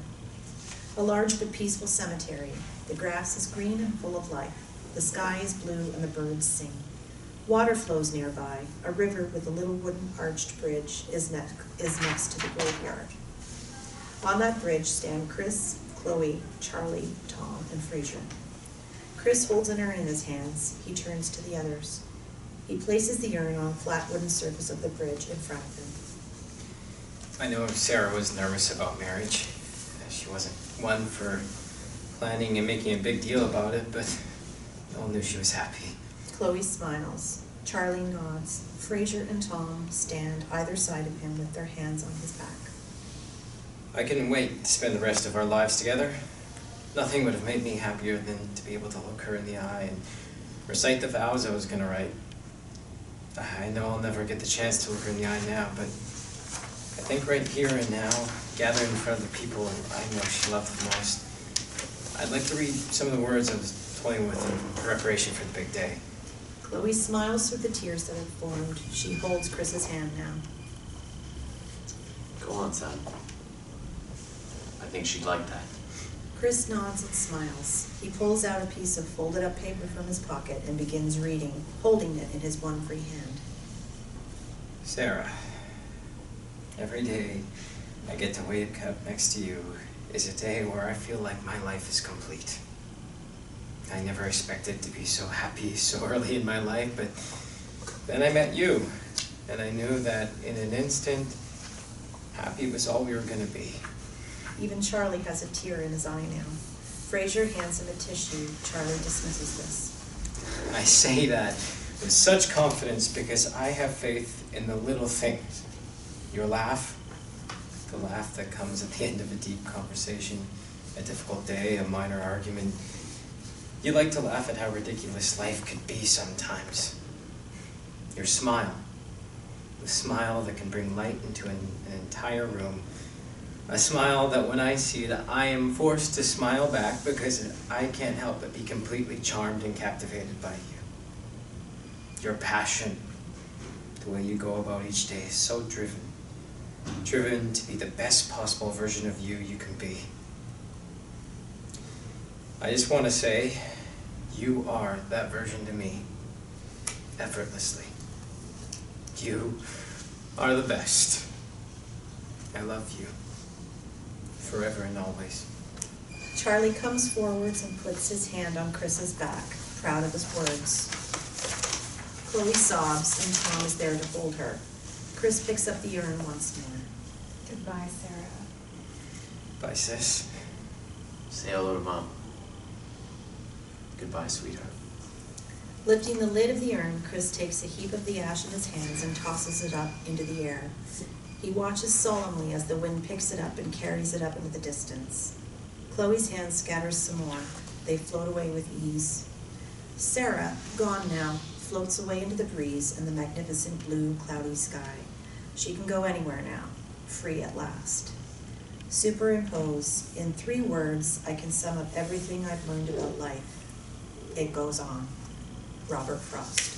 A large but peaceful cemetery. The grass is green and full of life. The sky is blue and the birds sing. Water flows nearby. A river with a little wooden arched bridge is next to the graveyard. On that bridge stand Chris, Chloe, Charlie, Tom, and Fraser. Chris holds an urn in his hands. He turns to the others. He places the urn on a flat wooden surface of the bridge in front of him. I know Sarah was nervous about marriage. She wasn't one for planning and making a big deal about it, but we all knew she was happy. Chloe smiles. Charlie nods. Fraser and Tom stand either side of him with their hands on his back. I couldn't wait to spend the rest of our lives together. Nothing would have made me happier than to be able to look her in the eye and recite the vows I was going to write. I know I'll never get the chance to look her in the eye now, but I think right here and now, gathered in front of the people I know she loved the most, I'd like to read some of the words I was toying with in preparation for the big day. Chloe smiles through the tears that have formed. She holds Chris's hand now. Go on, son. I think she'd like that. Chris nods and smiles. He pulls out a piece of folded up paper from his pocket and begins reading, holding it in his one free hand. Sarah, every day I get to wake up next to you is a day where I feel like my life is complete. I never expected to be so happy so early in my life, but then I met you, and I knew that in an instant, happy was all we were going to be. Even Charlie has a tear in his eye now. Fraser hands him a tissue. Charlie dismisses this. I say that with such confidence because I have faith in the little things. Your laugh, the laugh that comes at the end of a deep conversation, a difficult day, a minor argument. You like to laugh at how ridiculous life could be sometimes. Your smile, the smile that can bring light into an entire room A smile that when I see it, I am forced to smile back because I can't help but be completely charmed and captivated by you. Your passion, the way you go about each day is so driven. Driven to be the best possible version of you you can be. I just want to say, you are that version to me, effortlessly. You are the best. I love you. Forever and always. Charlie comes forwards and puts his hand on Chris's back, proud of his words. Chloe sobs and Tom is there to hold her. Chris picks up the urn once more. Goodbye, Sarah. Bye, sis. Say hello to Mom. Goodbye, sweetheart. Lifting the lid of the urn, Chris takes a heap of the ash in his hands and tosses it up into the air. He watches solemnly as the wind picks it up and carries it up into the distance. Chloe's hand scatters some more. They float away with ease. Sarah, gone now, floats away into the breeze and the magnificent blue, cloudy sky. She can go anywhere now, free at last. Superimpose, in 3 words, I can sum up everything I've learned about life. It goes on. Robert Frost.